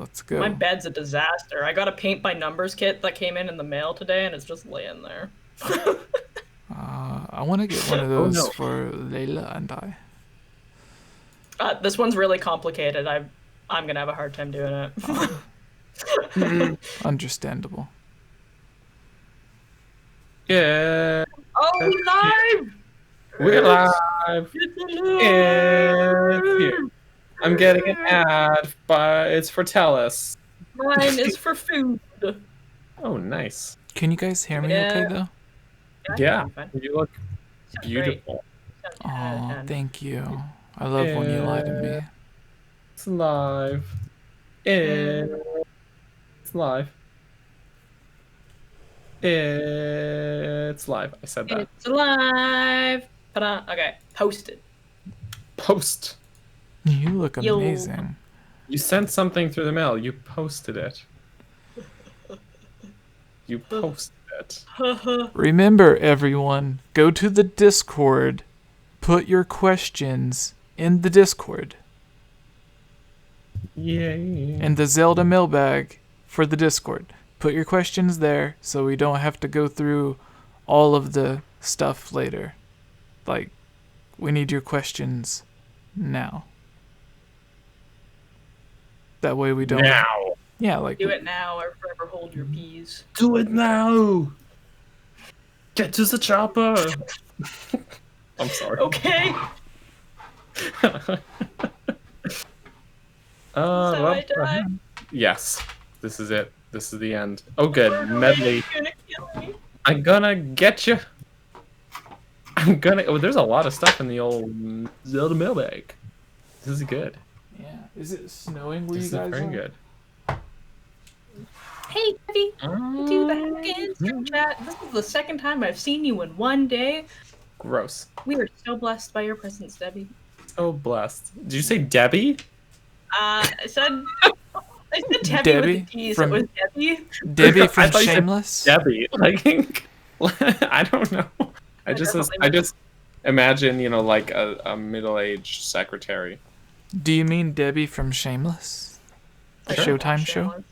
Let's go. My bed's a disaster. I got a paint by numbers kit that came in the mail today, and it's just laying there. I want to get one of those for Layla and I. This one's really complicated. I'm gonna have a hard time doing it. Understandable. Yeah. Oh, we're live! We're live. It's here. I'm getting an ad, but it's for Tellus. Mine is for food. Oh, nice. Can you guys hear me okay, though? Yeah. You look beautiful. Oh, thank you. I love when you lie to me. It's live. It's live. It's live. I said that. It's live. Okay, posted. Post. You look amazing. You sent something through the mail. You posted it. You posted it. Remember, everyone, go to the Discord. Put your questions in the Discord. Yay. And the Zelda mailbag for the Discord. Put your questions there so we don't have to go through all of the stuff later. Like, we need your questions now. That way we don't... Now. Yeah, like... Do it now or forever hold your peas. Do it now. Get to the chopper. I'm sorry. Okay. Well, yes. This is it. This is the end. Oh, good. Medley. I'm gonna get you. I'm gonna... Oh, there's a lot of stuff in the old Zelda mailbag. This is good. Yeah. Is it snowing where This you is guys very are? good. Hey, Debbie. Do the Hackins chat. This is the second time I've seen you in one day. Gross. We are so blessed by your presence, Debbie. So blessed. Did you say Debbie? I said Debbie, Debbie with a T, from- so it was Debbie. Debbie from I thought you said Shameless? Debbie. Like, I don't know. I just imagine, you know, like a middle-aged secretary. Do you mean Debbie from Shameless? The Sure. Showtime show?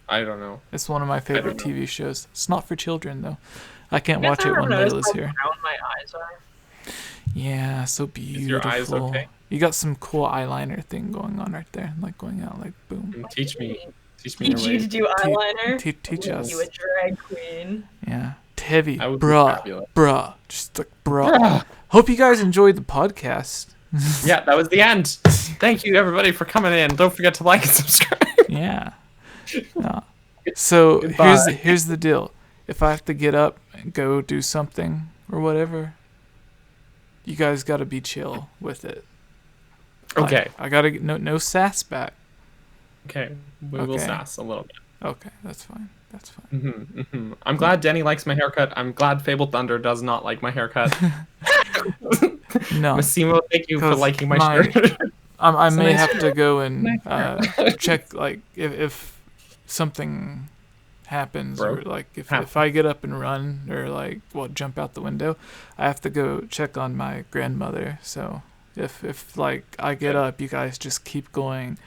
I don't know. It's one of my favorite don't know. TV shows. It's not for children, though. I can't Guess watch I it when never noticed Layla's how here. brown my eyes are. Yeah, so beautiful. your eyes okay? You got some cool eyeliner thing going on right there. Like going out like boom. Teach me your Teach you to ways. do eyeliner. Teach us. You a drag queen. Yeah. Tevi, I would be bruh. fabulous. Bruh. Just like bruh. Bruh. Hope you guys enjoyed the podcast. Yeah, that was the end. Thank you, everybody, for coming in. Don't forget to like and subscribe. Yeah. So Goodbye. here's the deal. If I have to get up and go do something or whatever, you guys got to be chill with it. Okay. I got to get no sass back. Okay. We will Okay. sass a little bit. Okay, that's fine. That's fine. I'm glad Denny likes my haircut. I'm glad Fable Thunder does not like my haircut. No. Massimo, thank you for 'Cause liking my my- shirt. I It's a may nice have to go and Nice check, like, if something happens, or Broke. like if I get up and run or like jump out the window, I have to go check on my grandmother. So if like I get up, you guys just keep going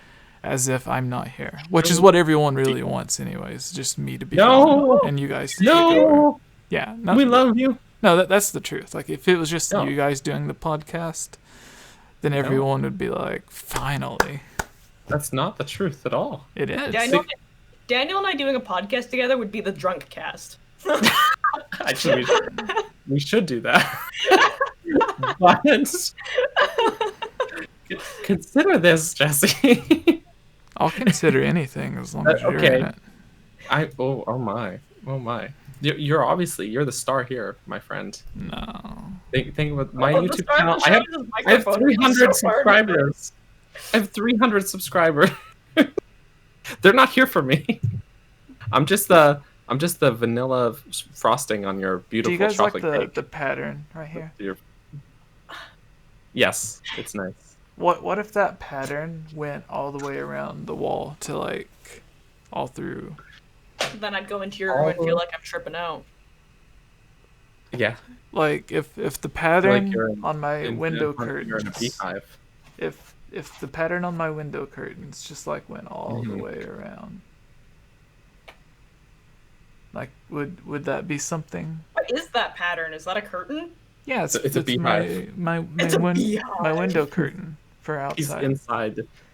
as if I'm not here, which is what everyone really wants, anyways. Just me to be No! gone and you guys to take over. No! Yeah, We love you. no, that's the truth. Like, if it was just No. you guys doing the podcast, then everyone would be like, finally. That's not the truth at all. It is. Daniel and I doing a podcast together would be the drunk cast. Actually, we should do that. But consider this, Jesse. I'll consider anything as long as you're okay. in it. Oh my. You're the star here, my friend. No. Think about my Oh, YouTube the channel. start I of this have microphone 300 is so hard. subscribers. I have 300 subscribers. They're not here for me. I'm just the vanilla frosting on your Do beautiful you guys like chocolate the pattern right here? cake. Yes, it's nice. What if that pattern went all the way around the wall to like all through? Then I'd go into your room and feel like I'm tripping out. Yeah. Like if the pattern you're in- on my window You're in a curtains, beehive. if if the pattern on my window curtains just like went all the way around, like would that be something? What is that pattern? Is that a curtain? Yeah, It's a beehive. my window curtain for outside.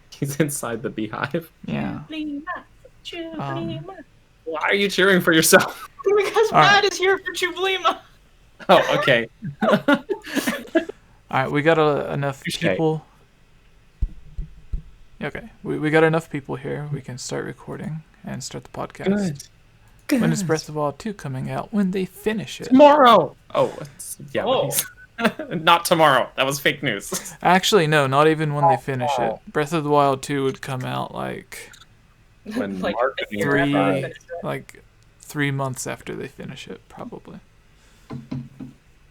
He's inside the beehive. Yeah. Why are you cheering for yourself? Because Matt is here for Chublima. Oh, okay. All right, we got enough people. Okay, we got enough people here. We can start recording and start the podcast. Good. When is Breath of the Wild 2 coming out? When they finish it? Tomorrow. Oh, yeah. Not tomorrow. That was fake news. Actually, no, not even when they finish it. Breath of the Wild 2 would come out like When Like, marketing 3 months after they finish it, probably.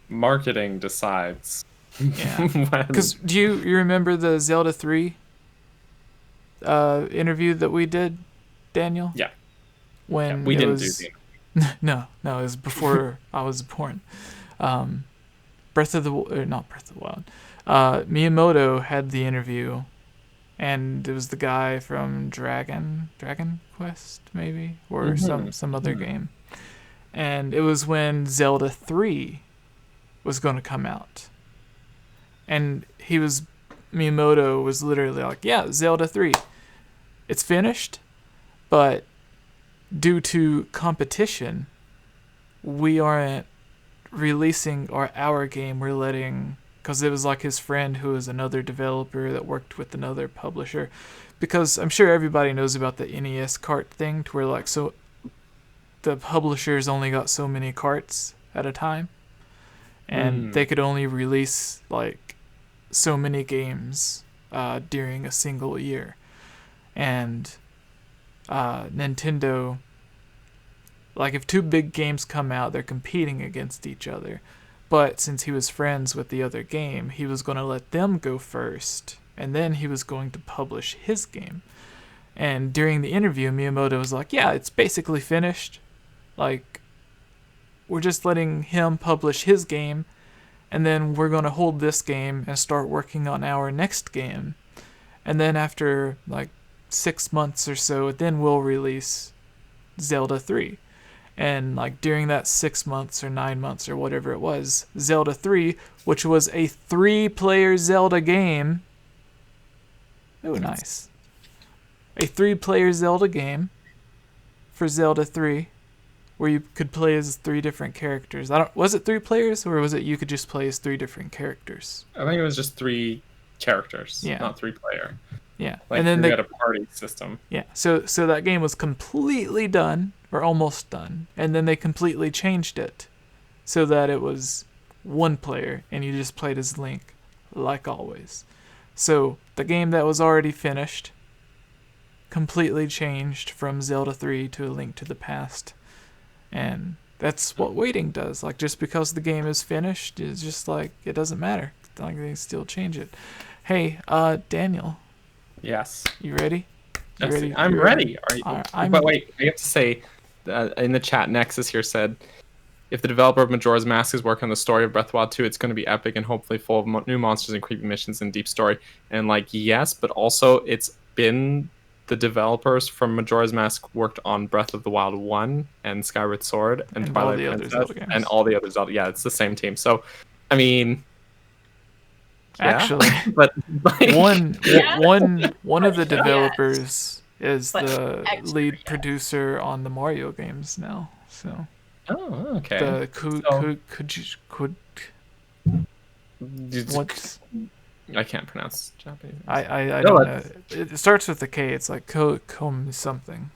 marketing decides. Yeah. when- Because do you remember the Zelda 3 interview that we did, Daniel? Yeah. When we it didn't was, do the No, it was before I was born. Not Breath of the Wild. Miyamoto had the interview, and it was the guy from Dragon Quest, maybe, or some other game. And it was when Zelda 3 was going to come out. And Miyamoto was literally like, yeah, Zelda 3, it's finished, but due to competition, we aren't releasing our game. We're letting, because it was like his friend who was another developer that worked with another publisher, because I'm sure everybody knows about the NES cart thing, to where like, so the publishers only got so many carts at a time, and they could only release like so many games during a single year. And Nintendo, like if two big games come out, they're competing against each other. But since he was friends with the other game, he was going to let them go first, and then he was going to publish his game. And during the interview, Miyamoto was like, yeah, it's basically finished. Like, we're just letting him publish his game, and then we're going to hold this game and start working on our next game. And then after like 6 months or so, then we'll release Zelda 3. And like during that 6 months or 9 months or whatever it was, Zelda 3, which was a 3-player Zelda game. Oh, nice. A 3-player Zelda game for Zelda 3, where you could play as 3 different characters. Was it 3 players, or was it you could just play as 3 different characters? I think it was just 3 characters, Yeah. not 3-player. Yeah. Like, and then they they had a party system. Yeah, so that game was completely done, or almost done, and then they completely changed it so that it was 1 player, and you just played as Link, like always. So the game that was already finished completely changed from Zelda 3 to A Link to the Past, and that's what waiting does. Like, just because the game is finished, it's just like, it doesn't matter. Like, they still change it. Hey, Daniel. Yes. You ready? I'm ready. Are you? But wait, I have to say, in the chat, Nexus here said, if the developer of Majora's Mask is working on the story of Breath of the Wild 2, it's going to be epic and hopefully full of new monsters and creepy missions and deep story. And like, yes, but also it's been the developers from Majora's Mask worked on Breath of the Wild 1 and Skyward Sword and Twilight Princess and all the other Zelda. Yeah, it's the same team. So, I mean, actually, but like, one of the developers is the lead producer on the Mario games now. So okay. The what's I can't pronounce Japanese. I don't know. It starts with a K. It's like something.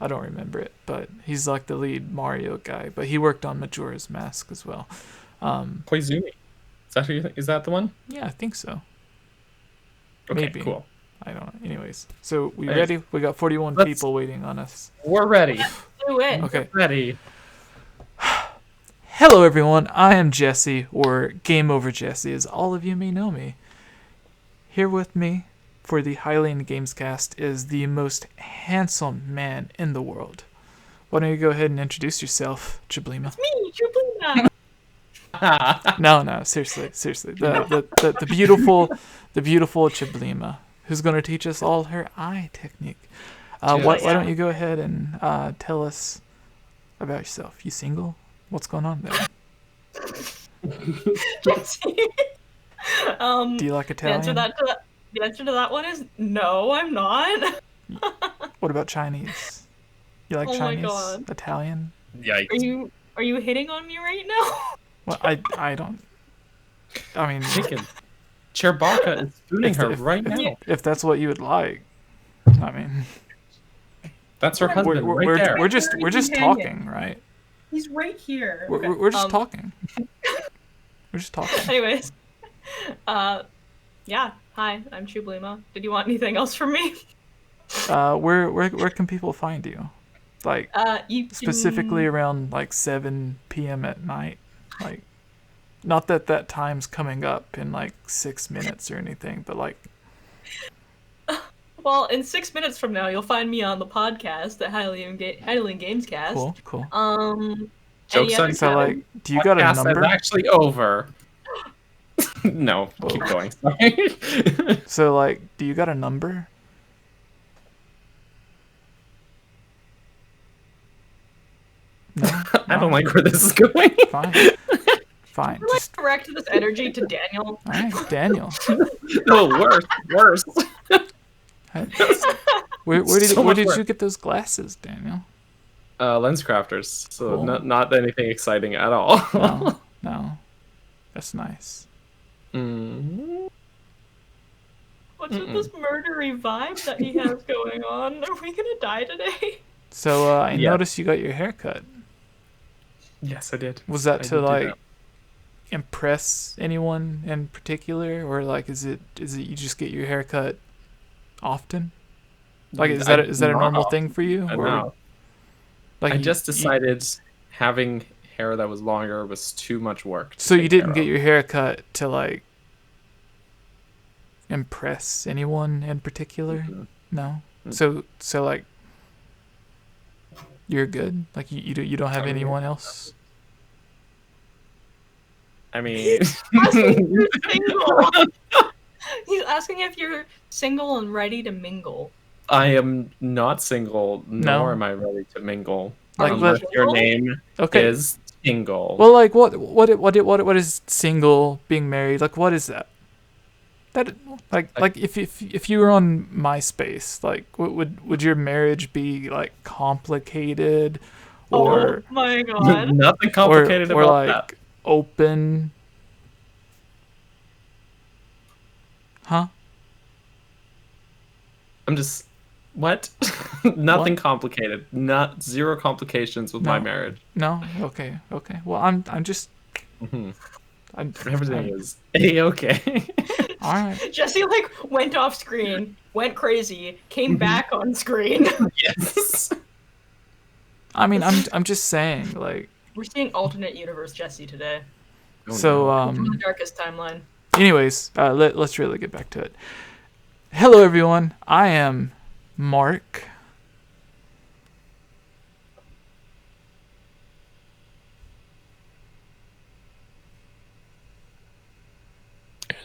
I don't remember it, but he's like the lead Mario guy. But he worked on Majora's Mask as well. Koizumi. Is that who you think? Is that the one? Yeah, I think so. Okay, Maybe. cool. I don't know. Anyways, so we ready? We got 41 people waiting on us. We're ready. Do it. Okay. Ready. Hello, everyone. I am Jesse, or Game Over Jesse, as all of you may know me. Here with me for the Hylian Gamescast is the most handsome man in the world. Why don't you go ahead and introduce yourself, Chublima? Me, Chublima. No, seriously. The beautiful 𝐓𝐿𝐼𝐽, who's going to teach us all her eye technique. Why don't you go ahead and tell us about yourself? You single? What's going on there? Do you like Italian? The answer to that one is no, I'm not. What about Chinese? You like Chinese? My God. Italian? Yikes. Are you hitting on me right now? Well, I don't. I mean, Chewbacca is spooning her right now. If that's what you would like, I mean, that's her husband right there. We're just talking, right? He's right here. We're just talking. We're just talking. Anyways, yeah. Hi, I'm 𝐓𝐿𝐼𝐽. Did you want anything else from me? Where can people find you? Like, you specifically around like 7 p.m. at night. Like, not that time's coming up in like 6 minutes or anything, but like. Well, in 6 minutes from now, you'll find me on the podcast, the Hylian Gamescast. Cool. Jokes on so like, do you got a number? Is actually over. No, keep going. Sorry. So like, do you got a number? No? I don't like where this is going. Fine. Just direct this energy to Daniel. All right, Daniel. No, worse. Where did you get those glasses, Daniel? Lens crafters. So Cool. not anything exciting at all. No. That's nice. What's with this murdery vibe that he has going on? Are we gonna die today? So I noticed you got your hair cut. Yes, I did. Was that to like impress anyone in particular, or like is it you just get your hair cut often? Like is that a normal thing for you? No. Like I just decided having hair that was longer was too much work. So you didn't get your hair cut to like impress anyone in particular? Mm-hmm. No. So like you're good. Like you don't have anyone else. I mean, he's asking if you're single and ready to mingle. I am not single, nor am I ready to mingle. Like, unless your name is single. Well, like what is single? Being married? Like what is that? That like if you were on MySpace, like would your marriage be like complicated, or oh my God, nothing complicated or about like that. Open? Huh? I'm just what? Nothing complicated. Not zero complications with my marriage. No. Okay. Well, I'm just. Mm-hmm. Everything is A-okay. All right. Jesse like went off screen, went crazy, came back on screen. Yes. I mean, I'm just saying, like. We're seeing alternate universe Jesse today. So from the darkest timeline. Anyways, let's really get back to it. Hello, everyone. I am Mark.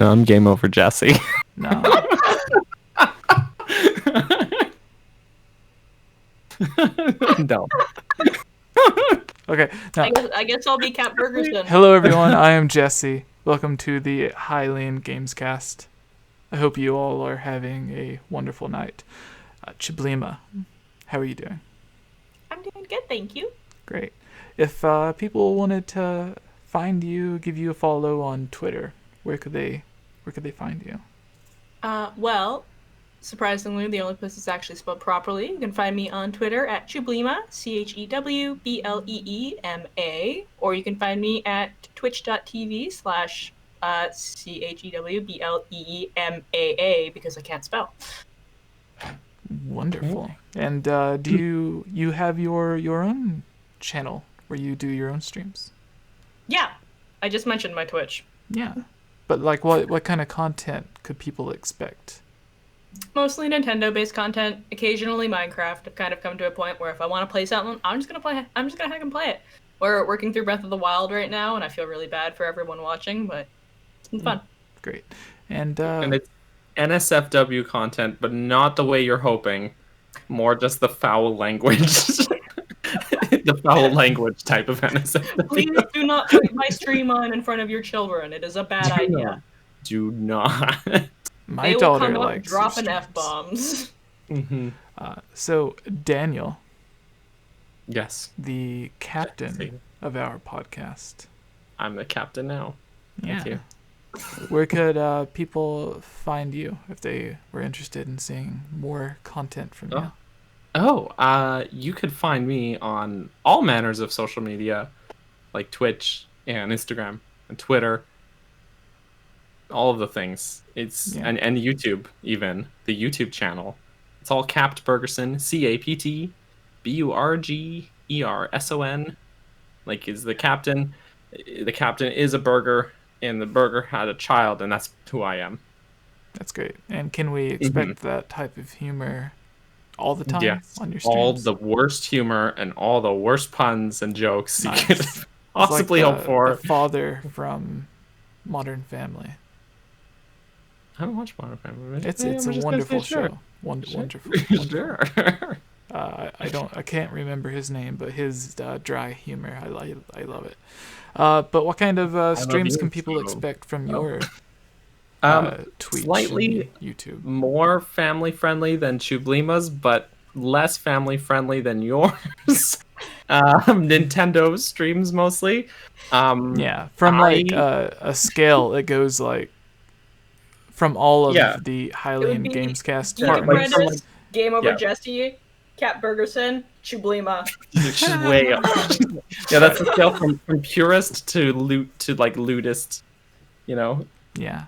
I'm game over, Jesse. No. No. Okay. Now, I guess I'll be Cat Burgers then. Hello, everyone. I am Jesse. Welcome to the Hylian Gamescast. I hope you all are having a wonderful night. 𝐓𝐿𝐼𝐽, how are you doing? I'm doing good, thank you. Great. If people wanted to find you, give you a follow on Twitter, where could they find you? Well, surprisingly, the only place it's actually spelled properly. You can find me on Twitter at 𝐓𝐿𝐼𝐽, 𝐶HEWBLEEMA, or you can find me at twitch.tv/𝐶HEWBLEEMAA because I can't spell. Wonderful. And do you have your own channel where you do your own streams? Yeah, I just mentioned my Twitch. Yeah, but like what kind of content could people expect? Mostly Nintendo-based content, occasionally Minecraft. I've kind of come to a point where if I want to play something, I'm just gonna hack and play it. We're working through Breath of the Wild right now, and I feel really bad for everyone watching, but it's been fun. Great. And it's NSFW content, but not the way you're hoping. More just the foul language. The foul language type of NSFW. Please do not put my stream on in front of your children. It is a bad idea. Do not. my They will daughter come up likes dropping streams. F-bombs. Mm-hmm. So, Daniel, Yes. the captain of our podcast. I'm the captain now. Yeah. Thank you. Where could people find you if they were interested in seeing more content from you? You could find me on all manners of social media, like Twitch and Instagram and Twitter. All of the things. It's and YouTube, even the YouTube channel. It's all Capt Bergerson, CAPTBURGERSON. Like, is the captain. The captain is a burger, and the burger had a child, and that's who I am. That's great. And can we expect that type of humor all the time on your streams? All the worst humor and all the worst puns and jokes Nice. you could possibly hope for. The father from Modern Family. I don't watch Modern Family. It's a wonderful show. Wonderful. Sure. I can't remember his name, but his dry humor, I love it. But what kind of streams can people expect from your Twitch slightly and YouTube? More family friendly than Chublima's, but less family friendly than yours. Nintendo streams mostly. From a scale, it goes like from all of the Hylian Gamescast partners. Game Over Jesse, Cat Bergerson, Chublima. She's way up. That's the scale from purist to lootist, Yeah.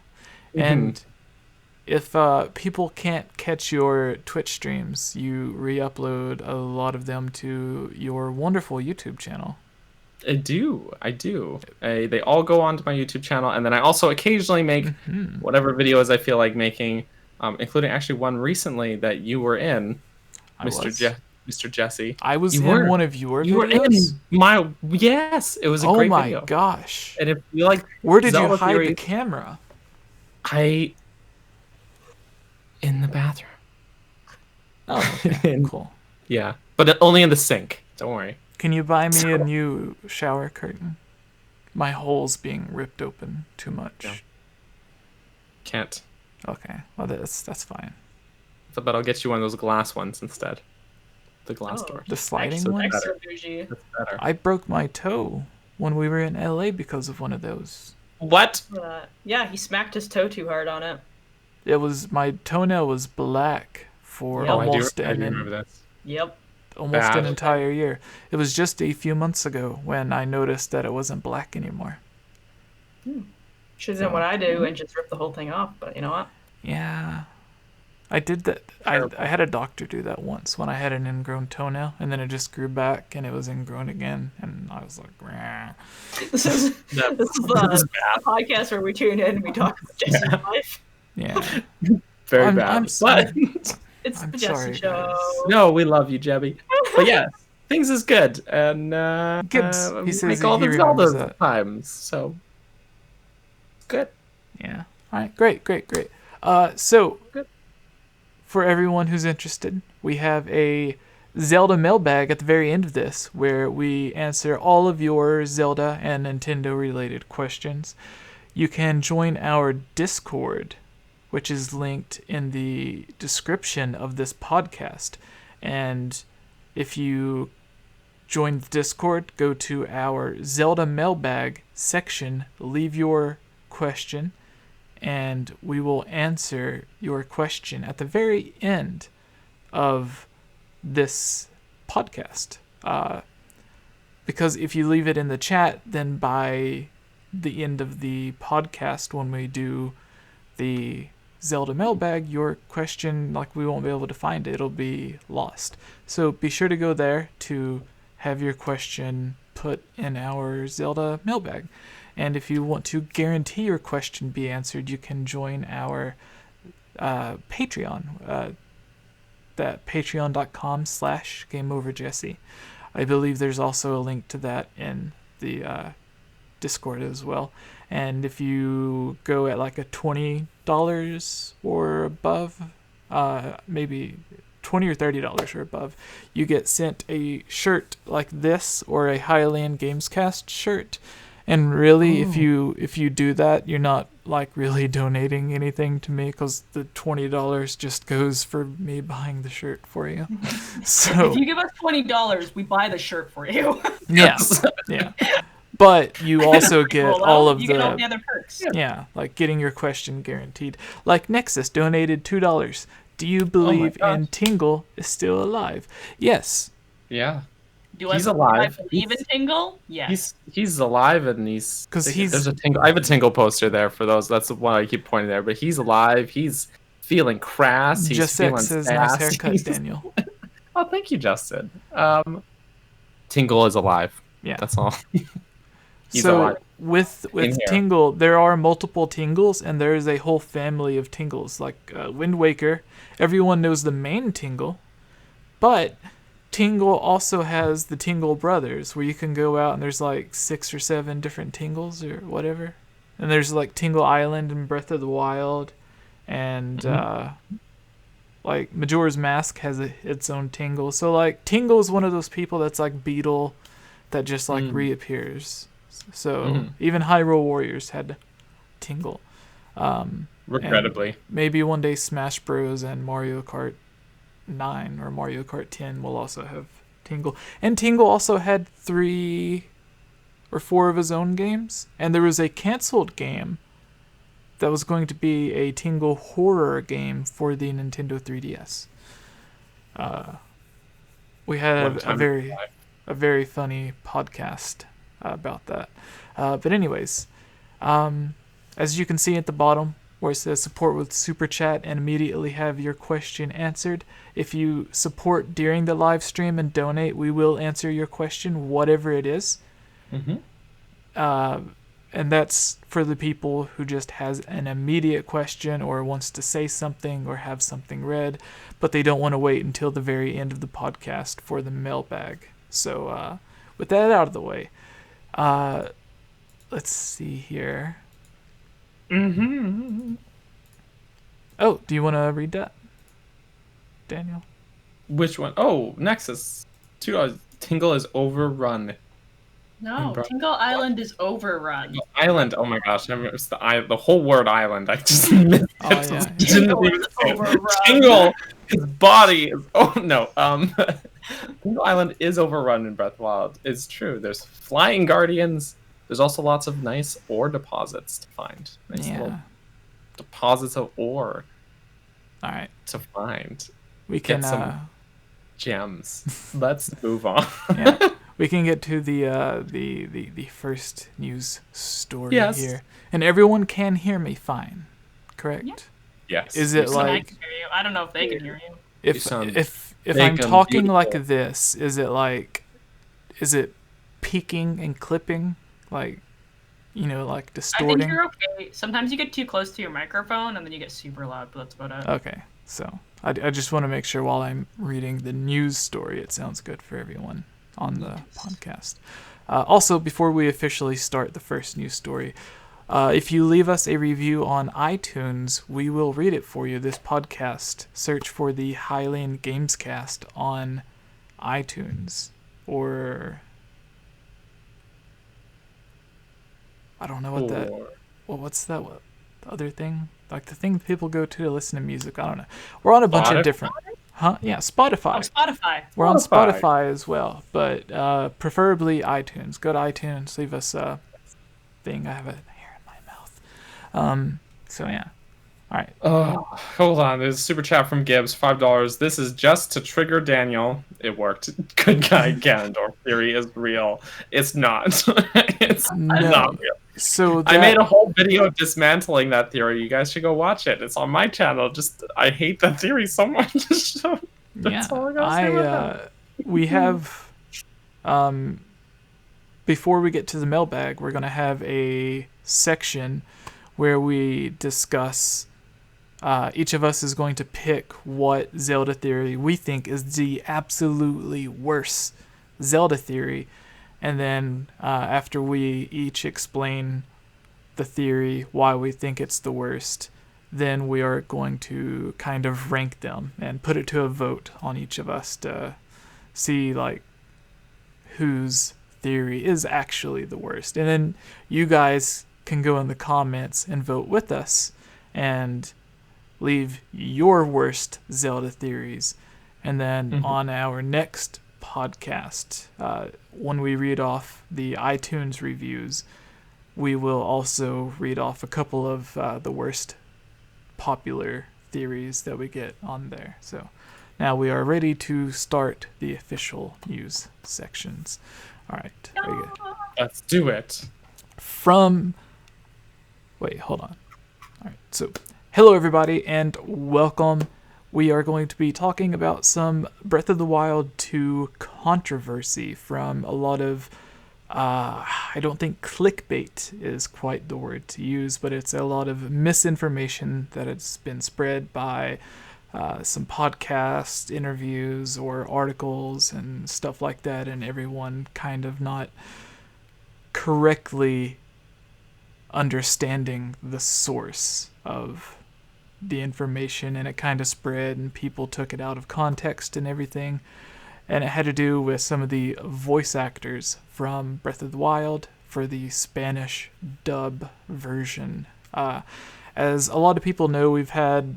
And if people can't catch your Twitch streams, you re-upload a lot of them to your wonderful YouTube channel. I do. They all go onto my YouTube channel, and then I also occasionally make whatever videos I feel like making, including actually one recently that you were in, Mr. Jesse. I was in one of your videos? You were in my... Yes, it was a great video. Oh my gosh. And if you like... Where did you hide the camera? In the bathroom. Oh, okay. Cool. Yeah, but only in the sink. Don't worry. Can you buy me a new shower curtain? My hole's being ripped open too much. Yeah. Can't. Okay, well that's fine. But I'll get you one of those glass ones instead. The glass door. The sliding ones? That's better. I broke my toe when we were in LA because of one of those. What? Yeah, he smacked his toe too hard on it. My toenail was black for almost I do remember that. Yep. Almost an entire year. It was just a few months ago when I noticed that it wasn't black anymore. Should have done what I do and just rip the whole thing off, but you know what? Yeah. I did that. I had a doctor do that once when I had an ingrown toenail, and then it just grew back and it was ingrown again, and I was like, "Rah." This is the podcast where we tune in and we talk about Jesse's life. Yeah. Very bad. I'm sorry. It's the Jesse Show. No, we love you, Jebby. But yeah, things is good, and he says make all the Zelda times, so good. Yeah. All right. Great. So, good. For everyone who's interested, we have a Zelda mailbag at the very end of this, where we answer all of your Zelda and Nintendo related questions. You can join our Discord, which is linked in the description of this podcast. And if you join the Discord, go to our Zelda mailbag section, leave your question, and we will answer your question at the very end of this podcast. Because if you leave it in the chat, then by the end of the podcast, when we do the Zelda mailbag, your question, we won't be able to find it. It'll be lost. So be sure to go there to have your question put in our Zelda mailbag. And if you want to guarantee your question be answered, you can join our Patreon. That patreon.com/GameOverJesse. I believe there's also a link to that in the Discord as well. And if you go at like a $20 or above, maybe $20 or $30 or above, you get sent a shirt like this or a Hylian Gamescast shirt. And really, if you do that, you're not like really donating anything to me, because the $20 just goes for me buying the shirt for you. So if you give us $20, we buy the shirt for you. Yes, yeah. But you also get all of get all the other perks. Yeah, like getting your question guaranteed. Like Nexus donated $2. Do you believe 𝐼𝐧𝐬𝐭𝐚 is still alive? Yes. Yeah. He's alive. I believe in Tingle? Yes. He's alive, and there's a Tingle. I have a Tingle poster there for those. That's the one I keep pointing there. But he's alive. He's feeling crass. He's Just feeling says sass. nice haircut, Daniel. Oh, thank you, Justin. Tingle is alive. Yeah. That's all. He's so alive. with Tingle, there are multiple Tingles, and there is a whole family of Tingles. Like Wind Waker, everyone knows the main Tingle, but Tingle also has the Tingle Brothers, where you can go out and there's like 6 or 7 different Tingles or whatever. And there's like Tingle Island in Breath of the Wild, and like Majora's Mask has its own Tingle. So like Tingle is one of those people that's like Beetle, that just like reappears. So even Hyrule Warriors had Tingle. Regrettably. Maybe one day Smash Bros. And Mario Kart 9 or Mario Kart 10 will also have Tingle. And Tingle also had 3 or 4 of his own games. And there was a canceled game that was going to be a Tingle horror game for the Nintendo 3DS. We had a very funny podcast about that. But anyways, as you can see at the bottom, where it says support with Super Chat and immediately have your question answered. If you support during the live stream and donate, we will answer your question, whatever it is. And that's for the people who just has an immediate question or wants to say something or have something read, but they don't want to wait until the very end of the podcast for the mailbag. So with that out of the way, let's see here. Oh, do you want to read that, Daniel? Which one? Oh, Nexus. $2. Tingle is overrun. No, Tingle Island is overrun. Island. Oh my gosh, it's the whole word island. I just missed it. Tingle is overrun. Tingle, his body is. Oh no. Tingle Island is overrun in Breath of the Wild. It's true. There's flying guardians. There's also lots of nice ore deposits to find. Nice little deposits of ore. All right. To find. We can get some gems. Let's move on. Yeah. We can get to the first news story here. And everyone can hear me fine, correct? Yeah. Yes. Is it like... I can hear you. I don't know if they can hear you. If I'm talking like this, is it peaking and clipping? Like, like distorting? I think you're okay. Sometimes you get too close to your microphone and then you get super loud, but that's about it. Okay. So I just want to make sure while I'm reading the news story, it sounds good for everyone on the podcast. Also, before we officially start the first news story, if you leave us a review on iTunes, we will read it for you. This podcast, search for the Hylian Gamescast on iTunes, or I don't know what's that other thing? Like the thing people go to listen to music. I don't know. We're on a bunch of different... Huh? Yeah, Spotify. Oh, Spotify. We're on Spotify as well, but preferably iTunes. Go to iTunes, leave us a thing. I have a hair in my mouth. So yeah. All right. Oh, hold on. There's a super chat from Gibbs, $5. This is just to trigger Daniel. It worked. Good guy Ganondorf theory is real. It's not. It's not real. So I made a whole video dismantling that theory. You guys should go watch it. It's on my channel. Just I hate that theory so much. That's all I gotta say about that. We have before we get to the mailbag, we're gonna have a section where we discuss. Each of us is going to pick what Zelda theory we think is the absolutely worst Zelda theory, and then after we each explain the theory, why we think it's the worst, then we are going to kind of rank them and put it to a vote on each of us to see like whose theory is actually the worst. And then you guys can go in the comments and vote with us and leave your worst Zelda theories. And then on our next podcast, when we read off the iTunes reviews, we will also read off a couple of the worst popular theories that we get on there. So now we are ready to start the official news sections. All right. Very good. Let's do it. Wait, hold on. All right. So, hello everybody and welcome. We are going to be talking about some Breath of the Wild 2 controversy from a lot of I don't think clickbait is quite the word to use, but it's a lot of misinformation that has been spread by some podcast interviews or articles and stuff like that, and everyone kind of not correctly understanding the source of the information, and it kind of spread and people took it out of context and everything. And it had to do with some of the voice actors from Breath of the Wild for the Spanish dub version. As a lot of people know, we've had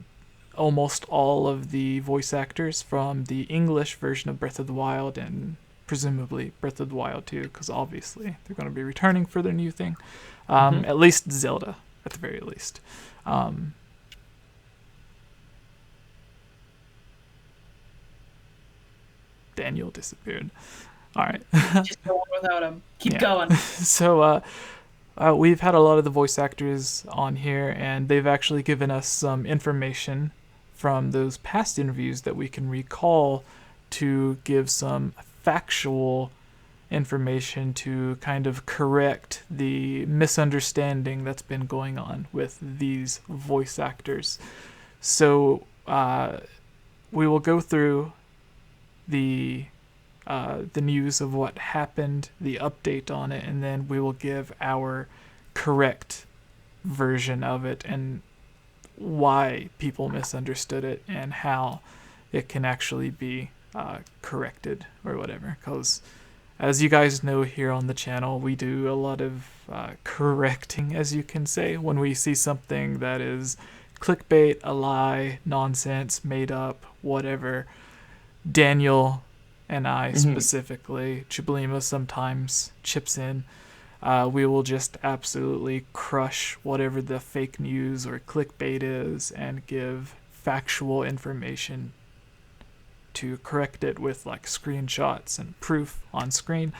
almost all of the voice actors from the English version of Breath of the Wild and presumably Breath of the Wild 2, because obviously they're going to be returning for their new thing. At least Zelda, at the very least. Daniel disappeared. All right. Just go on without him. Keep Yeah. going. So we've had a lot of the voice actors on here, and they've actually given us some information from those past interviews that we can recall to give some factual information to kind of correct the misunderstanding that's been going on with these voice actors. So we will go through the news of what happened, the update on it, and then we will give our correct version of it and why people misunderstood it and how it can actually be corrected or whatever. Because as you guys know here on the channel, we do a lot of correcting, as you can say, when we see something that is clickbait, a lie, nonsense, made up, whatever. Daniel and I specifically, Chiblima sometimes chips in. We will just absolutely crush whatever the fake news or clickbait is and give factual information to correct it with like screenshots and proof on screen.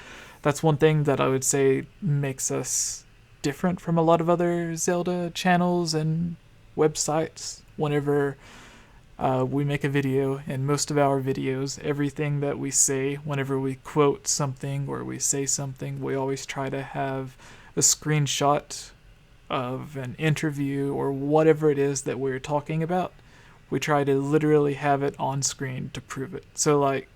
That's one thing that I would say makes us different from a lot of other Zelda channels and websites. Whenever we make a video, in most of our videos, everything that we say, whenever we quote something or we say something, we always try to have a screenshot of an interview or whatever it is that we're talking about. We try to literally have it on screen to prove it. So like,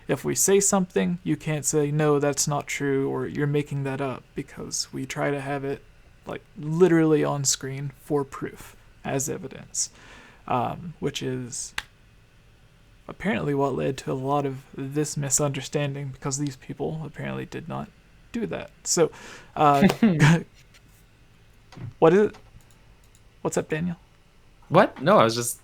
if we say something, you can't say, no, that's not true, or you're making that up, because we try to have it like literally on screen for proof as evidence. Which is apparently what led to a lot of this misunderstanding, because these people apparently did not do that. So, what is it? What's up, Daniel? What? No, I was just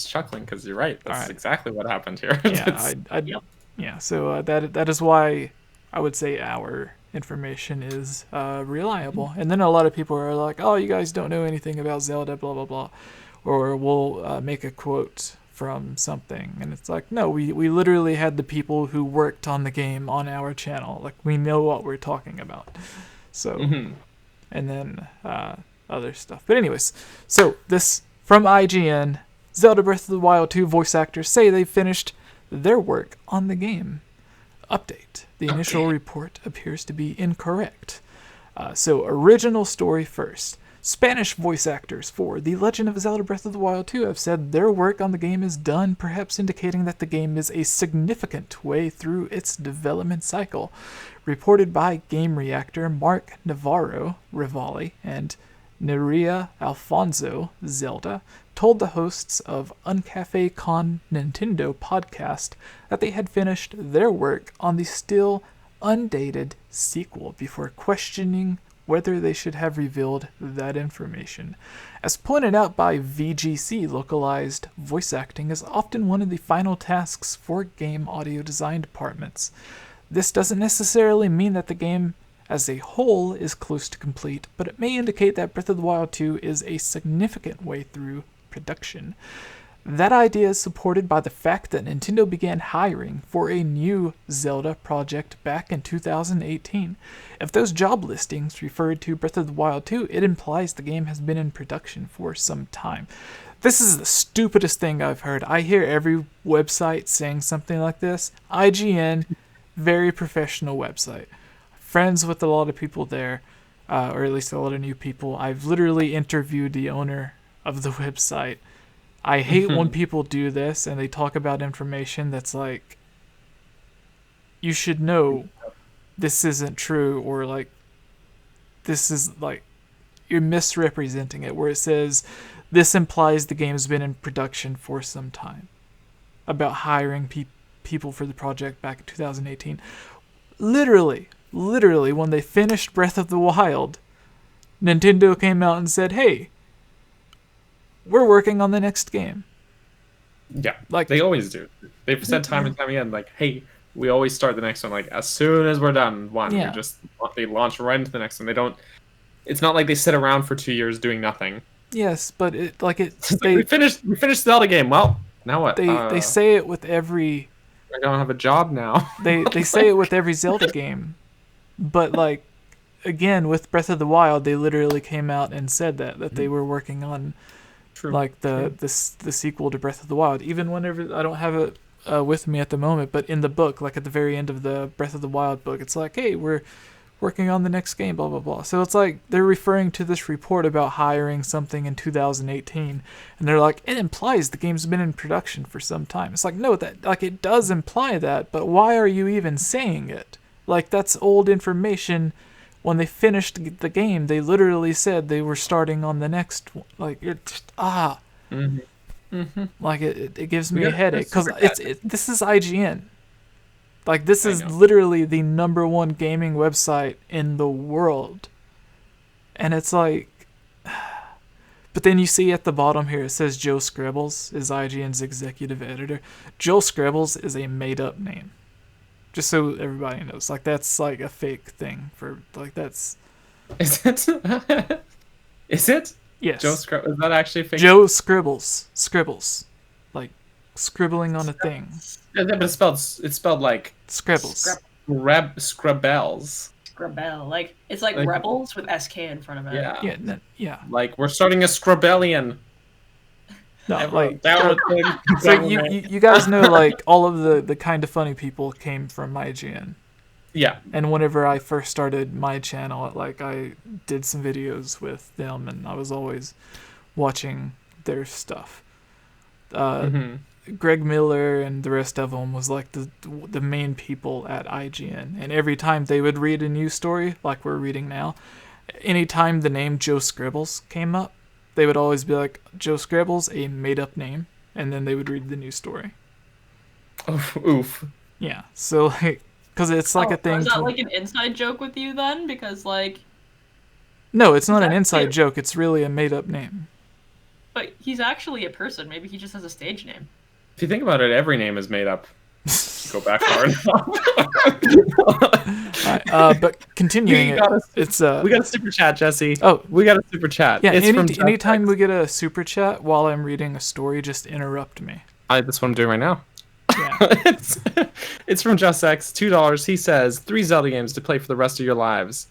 chuckling because you're right. That's All right. exactly what happened here. Yeah. So that is why I would say our information is reliable. And then a lot of people are like, "Oh, you guys don't know anything about Zelda, blah blah blah." Or we'll make a quote from something, and it's like, no, we literally had the people who worked on the game on our channel. Like, we know what we're talking about. So, and then other stuff. But anyways, so this from IGN, Zelda Breath of the Wild 2 voice actors say they've finished their work on the game. Update. The initial report appears to be incorrect. So original story first. Spanish voice actors for The Legend of Zelda Breath of the Wild 2 have said their work on the game is done, perhaps indicating that the game is a significant way through its development cycle. Reported by Game Reactor, Mark Navarro, Rivali, and Nerea Alfonso, Zelda, told the hosts of Uncafe Con Nintendo podcast that they had finished their work on the still undated sequel before questioning whether they should have revealed that information. As pointed out by VGC, localized voice acting is often one of the final tasks for game audio design departments. This doesn't necessarily mean that the game as a whole is close to complete, but it may indicate that Breath of the Wild 2 is a significant way through production. That idea is supported by the fact that Nintendo began hiring for a new Zelda project back in 2018. If those job listings referred to Breath of the Wild 2, it implies the game has been in production for some time. This is the stupidest thing I've heard. I hear every website saying something like this. IGN, very professional website. Friends with a lot of people there, or at least a lot of new people. I've literally interviewed the owner of the website. I hate when people do this and they talk about information that's like, you should know this isn't true, or like, this is like, you're misrepresenting it, where it says, this implies the game's been in production for some time. About hiring people for the project back in 2018. Literally, when they finished Breath of the Wild, Nintendo came out and said, hey, we're working on the next game. Yeah, like they always do. They've said time and time again, like, hey, we always start the next one, like, as soon as we're done one, they launch right into the next one. They don't, it's not like they sit around for 2 years doing nothing. Yes, but we finished Zelda game. Well, now what? They say it with every... I don't have a job now. they say it with every Zelda game. But, like, again, with Breath of the Wild, they literally came out and said that they were working on, the sequel to Breath of the Wild. Even whenever, I don't have it with me at the moment, but in the book, like at the very end of the Breath of the Wild book, it's like, hey, we're working on the next game, blah, blah, blah. So it's like they're referring to this report about hiring something in 2018, and they're like, it implies the game's been in production for some time. It's like, no, that, like, it does imply that, but why are you even saying it? Like, that's old information. When they finished the game, they literally said they were starting on the next one. Like, it just, like, it gives me a headache, because this is IGN. Like, this is literally the #1 gaming website in the world. And it's like... But then you see at the bottom here, it says Joe Scribbles is IGN's executive editor. Joe Scribbles is a made-up name. Just so everybody knows. Like, that's like a fake thing for... Like, that's... Is it? Is it? Yes. Joe Scribbles? Is that actually fake? Joe Scribbles. Scribbles. Like, scribbling on a thing. Yeah, but it's spelled like Scribbles. Scrabbles. Scrabell. Like, it's like rebels with SK in front of it. Yeah. Yeah. Like, we're starting a Scrabellion. No, like, so you guys know, like, all of the kind of funny people came from IGN. Yeah. And whenever I first started my channel, like, I did some videos with them, and I was always watching their stuff. Greg Miller and the rest of them was like the main people at IGN, and every time they would read a news story like we're reading now, anytime the name Joe Scribbles came up, they would always be like, Joe Scribbles, a made-up name, and then they would read the news story. Oof. Yeah, so, like, because it's like a thing. Is that like an inside joke with you then? Because, like... No, it's not an inside joke, it's really a made-up name. But he's actually a person. Maybe he just has a stage name. If you think about it, every name is made up. Go back far enough. But continuing, it's we got a super chat, Jesse. Oh, we got a super chat. Yeah, anytime we get a super chat while I'm reading a story, just interrupt me. That's what I'm doing right now. Yeah. It's from Just X, $2. He says 3 Zelda games to play for the rest of your lives.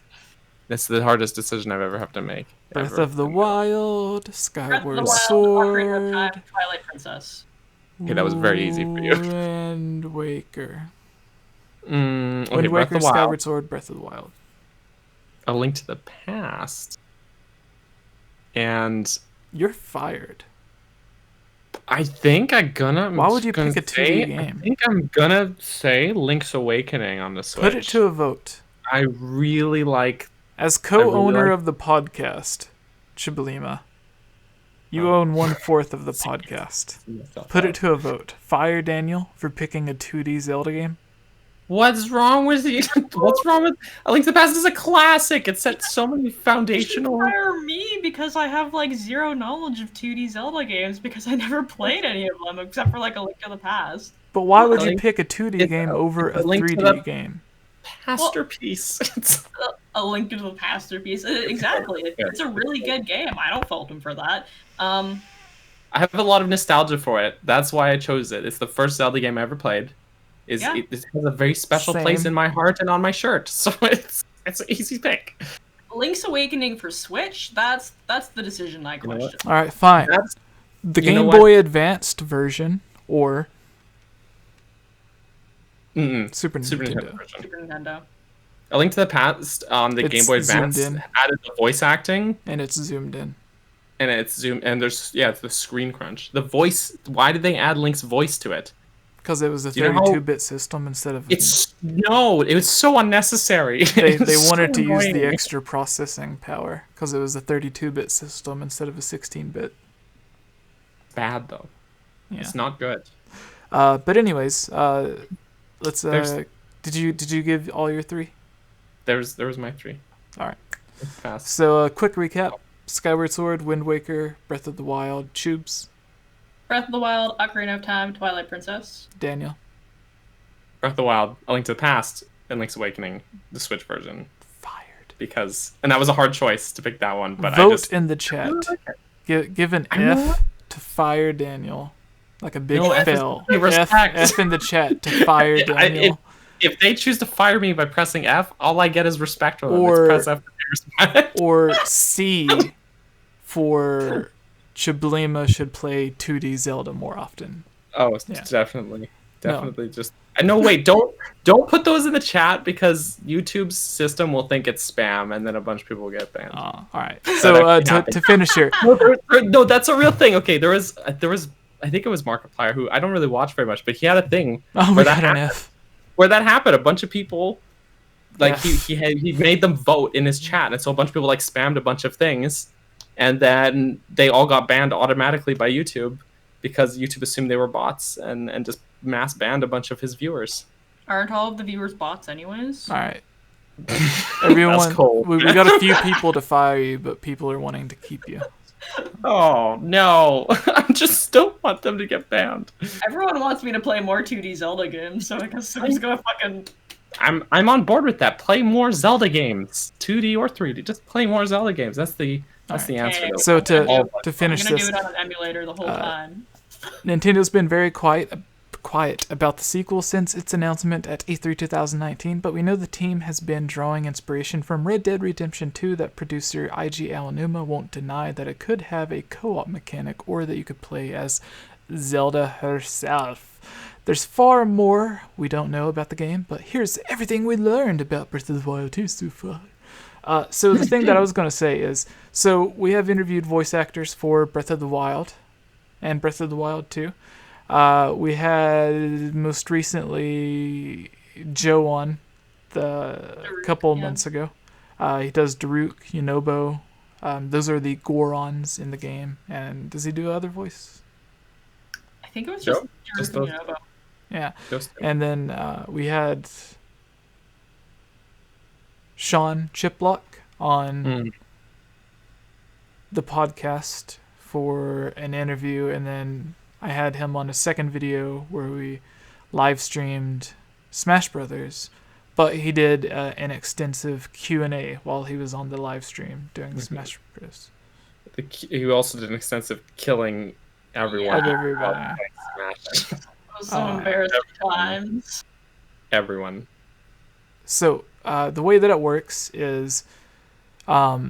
That's the hardest decision I've ever had to make. Breath of the Wild, Skyward Sword, Ocarina of Time, Twilight Princess. Okay, that was very easy for you. Wind Waker. Okay, Wind Waker, Skyward Sword, Breath of the Wild. A Link to the Past. and You're fired. I think Why would you pick a 2D game? I think I'm gonna say Link's Awakening on the Switch. Put it to a vote. I really like. As co-owner of the podcast, 𝐓𝐷𝐬𝐿, you own 1/4 of the podcast. Put it to a vote. Fire Daniel for picking a 2D Zelda game. What's wrong with you? What's wrong with A Link to the Past is a classic. It set so many foundational. You should fire me because I have like zero knowledge of 2D Zelda games because I never played any of them except for like A Link to the Past. But why would you pick a 2D game over a 3D game? Masterpiece. Well, A Link to the Masterpiece. Exactly. It's a really good game. I don't fault him for that. I have a lot of nostalgia for it. That's why I chose it. It's the first Zelda game I ever played. It has a very special place in my heart and on my shirt, so it's an easy pick. Link's Awakening for Switch. That's the decision I question. All right, fine. The Game Boy Advanced version or Super Nintendo. Super Nintendo. A Link to the Past on the Game Boy Advance added the voice acting, and it's zoomed in. And it's zoomed, and there's it's the screen crunch. The voice. Why did they add Link's voice to it? Because it was a 32-bit system instead of. It was so unnecessary. They wanted to use the extra processing power because it was a 32-bit system instead of a 16-bit. Bad though. Yeah. It's not good. But anyways, let's. Did you give all your 3? There was my 3. All right. Fast. So quick recap: Skyward Sword, Wind Waker, Breath of the Wild, 𝐓𝐷𝐬𝐿. Breath of the Wild, Ocarina of Time, Twilight Princess. Daniel. Breath of the Wild, A Link to the Past, and Link's Awakening, the Switch version. Fired. And that was a hard choice to pick that one, but vote in the chat. Give an F to fire Daniel, like a big fail. F in the chat to fire Daniel. If they choose to fire me by pressing F, all I get is respect from them. It's press F to respect. Or C for 𝐓𝐷𝐬𝐿 should play 2D Zelda more often. Oh, yeah. Definitely. No. Just no, wait, don't put those in the chat because YouTube's system will think it's spam and then a bunch of people will get banned. All right. So to finish here. No, that's a real thing. Okay, there was I think it was Markiplier who I don't really watch very much, but he had a thing where that happened. A bunch of people he made them vote in his chat, and so a bunch of people like spammed a bunch of things. And then they all got banned automatically by YouTube because YouTube assumed they were bots and just mass banned a bunch of his viewers. Aren't all of the viewers bots anyways? All right. Everyone, we got a few people to fire you, but people are wanting to keep you. Oh, no. I just still want them to get banned. Everyone wants me to play more 2D Zelda games, so I guess I'm just gonna fucking... I'm on board with that. Play more Zelda games. 2D or 3D. Just play more Zelda games. That's the answer. So to finish this, I'm gonna do it on an emulator the whole time. Nintendo's been very quiet about the sequel since its announcement at E3 2019, but we know the team has been drawing inspiration from Red Dead Redemption 2 that producer 𝐈𝐳𝐿 won't deny that it could have a co-op mechanic or that you could play as Zelda herself. There's far more we don't know about the game, but here's everything we learned about Breath of the Wild 2 so far. So the thing that I was going to say is, so we have interviewed voice actors for Breath of the Wild and Breath of the Wild 2. We had most recently Joe on a couple months ago. He does Daruk, Yunobo. Those are the Gorons in the game. And does he do other voice? I think it was just Daruk and Yunobo. Yeah. And then we had Sean Chiplock on the podcast for an interview, and then I had him on a second video where we live streamed Smash Brothers, but he did an extensive Q&A while he was on the live stream doing Smash Bros. He also did an extensive killing everyone. Everybody. Some embarrassing times. Everyone. So the way that it works is, so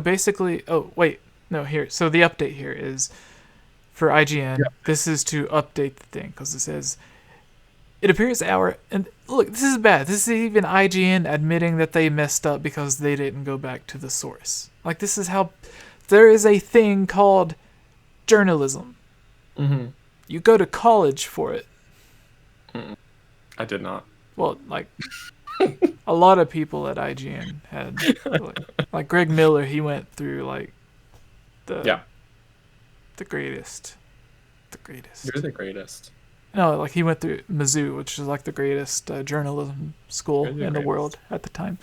basically, so the update here is for IGN. This is to update the thing because it says It appears and look, this is bad. This is even IGN admitting that they messed up because they didn't go back to the source. Like, this is how there is a thing called journalism. Mm-hmm. You go to college for it. I did not. Well, like, a lot of people at IGN had, like Greg Miller, he went through, like, the greatest. You're the greatest. No, like, he went through Mizzou, which is, like, the greatest journalism school in the world at the time.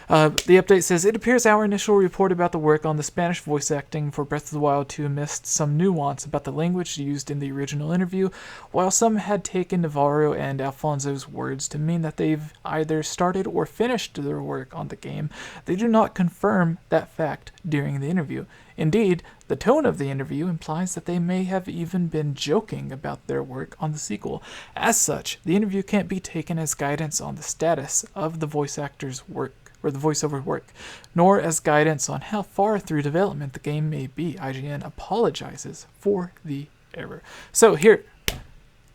The update says, it appears our initial report about the work on the Spanish voice acting for Breath of the Wild 2 missed some nuance about the language used in the original interview. While some had taken Navarro and Alfonso's words to mean that they've either started or finished their work on the game, they do not confirm that fact during the interview. Indeed, the tone of the interview implies that they may have even been joking about their work on the sequel. As such, the interview can't be taken as guidance on the status of the voice actor's work, or the voiceover work, nor as guidance on how far through development the game may be. IGN apologizes for the error. So here,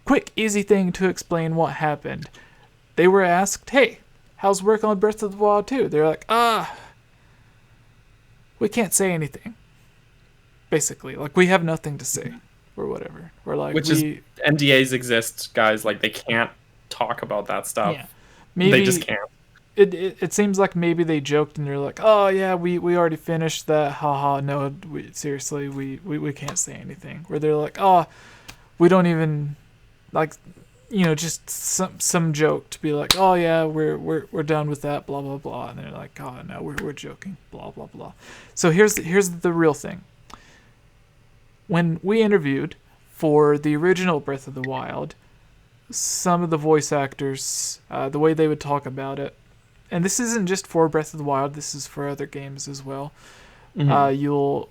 quick, easy thing to explain what happened. They were asked, hey, how's work on Breath of the Wild 2? They're like, we can't say anything. Basically, like, we have nothing to say, or whatever. Or like, NDAs exist, guys. Like, they can't talk about that stuff. Yeah, maybe they just can't. It seems like maybe they joked and they're like, oh yeah, we already finished that. Haha, no, seriously, we can't say anything. Where they're like, oh, we don't even, like, just some joke to be like, oh yeah, we're done with that, blah blah blah, and they're like, oh no, we're joking, blah blah blah. So here's the real thing. When we interviewed for the original Breath of the Wild, some of the voice actors, the way they would talk about it, and this isn't just for Breath of the Wild, this is for other games as well. Mm-hmm. You'll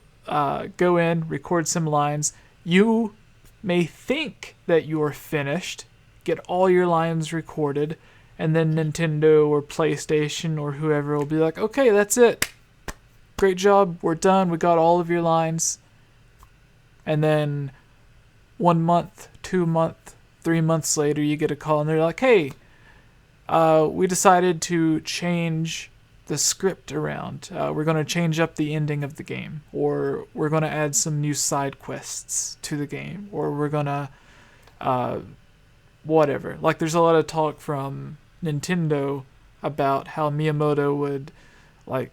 go in, record some lines. You may think that you're finished, get all your lines recorded, and then Nintendo or PlayStation or whoever will be like, okay, that's it. Great job, we're done, we got all of your lines. And then 1 month, 2 months, 3 months later, you get a call and they're like, hey, we decided to change the script around. We're going to change up the ending of the game, or we're going to add some new side quests to the game, or we're going to whatever. Like, there's a lot of talk from Nintendo about how Miyamoto would, like,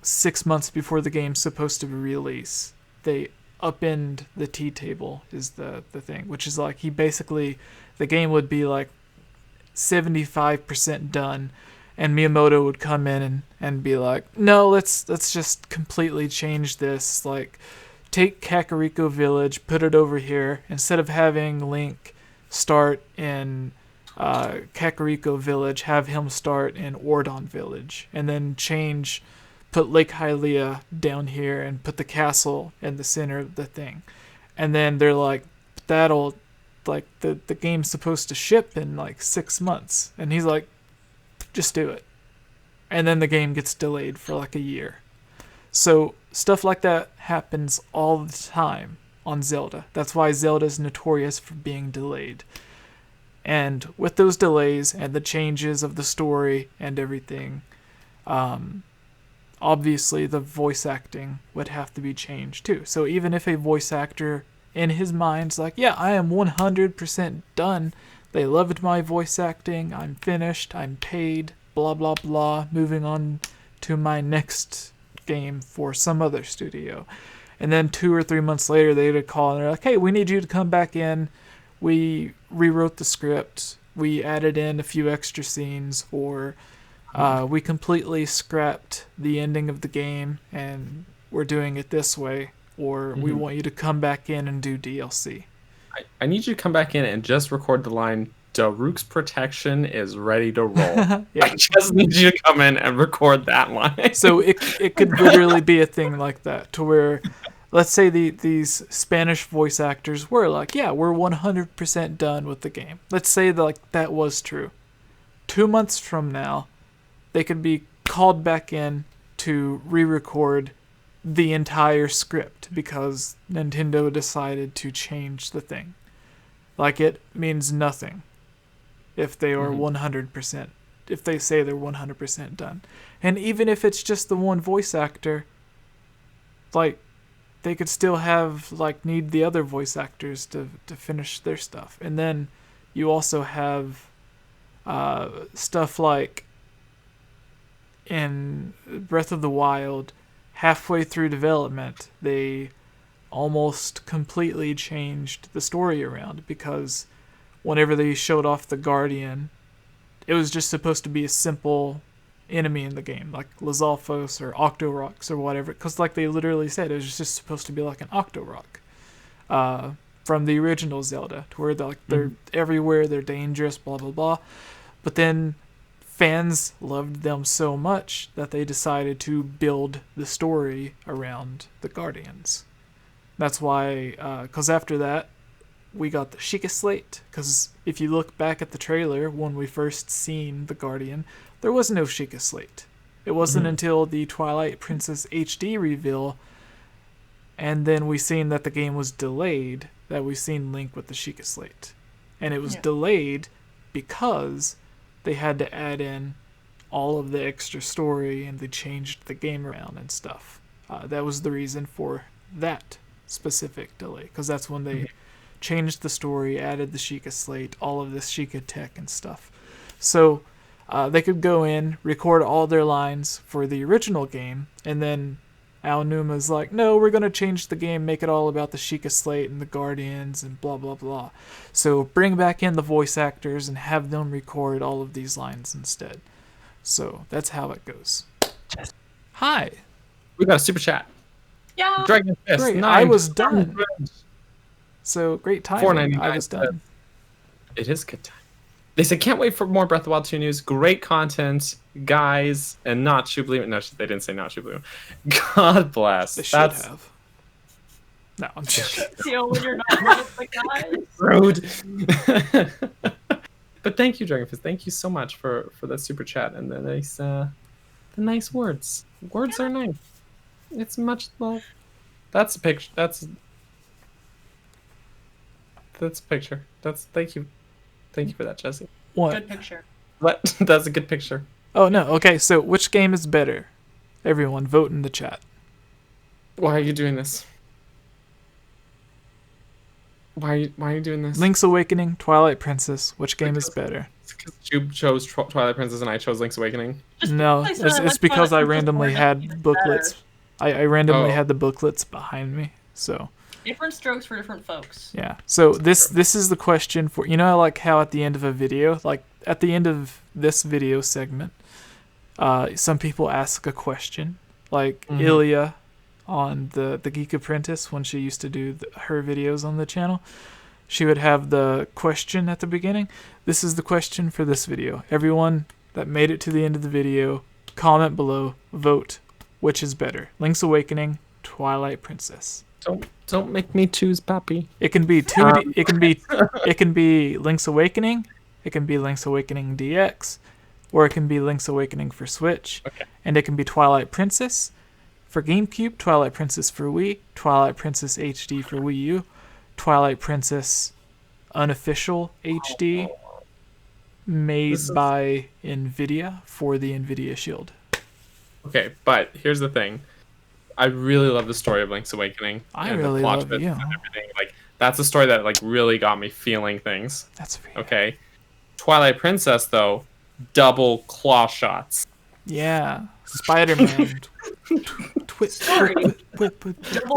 6 months before the game's supposed to release, they upend the T-table is the thing, which is like, the game would be like 75% done, and Miyamoto would come in and be like, no, let's just completely change this. Like, take Kakariko Village, put it over here. Instead of having Link start in Kakariko Village, have him start in Ordon Village, and then put Lake Hylia down here and put the castle in the center of the thing. And then they're like, that'll, like, the game's supposed to ship in like 6 months. And he's like, just do it. And then the game gets delayed for like a year. So stuff like that happens all the time on Zelda. That's why Zelda's notorious for being delayed. And with those delays and the changes of the story and everything, obviously the voice acting would have to be changed too. So even if a voice actor in his mind's like, yeah, I am 100% done, they loved my voice acting, I'm finished, I'm paid, blah blah blah, moving on to my next game for some other studio. And then 2 or 3 months later they get a call and they're like, hey, we need you to come back in. We rewrote the script, we added in a few extra scenes, or we completely scrapped the ending of the game and we're doing it this way, or we want you to come back in and do DLC. I need you to come back in and just record the line, Daruk's protection is ready to roll. Yeah. I just need you to come in and record that line. So it could literally be a thing like that, to where, let's say these Spanish voice actors were like, yeah, we're 100% done with the game. Let's say that was true. 2 months from now, they could be called back in to re-record the entire script because Nintendo decided to change the thing. Like, it means nothing. if they are 100%, if they say they're 100% done. And even if it's just the one voice actor, like, they could still have, like, need the other voice actors to finish their stuff. And then you also have stuff like in Breath of the Wild, halfway through development, they almost completely changed the story around, because whenever they showed off the Guardian, it was just supposed to be a simple enemy in the game, like Lizalfos or Octoroks or whatever, because like they literally said, it was just supposed to be like an Octorok from the original Zelda, to where they're everywhere, they're dangerous, blah blah blah. But then fans loved them so much that they decided to build the story around the Guardians. That's why, because after that, we got the Sheikah Slate. Because if you look back at the trailer, when we first seen the Guardian, there was no Sheikah Slate. It wasn't until the Twilight Princess HD reveal, and then we seen that the game was delayed, that we seen Link with the Sheikah Slate. And it was delayed because they had to add in all of the extra story, and they changed the game around and stuff. That was the reason for that specific delay, because that's when they changed the story, added the Sheikah Slate, all of this Sheikah tech and stuff. So they could go in, record all their lines for the original game, and then Aonuma's like, no, we're going to change the game, make it all about the Sheikah Slate and the Guardians and blah, blah, blah. So bring back in the voice actors and have them record all of these lines instead. So that's how it goes. Hi. We got a super chat. Yeah. Dragon Fist. Great, 9. I was done. So great timing. $4.99. I was done. It is good time. They said, can't wait for more Breath of the Wild 2 news. Great content, guys, and not *𝐓𝐿𝐼. No, they didn't say not *𝐓𝐿𝐼. God bless. They should have. No, I'm joking. When you're not one of the guys. Rude. But thank you, Dragon Fist. Thank you so much for that super chat and the nice words. Words are nice. It's much love. That's a picture. That's a picture. Thank you. Thank you for that, Jesse. What? Good picture. What? That's a good picture. Oh, no. Okay, so which game is better? Everyone, vote in the chat. Why are you doing this? Why are you doing this? Link's Awakening, Twilight Princess. Which game is better? Because you chose Twilight Princess and I chose Link's Awakening. No, it's because I randomly had booklets. I randomly had the booklets behind me, so... Different strokes for different folks. Yeah. So this is the question for, you know, like how at the end of a video, like at the end of this video segment, some people ask a question, like Ilya on the Geek Apprentice, when she used to do her videos on the channel. She would have the question at the beginning. This is the question for this video. Everyone that made it to the end of the video, comment below, vote which is better, Link's Awakening, Twilight Princess. Don't make me choose Papi. It can be 2D. It can be Link's Awakening. It can be Link's Awakening DX, or it can be Link's Awakening for Switch. Okay. And it can be Twilight Princess for GameCube, Twilight Princess for Wii, Twilight Princess HD for Wii U, Twilight Princess Unofficial HD, made by NVIDIA for the NVIDIA Shield. Okay, but here's the thing. I really love the story of Link's Awakening. I really love you. And everything. Like, that's the story that like really got me feeling things. That's fair. Okay. Twilight Princess though, double claw shots. Yeah, Spider-Man. Double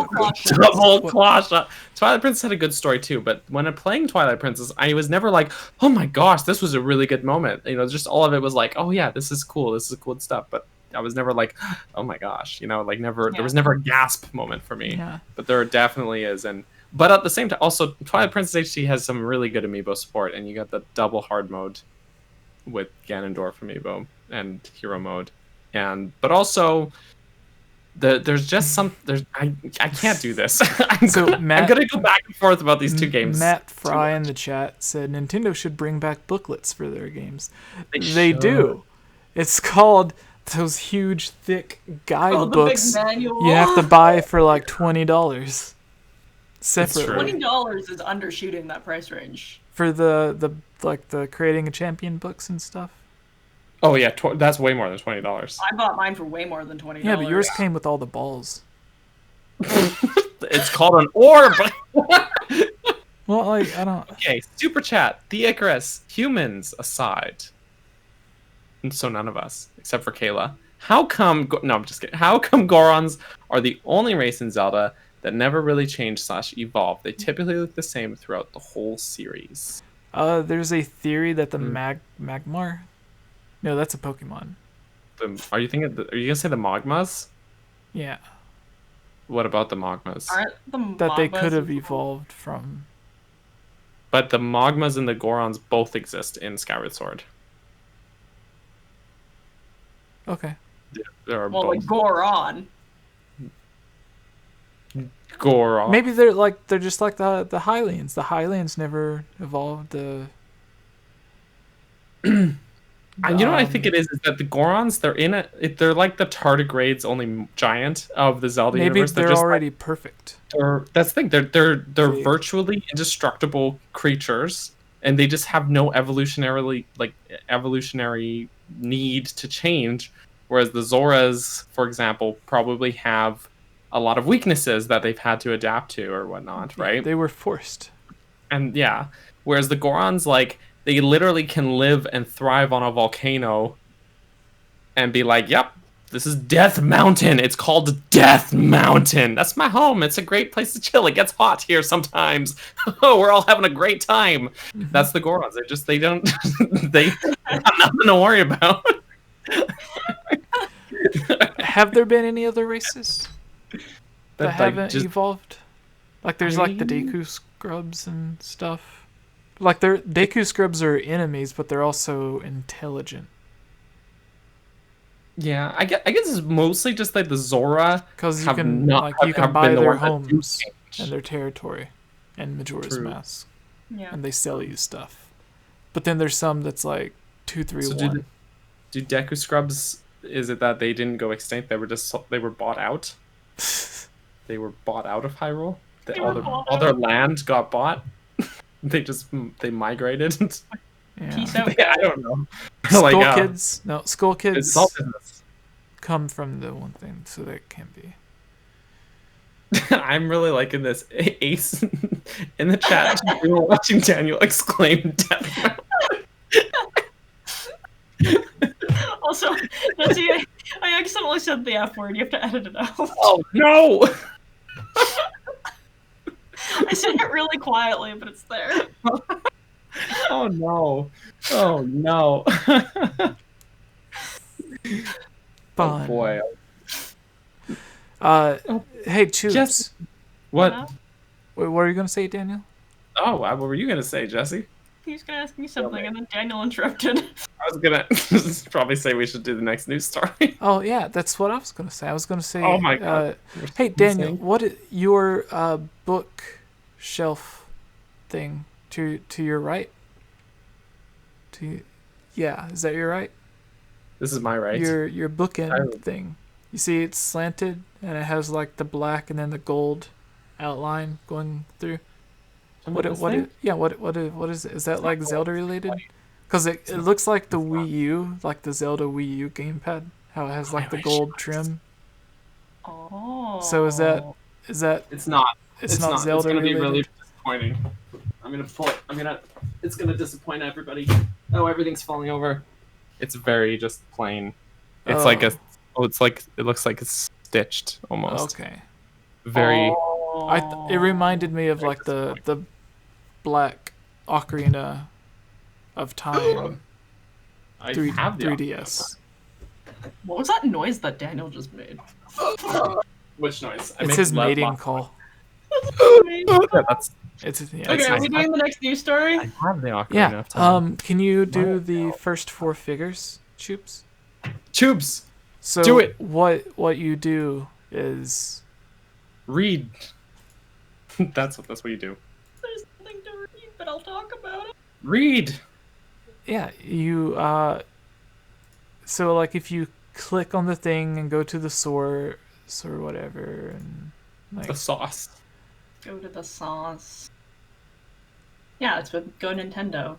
claw shots. Double claw shot. Twilight Princess had a good story too, but when I'm playing Twilight Princess, I was never like, oh my gosh, this was a really good moment. You know, just all of it was like, oh yeah, this is cool. This is cool stuff. But I was never like, oh my gosh, you know, like never. There was never a gasp moment for me. Yeah. But there definitely is, but at the same time, also Twilight Princess HD has some really good amiibo support, and you got the double hard mode with Ganondorf amiibo and hero mode, but also there's just I can't do this. I'm gonna go back and forth about these two games. Matt Fry in the chat said Nintendo should bring back booklets for their games. They do. It's called those huge, thick guidebooks you have to buy for like $20 separately. $20 is undershooting that price range For the like the creating a champion books and stuff. Oh yeah, that's way more than $20. I bought mine for way more than $20. Yeah, but yours came with all the balls. It's called an orb. Well, like I don't. Okay, super chat. The Icarus, humans aside, and so none of us except for Kayla. How come? No, I'm just kidding. How come Gorons are the only race in Zelda that never really change/evolve? They typically look the same throughout the whole series. There's a theory that the Magmar. No, that's a Pokemon. Are you gonna say the Magmas? Yeah. What about the Magmas? Aren't the That they Magmas could have evolved from. But the Magmas and the Gorons both exist in Skyward Sword. Okay. There are Well, both. like Goron. Goron. Maybe they're just like the Hylians. The Hylians never evolved the. And you know what I think it is that the Gorons, they're like the tardigrades only giant of the Zelda universe. Maybe they're already perfect. That's the thing. They're virtually indestructible creatures, and they just have no evolutionary need to change. Whereas the Zoras, for example, probably have a lot of weaknesses that they've had to adapt to or whatnot, right? They were forced. And yeah, whereas the Gorons, like, they literally can live and thrive on a volcano and be like, yep, this is Death Mountain. It's called Death Mountain. That's my home. It's a great place to chill. It gets hot here sometimes. Oh, we're all having a great time. Mm-hmm. That's the Gorons. They don't, they got nothing to worry about. Have there been any other races that haven't evolved? Like there's like the Deku scrubs and stuff. Like Deku scrubs are enemies, but they're also intelligent. Yeah, I guess it's mostly just like the Zora, because you can buy their homes and their territory, and Majora's Mask, and they sell you stuff. But then there's some that's like 2, 3, 1. Do Deku scrubs? Is it that they didn't go extinct? They were bought out. They were bought out of Hyrule. All their land got bought. They migrated. Yeah. Peace out. I don't know. Skull Kids come from the one thing, so that can be. I'm really liking this. Ace in the chat, we were watching Daniel exclaim death. Also, Jesse, I accidentally said the F word. You have to edit it out. Oh no! I said it really quietly, but it's there. Oh no! Oh no! Fun. Oh boy! Hey, Choops. What? Wait, what are you gonna say, Daniel? Oh, what were you gonna say, Jesse? He was gonna ask me something, and then Daniel interrupted. I was gonna probably say we should do the next news story. Oh yeah, that's what I was gonna say. I was gonna say. Oh my god! Hey Daniel, what is your bookshelf thing to your right? Is that your right? This is my right. Your bookend thing. You see, it's slanted and it has like the black and then the gold outline going through. What is it? Is that like Zelda related? Because it looks like the Wii U, like the Zelda Wii U gamepad. How it has like the gold trim. Oh. So is that? It's not. It's not Zelda related. It's gonna be really disappointing. I'm gonna pull it. It's gonna disappoint everybody. Oh, everything's falling over. It's very just plain. It's like it looks like it's stitched almost. Okay. Very. It reminded me of like the black Ocarina of Time. 3DS. What was that noise that Daniel just made? Which noise? It's his mating call. Okay, are we doing the next news story? I have the Ocarina of Time. Can you do the first 4 figures, Choops? Tubes. So do it. What you do is read. That's what you do. There's nothing to read, but I'll talk about it. Read. Yeah, you so like if you click on the thing and go to the source or whatever and like the sauce. Go to the sauce. Yeah, it's with Go Nintendo.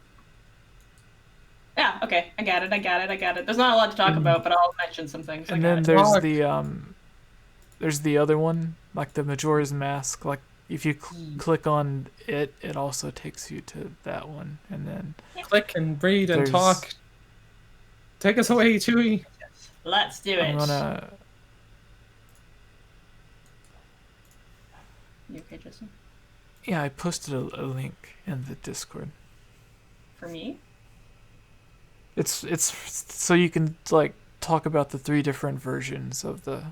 Yeah, okay, I got it. There's not a lot to talk about, but I'll mention some things. And then there's the other one, like the Majora's Mask. Like if you click on it, it also takes you to that one. And then click and read and talk. Take us away, Chewy. Let's do it. You okay, Justin? Yeah, I posted a link in the Discord. For me? It's so you can like talk about the 3 different versions of the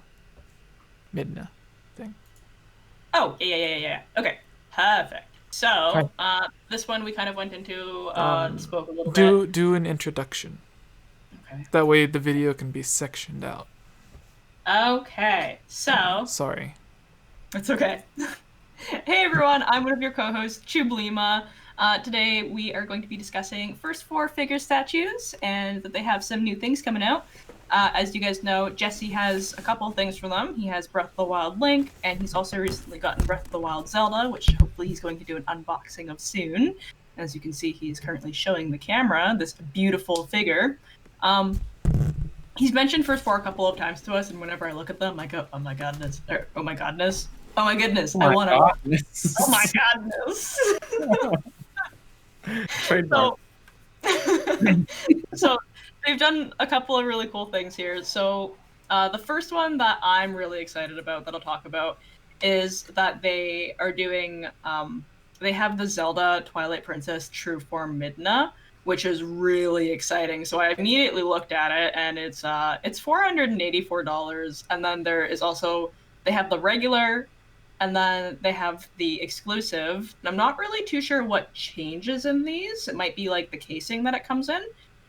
Midna thing. Oh, yeah. Okay, perfect. So, this one we kind of went into, spoke a little bit. Do an introduction. Okay. That way the video can be sectioned out. Okay, so... Sorry. It's okay. Hey everyone, I'm one of your co-hosts, 𝐓𝐿𝐼. Today we are going to be discussing first 4 figure statues, and that they have some new things coming out. As you guys know, Jesse has a couple of things for them. He has Breath of the Wild Link, and he's also recently gotten Breath of the Wild Zelda, which hopefully he's going to do an unboxing of soon. As you can see, he's currently showing the camera this beautiful figure. He's mentioned first 4 a couple of times to us, and whenever I look at them, I go, oh my godness, or oh my godness. Oh my goodness, I want to. Oh my godness. So they've done a couple of really cool things here. So the first one that I'm really excited about, that I'll talk about, is that they are doing, they have the Zelda Twilight Princess True Form Midna, which is really exciting. So I immediately looked at it, and it's $484, and then there is also, they have the regular, and then they have the exclusive. And I'm not really too sure what changes in these. It might be like the casing that it comes in.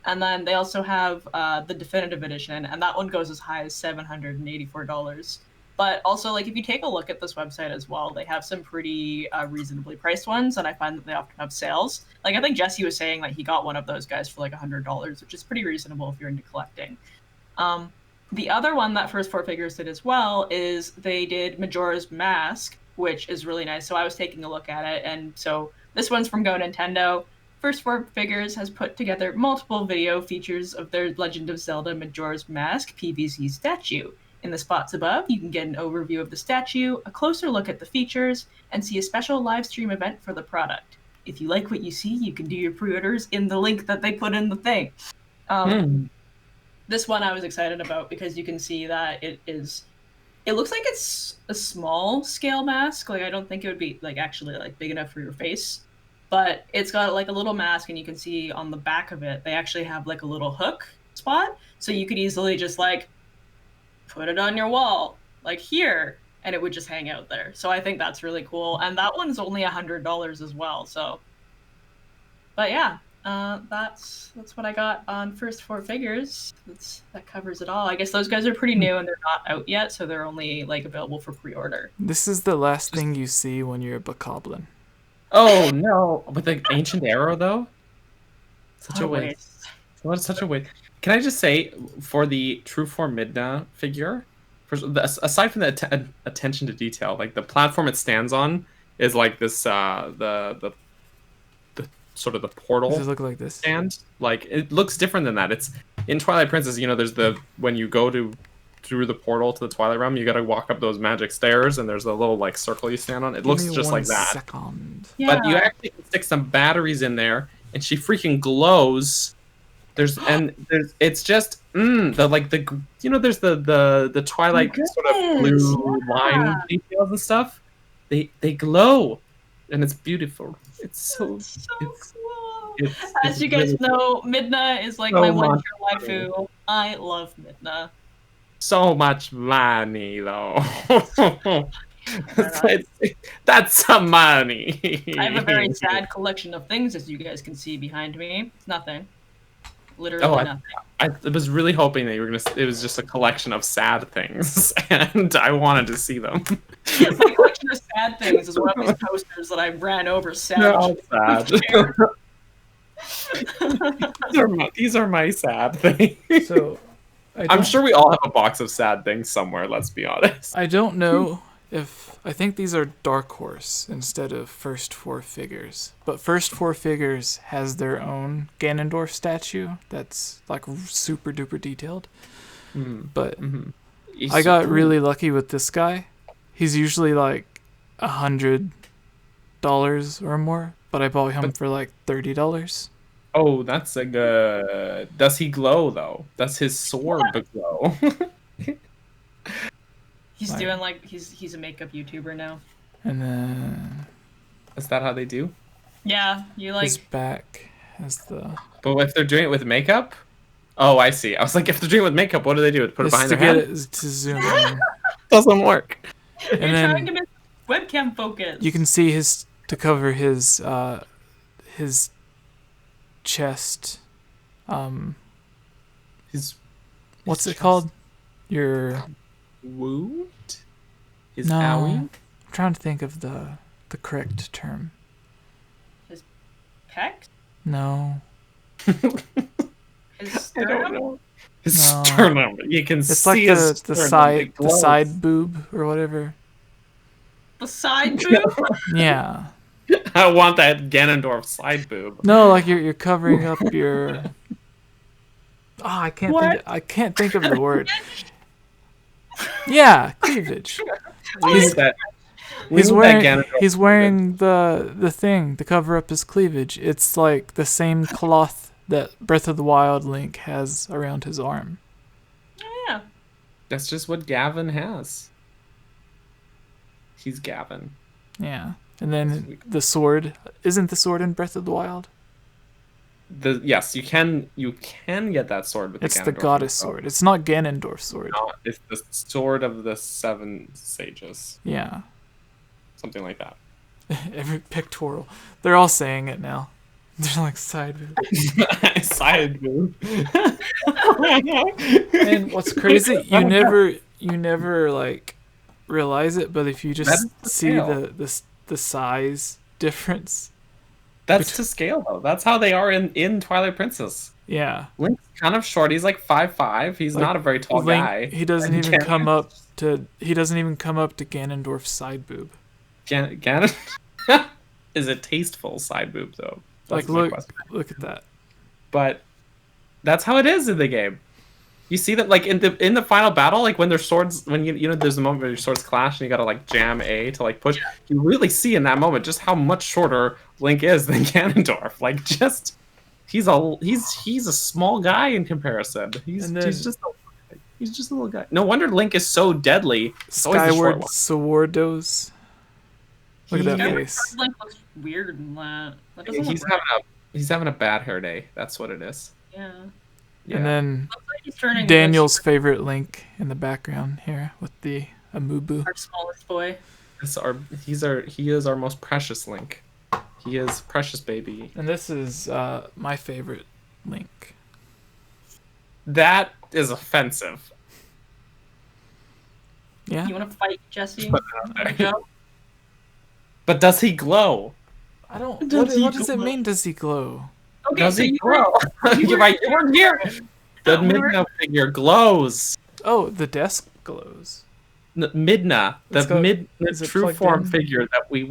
And then they also have the definitive edition, and that one goes as high as $784. But also, like, if you take a look at this website as well, they have some pretty reasonably priced ones, and I find that they often have sales. Like, I think Jesse was saying that he got one of those guys for like $100, which is pretty reasonable if you're into collecting. The other one that First 4 Figures did as well is they did Majora's Mask, which is really nice. So I was taking a look at it, and so this one's from Go Nintendo. First 4 Figures has put together multiple video features of their Legend of Zelda Majora's Mask PVC statue. In the spots above, you can get an overview of the statue, a closer look at the features, and see a special live stream event for the product. If you like what you see, you can do your pre-orders in the link that they put in the thing. This one I was excited about because you can see that it looks like it's a small scale mask. Like, I don't think it would be like actually like big enough for your face, but it's got like a little mask, and you can see on the back of it, they actually have like a little hook spot. So you could easily just like put it on your wall, like here, and it would just hang out there. So I think that's really cool. And that one's only $100 as well. So, but yeah, that's what I got on First 4 Figures. That covers it all. I guess those guys are pretty new, and they're not out yet, so they're only like available for pre-order. This is the last thing you see when you're a bokoblin. Oh no! With the ancient arrow, though, such a waste. What such a waste. Can I just say, for the True Form Midna figure, aside from the attention to detail, like the platform it stands on is like this, the sort of the portal. Does it look like this? Stand, like it looks different than that. It's in Twilight Princess. You know, there's the when you go through the portal to the Twilight Realm, you got to walk up those magic stairs, and there's a little like circle you stand on. It looks just like that. Second. Yeah. But you actually can stick some batteries in there, and she freaking glows. It's just there's the Twilight sort of blue line details and stuff. They glow, and it's beautiful. It's so cool. As you guys know, Midna is like my one waifu. I love Midna. So much money, though. That's some money. I have a very sad collection of things, as you guys can see behind me. It's nothing. Literally nothing. I was really hoping that you were it was just a collection of sad things, and I wanted to see them. My collection of sad things is one of these posters that I ran over sad. These are my sad things. So I'm sure we all have a box of sad things somewhere, let's be honest. I don't know I think these are Dark Horse instead of First Four Figures. But First Four Figures has their own Ganondorf statue that's like super duper detailed. But I got really lucky with this guy. He's usually like $100 or more, but I bought him for like $30. Oh, that's a good. Does he glow though? Does his sword glow? He's doing like he's a makeup YouTuber now. And then is that how they do? Yeah, you like his back has the. But if they're doing it with makeup, oh, I see. I was like, if they're doing it with makeup, what do they do? Put it behind their head? To zoom in. Doesn't work. You're trying to make webcam focus. You can see to cover his chest. What's it called? Your wound? His no. owie? I'm trying to think of the correct term. His pecs? No. His sternum? I don't know. His sternum. You can it's see like the side boob or whatever. The side boob? Yeah. I want that Ganondorf side boob. No, like you're covering up your. I can't think of the word. Yeah, cleavage. He's wearing the thing to cover up his cleavage. It's like the same cloth that Breath of the Wild Link has around his arm. Oh, yeah. That's just what Gavin has. He's Gavin. Yeah. And then the sword. Isn't the sword in Breath of the Wild? Yes, you can get that sword with it's the Ganondorf. The goddess sword. It's not Ganondorf's sword. No, it's the sword of the 7 sages. Yeah. Something like that. Every pictorial. They're all saying it now. They're like side boob. Side boob. And what's crazy, you never like realize it, but if you just see the size difference. That's to scale though. That's how they are in Twilight Princess. Yeah. Link's kind of short. He's like 5'5". He's not a very tall guy. He doesn't even come up to Ganondorf's side boob. Ganon is a tasteful side boob though. That's look at that. But that's how it is in the game. You see that like in the final battle, like when their swords, when you know there's a moment where your swords clash and you gotta like jam A to like push. You really see in that moment just how much shorter Link is than Ganondorf. Like he's a small guy in comparison. He's just a little guy. No wonder Link is so deadly. Skyward Swordos. Look at that face. Link looks weird in that. He's having a bad hair day. That's what it is. Yeah. And then Daniel's favorite Link in the background here with the Amubu. Our smallest boy. He is our most precious Link. He is precious baby. And this is my favorite Link. That is offensive. Yeah. You want to fight Jesse? But does he glow? I don't. What does it mean? Does he glow? Okay, does he glow? You're right. You weren't here. The Midna figure glows. Oh, the desk glows. Midna, the true form figure that we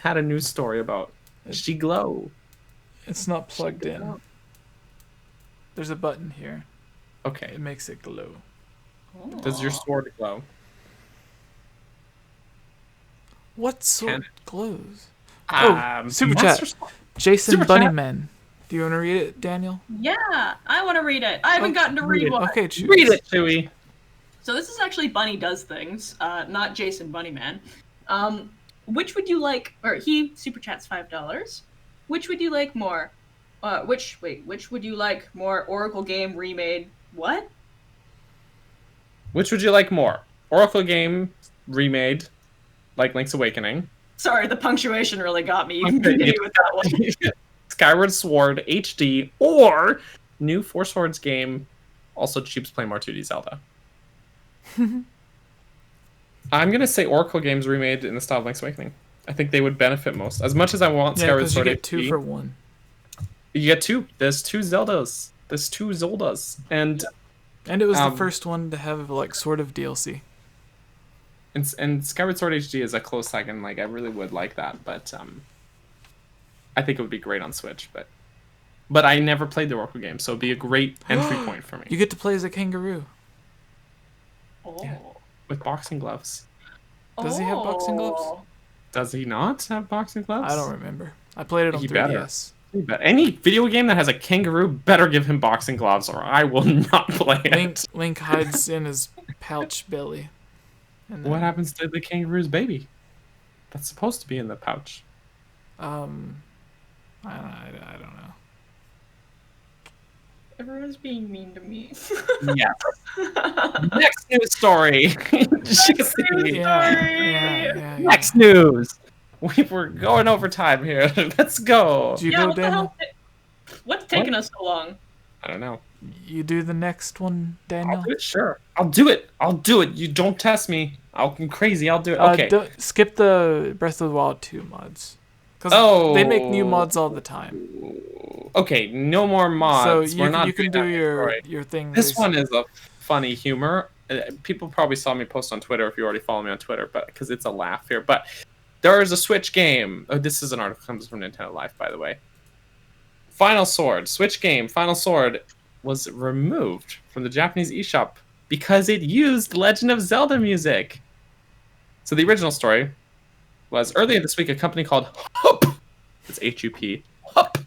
had a news story about. She glow. It's not plugged in. There's a button here. Okay. It makes it glow. Does your sword glow? What sword glows? Super Monster chat. Jason Bunnyman. Do you want to read it, Daniel? Yeah, I want to read it. I haven't gotten to read one. Okay, choose. Read it, Chewie. So this is actually Bunny Does Things, not Jason Bunnyman. Which would you like, or he super chats $5. Which would you like more? Which would you like more? Oracle game remade what? Which would you like more? Oracle game remade, like Link's Awakening. Sorry, the punctuation really got me. You can continue with that one. Skyward Sword HD or new Four Swords game, also Cheap's Play More 2D Zelda. I'm gonna say Oracle games remade in the style of Link's Awakening. I think they would benefit most. As much as I want Skyward Sword HD. You get 2 for 1. You get 2. There's 2 Zeldas. There's 2 Zeldas. And it was the first one to have like sort of DLC. And Skyward Sword HD is a close second. Like, I really would like that, but I think it would be great on Switch. But I never played the Roku game, so it'd be a great entry point for me. You get to play as a kangaroo. Oh. Yeah. With boxing gloves. Does he have boxing gloves? Does he not have boxing gloves? I don't remember. I played it on 3DS. Any video game that has a kangaroo better give him boxing gloves, or I will not play it. Link hides in his pouch belly. And then, What happens to the kangaroo's baby? That's supposed to be in the pouch. I don't know. Everyone's being mean to me. Yeah. Next news story. Yeah. Next news. We're going over time here. Let's go. Do you go, what the Daniel? hell? What's taking us so long? I don't know. You do the next one, Daniel? I'll do it, sure. I'll do it. You don't test me. I'm crazy. I'll do it. Okay. Skip the Breath of the Wild 2 mods. Because they make new mods all the time. Okay, no more mods. So you can do your thing. This one is a funny humor. People probably saw me post on Twitter if you already follow me on Twitter, but because it's a laugh here. But there is a Switch game. Oh, this is an article that comes from Nintendo Life, by the way. Final Sword, Switch game, Final Sword was removed from the Japanese eShop because it used Legend of Zelda music. So the original story was earlier this week, a company called Hup, it's H-U-P, Hup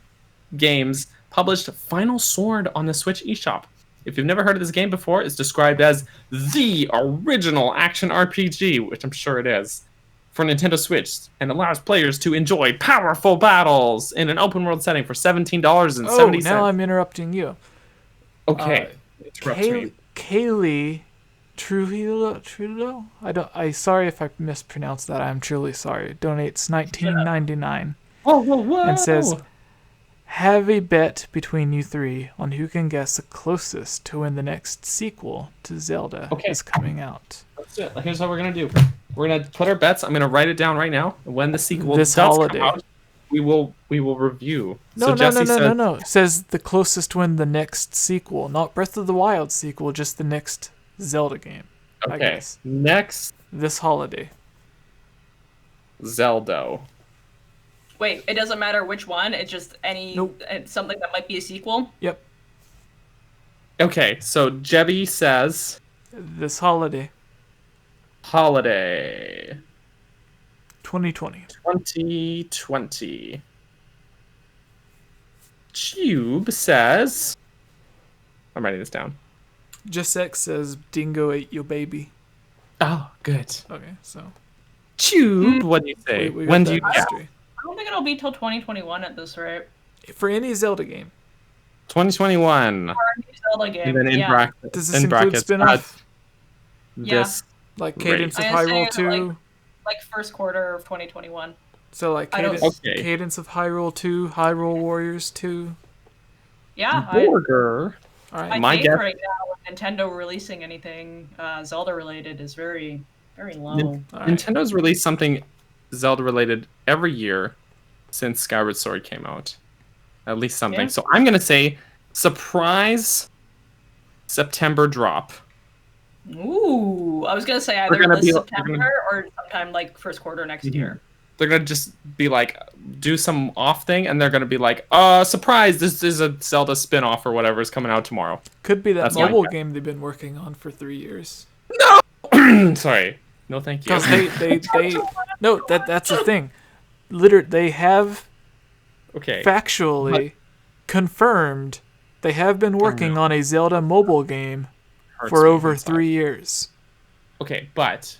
Games, published Final Sword on the Switch eShop. If you've never heard of this game before, it's described as the original action RPG, which I'm sure it is, for Nintendo Switch, and allows players to enjoy powerful battles in an open world setting for $17.70. Oh, now I'm interrupting you. Okay. Interrupt me. Kaylee Trujillo? I sorry if I mispronounced that. I'm truly sorry. Donates $19.99. Whoa. And says, have a bet between you three on who can guess the closest to when the next sequel to Zelda is coming out. That's it. Here's what we're going to do. We're going to put our bets. I'm going to write it down right now. When the sequel this does holiday. come out, we will review. No. It says the closest to when the next sequel, not Breath of the Wild sequel, just the next Zelda game. Okay. I guess. Next this holiday. Zelda. Wait, it doesn't matter which one. It's just it's something that might be a sequel. Yep. Okay, so Jebby says this holiday. 2020. 2020. Tube says, I'm writing this down. Just X says Dingo ate your baby. Oh, good. Okay, so. Tube, what do you say? When do you I don't think it'll be till 2021 at this rate. For any Zelda game. 2021. For a new Zelda game, Even in brackets. Does this include spin-off? This like Cadence of Hyrule 2? Like first quarter of 2021. So like Cadence of Hyrule 2, Hyrule Warriors 2. Yeah. Burger. All right. My guess right now with Nintendo releasing anything Zelda related is very, very low. Nintendo's released something Zelda related every year since Skyward Sword came out. At least something. Yeah. So I'm going to say surprise September drop. Ooh, I was going to say either this September or sometime like first quarter next year. They're going to just be like, do some off thing, and they're going to be like, surprise, this is a Zelda spin-off or whatever is coming out tomorrow. Could be that mobile game they've been working on for 3 years. No! Sorry. No, thank you. Because no, that's the thing. Literally, they have factually confirmed they have been working on a Zelda mobile game for over 3 years. Okay, but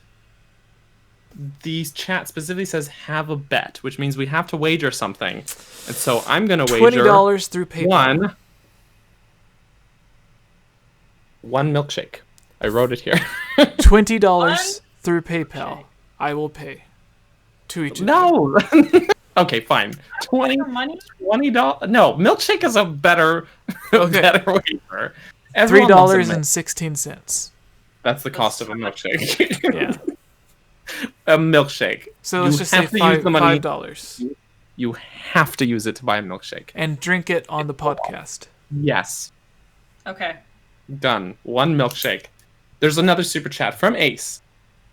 the chat specifically says have a bet, which means we have to wager something. And so I'm going to wager $20 through PayPal. One milkshake. I wrote it here. $20 through PayPal. I will pay to each of No. Okay, fine. $20. No, milkshake is a better wager. $3.16. That's the cost of a milkshake. Yeah. A milkshake. So let's just say $5. You have to use it to buy a milkshake. And drink it on the podcast. Yes. Okay. Done. One milkshake. There's another super chat from Ace.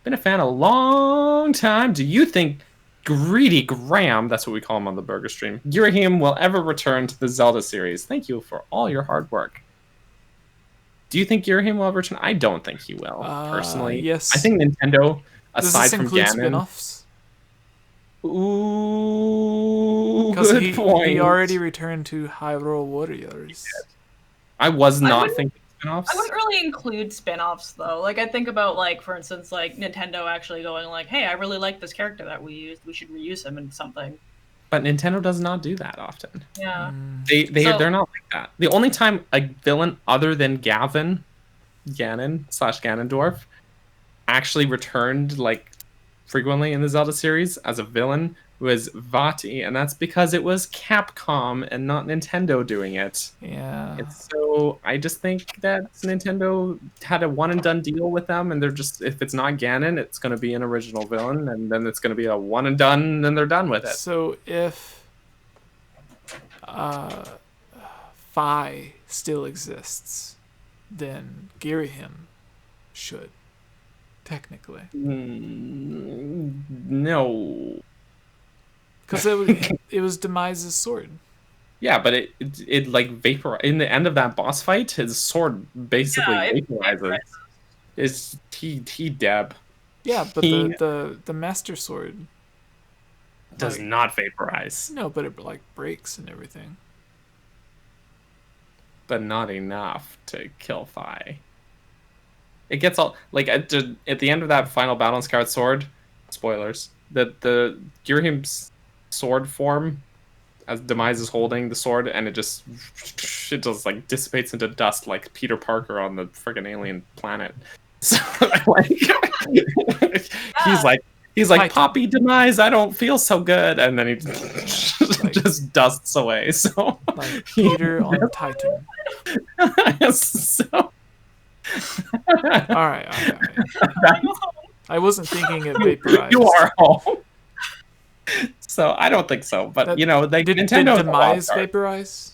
Been a fan a long time. Do you think Greedy Graham, that's what we call him on the burger stream, 𝐅𝐸𝐻𝐼 will ever return to the Zelda series? Thank you for all your hard work. Do you think 𝐅𝐸𝐻𝐼 will ever return? I don't think he will, personally. Yes. I think Nintendo, Does aside this from include Ganon... spin-offs? Ooh, good point. He already returned to Hyrule Warriors. I was not thinking spin-offs. I wouldn't really include spin-offs though. Like I think about like, for instance, like Nintendo actually going like, "Hey, I really like this character that we used. We should reuse him in something." But Nintendo does not do that often. Yeah. They're not like that. The only time a villain other than Ganon/Ganondorf actually returned like frequently in the Zelda series as a villain was 𝐓𝐼𝐲, and that's because it was Capcom and not Nintendo doing it. Yeah. And so I just think that Nintendo had a one and done deal with them, and they're just, if it's not Ganon, it's going to be an original villain, and then it's going to be a one and done, and then they're done with it. So if 𝐵 still exists, then 𝐅𝐸𝐻𝐼 should, technically. No. Because it was Demise's sword. Yeah, but it like vapor in the end of that boss fight, his sword basically vaporizes. Is he deb? Yeah, but the Master Sword does not vaporize. No, but it like breaks and everything. But not enough to kill 𝐵. It gets all like at the end of that final battle in Skyward Sword. Spoilers. The 𝐅𝐸𝐻𝐼's sword form, as Demise is holding the sword, and it just like dissipates into dust like Peter Parker on the friggin' alien planet. So like, he's like Poppy Demise, I don't feel so good, and then he just dusts away. So like Peter on Titan. So all right. I wasn't thinking it vaporized. You are home. So I don't think so, but did Nintendo Demise vaporize?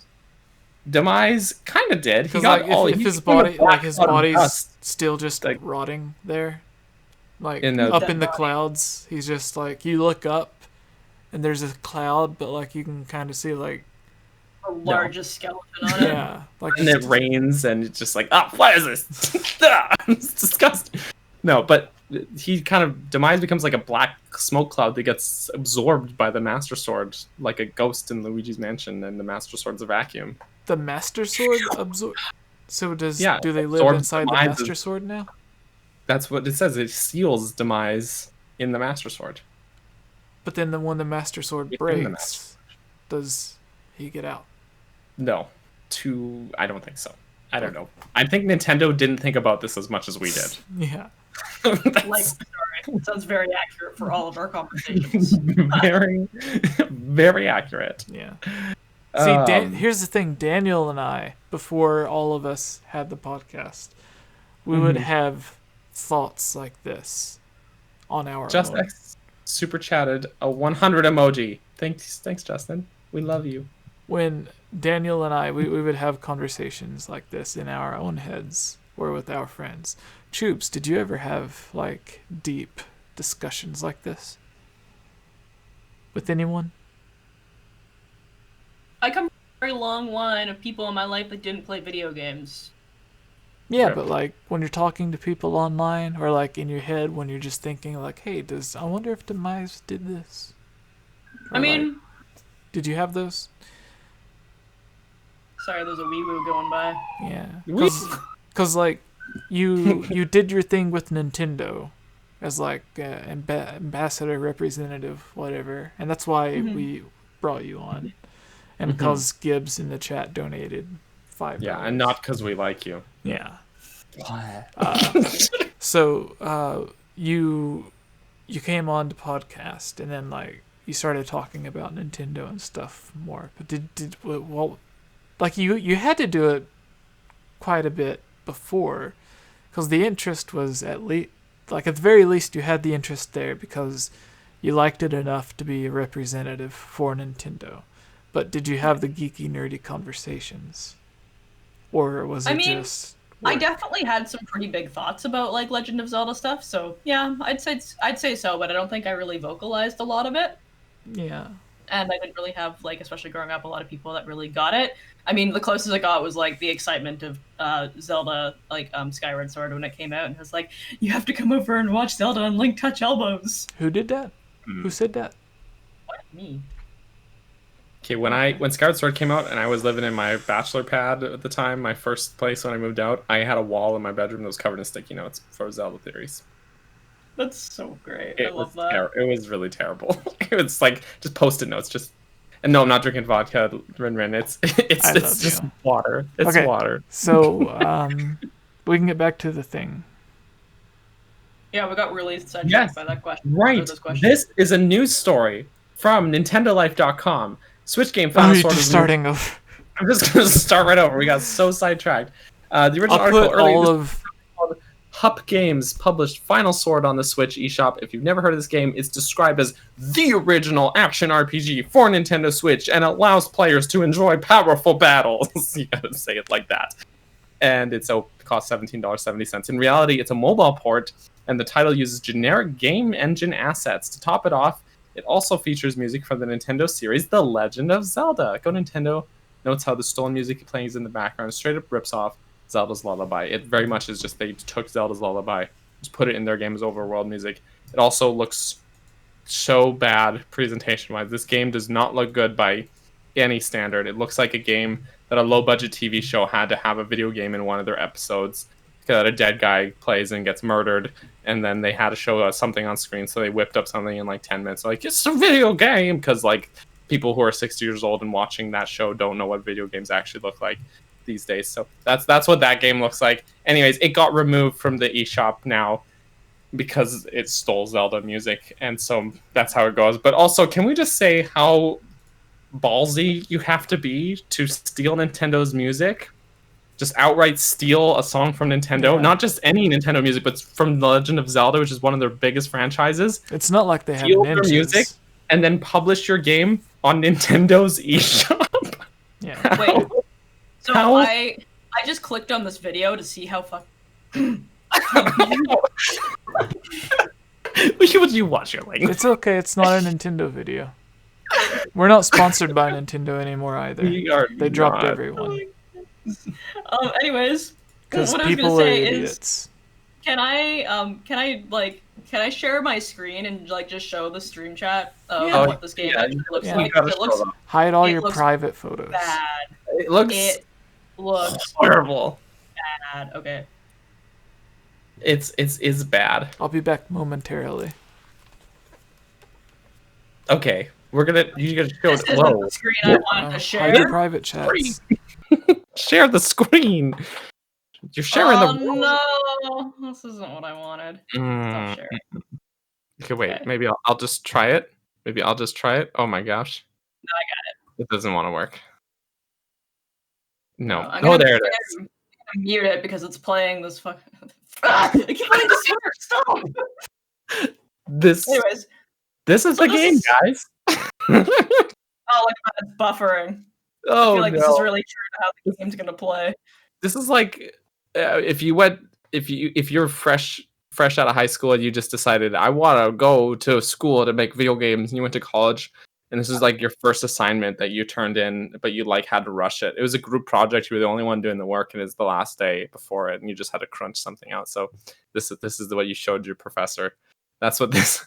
Demise kind of did. He got if his body's still just like rotting there, like up in the clouds. He's just like, you look up, and there's a cloud, but like you can kind of see like the largest skeleton on it. Yeah, like and it rains, and it's just like, what is this? It's disgusting. No, but Demise becomes like a black smoke cloud that gets absorbed by the Master Sword, like a ghost in Luigi's Mansion, and the Master Sword's a vacuum. The Master Sword absorb. So do they live inside the Master Sword now? That's what it says. It seals Demise in the Master Sword. But then when the Master Sword breaks, does he get out? No. I don't think so. I don't know. I think Nintendo didn't think about this as much as we did. Yeah. Sounds very accurate for all of our conversations. Very, very accurate. Yeah. See, here's the thing. Daniel and I, before all of us had the podcast, we would have thoughts like this on our Just own. Super chatted a 100 emoji. Thanks, Justin. We love you. When Daniel and I, we would have conversations like this in our own heads or with our friends. Choobs, did you ever have like deep discussions like this with anyone? I come from a very long line of people in my life that didn't play video games. Yeah, but like when you're talking to people online, or like in your head when you're just thinking like, hey, I wonder if Demise did this? Or I mean, did you have those? Sorry, there's a wee-woo going by. Yeah. Because like, you did your thing with Nintendo as like ambassador, representative, whatever. And that's why we brought you on. And because Gibbs in the chat donated $5. Yeah, and not because we like you. Yeah. So you came on to podcast, and then like you started talking about Nintendo and stuff more. But like you had to do it quite a bit before, because the interest was at the very least you had the interest there because you liked it enough to be a representative for Nintendo. But did you have the geeky nerdy conversations, or was it just I definitely had some pretty big thoughts about like Legend of Zelda stuff, so yeah, I'd say so, but I don't think I really vocalized a lot of it. Yeah. And I didn't really have, like, especially growing up, a lot of people that really got it. I mean, the closest I got was like the excitement of Zelda, like Skyward Sword when it came out, and it was like, you have to come over and watch Zelda and Link touch elbows. Who did that? Who said that? What? Me. Okay, when Skyward Sword came out and I was living in my bachelor pad at the time, my first place when I moved out, I had a wall in my bedroom that was covered in sticky notes for Zelda theories. That's so great. I love that. It was really terrible. It was like just post-it notes. And no, I'm not drinking vodka, Rin. It's just water. It's water. So we can get back to the thing. Yeah, we got really sidetracked by that question. Right. This is a news story from NintendoLife.com. Switch game Final Sword. Starting over. I'm just going to start right over. We got so sidetracked. The original I'll article put earlier all of Hup Games published Final Sword on the Switch eShop. If you've never heard of this game, it's described as the original action RPG for Nintendo Switch and allows players to enjoy powerful battles. You gotta say it like that. And it costs $17.70. In reality, it's a mobile port, and the title uses generic game engine assets. To top it off, it also features music from the Nintendo series The Legend of Zelda. Go Nintendo notes how the stolen music playing is in the background straight up rips off Zelda's Lullaby. It very much is just they took Zelda's Lullaby, just put it in their game as overworld music. It also looks so bad presentation-wise. This game does not look good by any standard. It looks like a game that a low-budget TV show had to have a video game in one of their episodes. That a dead guy plays and gets murdered, and then they had to show us something on screen, so they whipped up something in like 10 minutes. Like, it's a video game! Because like people who are 60 years old and watching that show don't know what video games actually look like these days. So that's what that game looks like. Anyways, it got removed from the eShop now because it stole Zelda music, and so that's how it goes. But also, can we just say how ballsy you have to be to steal Nintendo's music? Just outright steal a song from Nintendo, not just any Nintendo music, but from The Legend of Zelda, which is one of their biggest franchises. It's not like they have steal their music and then publish your game on Nintendo's eShop. Yeah. Wait. So I just clicked on this video to see how Would you watch your link? It's okay. It's not a Nintendo video. We're not sponsored by Nintendo anymore either. They dropped everyone. Anyways, because what I was people gonna are say idiots. is, can I share my screen and like just show the stream chat of what this game actually looks like? It looks hide all your private photos. Bad. It looks horrible. Bad. Okay. It's bad. I'll be back momentarily. Okay, you gotta show it. Whoa. The screen I wanted to share. Hide your private chats. Share the screen. You're sharing the. No, this isn't what I wanted. Stop sharing. Okay, wait. Maybe I'll just try it. Oh my gosh. No, I got it. It doesn't want to work. No. There it is. I'm gonna mute it because it's playing this fuck. I keep playing this here. Stop. Anyways, this is the game, guys. Oh, look at that! It's buffering. I feel like this is really true to how the game's gonna play. This is like if you're fresh out of high school and you just decided I want to go to school to make video games, and you went to college, and this is like your first assignment that you turned in, but you like had to rush it. It was a group project. You were the only one doing the work, and it's the last day before it, and you just had to crunch something out. So this is what you showed your professor. That's what this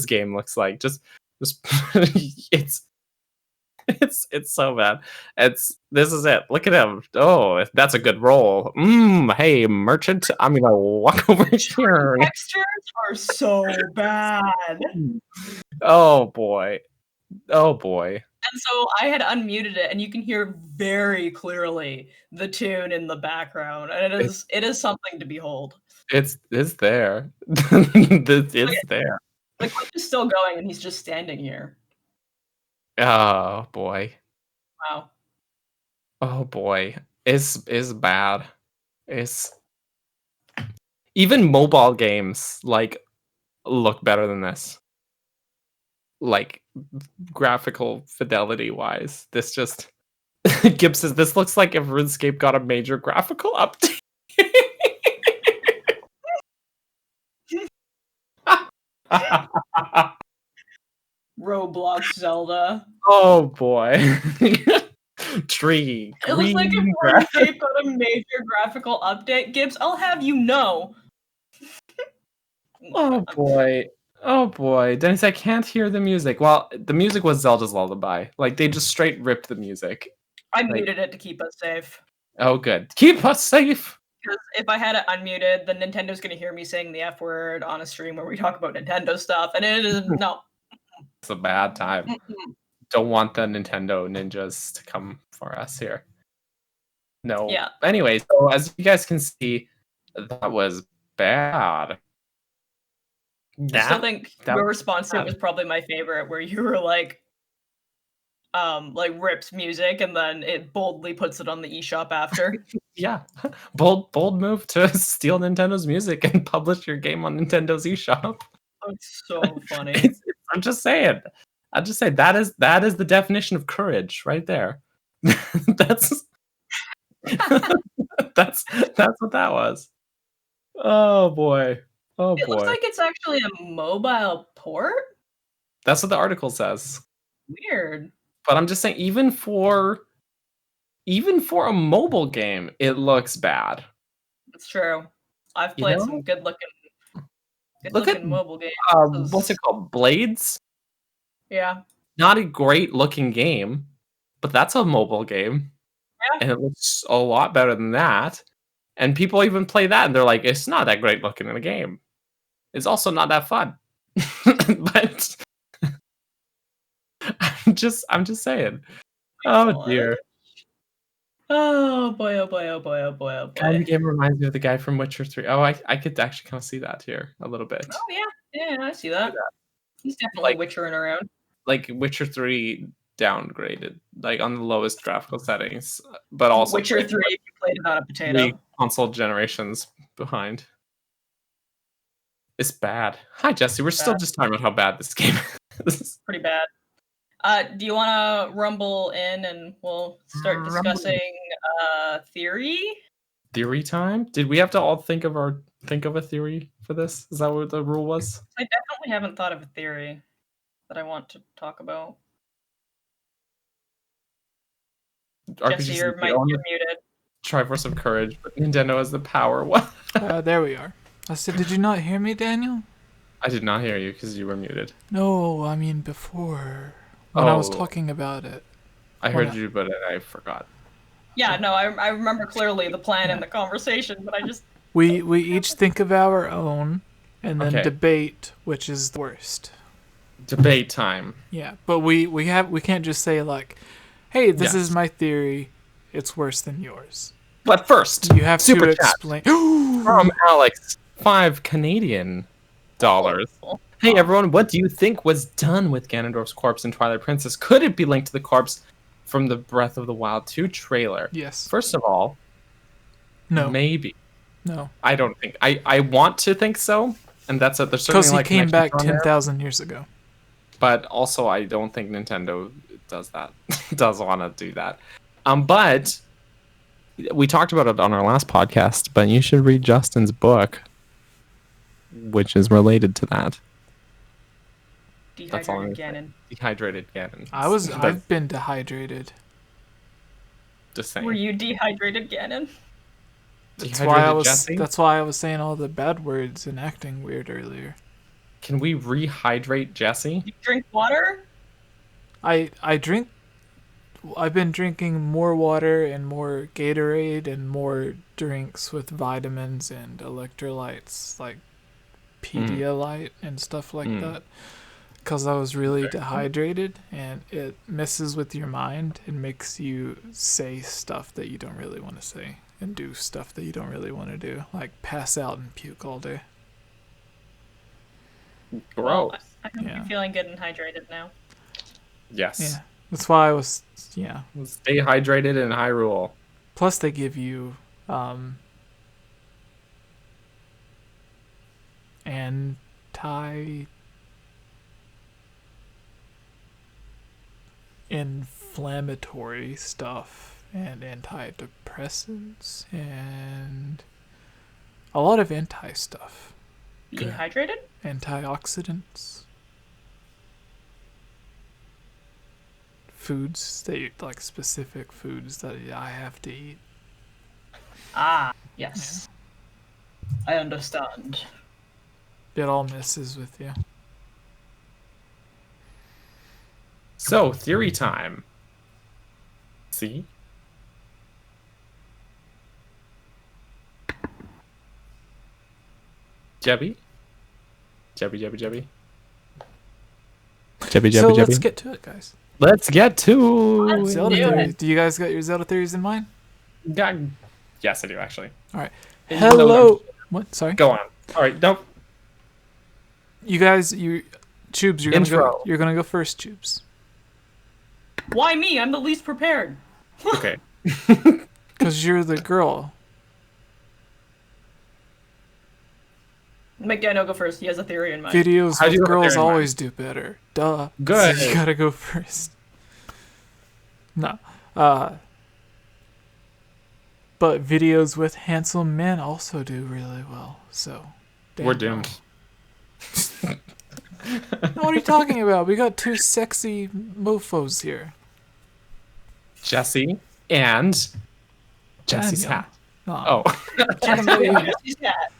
game looks like. Just it's so bad. This is it. Look at him. Oh, that's a good roll. Hey, merchant, I'm gonna walk over here. Textures are so bad. Oh boy. And so I had unmuted it, and you can hear very clearly the tune in the background, and it is something to behold. It's there. It's there. The clip is still going, and he's just standing here. Oh boy. Wow. Oh boy. It's bad. It's even mobile games like look better than this. Like graphical fidelity wise. This just Gibbs says this looks like if RuneScape got a major graphical update. Roblox Zelda. Oh boy. Tree. It looks like green if RuneScape got a major graphical update, Gibbs, I'll have you know. Oh boy. Oh boy. Dennis, I can't hear the music. Well, the music was Zelda's Lullaby. Like, they just straight ripped the music. I muted it to keep us safe. Oh, good. Keep us safe! Because if I had it unmuted, then Nintendo's going to hear me saying the F word on a stream where we talk about Nintendo stuff, and it is no. It's a bad time. Don't want the Nintendo ninjas to come for us here. No. Yeah. Anyway, so as you guys can see, that was bad. I still think your response to it was probably my favorite, where you were like rips music and then it boldly puts it on the eShop after. Yeah. Bold move to steal Nintendo's music and publish your game on Nintendo's eShop. That's so funny. I'm just saying. That is the definition of courage right there. That's that's what that was. Oh boy. Oh boy. It looks like it's actually a mobile port. That's what the article says. Weird. But I'm just saying, even for a mobile game, it looks bad. It's true. I've played some good looking mobile games. What's it called? Blades? Yeah. Not a great looking game, but that's a mobile game. Yeah. And it looks a lot better than that. And people even play that and they're like, it's not that great looking in a game. It's also not that fun. But I'm just saying. Oh dear. Oh boy, oh boy, oh boy, oh boy, oh boy. Kind of game reminds me of the guy from Witcher 3. Oh, I could actually kind of see that here a little bit. Oh yeah, I see that. He's definitely Witchering around. Like Witcher 3 downgraded, like on the lowest graphical settings, but also Witcher 3 if you played it on a potato. 3 console generations behind. It's bad. Hi Jesse, we're still just talking about how bad this game is. Pretty bad. Do you want to rumble in and we'll start discussing theory? Theory time? Did we have to all think of a theory for this? Is that what the rule was? I definitely haven't thought of a theory that I want to talk about. Jesse, you're muted. Triforce of Courage, but Nintendo has the power. What? There we are. I said, did you not hear me, Daniel? I did not hear you because you were muted. No, I mean before. When I was talking about it. I heard you, but I forgot. Yeah, no, I remember clearly the plan and the conversation, but I just... We each think of our own, and then debate which is the worst. Debate time. Yeah, but we can't just say like, hey, this is my theory, it's worse than yours. But first, you have super to explain. From Alex, $5 Canadian. Hey everyone, what do you think was done with Ganondorf's corpse in Twilight Princess? Could it be linked to the corpse from the Breath of the Wild 2 trailer? Yes. First of all, no. Maybe. No. I don't think. I want to think so, and that's a there's certainly because he came back 10,000 years ago. But also, I don't think Nintendo does that. Does want to do that. But we talked about it on our last podcast. But you should read Justin's book, which is related to that. Dehydrated Ganon. Dehydrated Ganon. I've been dehydrated. Just saying. Were you dehydrated Ganon? That's why I was saying all the bad words and acting weird earlier. Can we rehydrate Jesse? You drink water? I drink. I've been drinking more water and more Gatorade and more drinks with vitamins and electrolytes like Pedialyte and stuff like that. Because I was really dehydrated, and it messes with your mind and makes you say stuff that you don't really want to say and do stuff that you don't really want to do, like pass out and puke all day. Gross. Well, I hope you're feeling good and hydrated now. Yes. Yeah. That's why I was, Stay hydrated in Hyrule. Plus they give you, anti-inflammatory stuff and antidepressants and A lot of anti stuff. Being hydrated? Antioxidants. Foods that you like, specific foods that I have to eat. Ah, yes. Yeah. I understand. It all messes with you. So, theory time. See? Jebby? Jebby. So let's get to it, guys. Let's get to Zelda theories. Do you guys got your Zelda theories in mind? Yes, I do, actually. All right. Hello. What? Sorry. Go on. All right. Nope. You guys, Tubes, you're gonna go first, Tubes. Why me? I'm the least prepared. Okay. Because you're the girl. Make Daniel go first. He has a theory in mind. Videos with girls always do better. Duh. Good. So you gotta go first. No. But videos with handsome men also do really well. So. We're doomed. What are you talking about? We got two sexy mofos here. Jesse and Jesse's hat. Oh. Jesse's hat.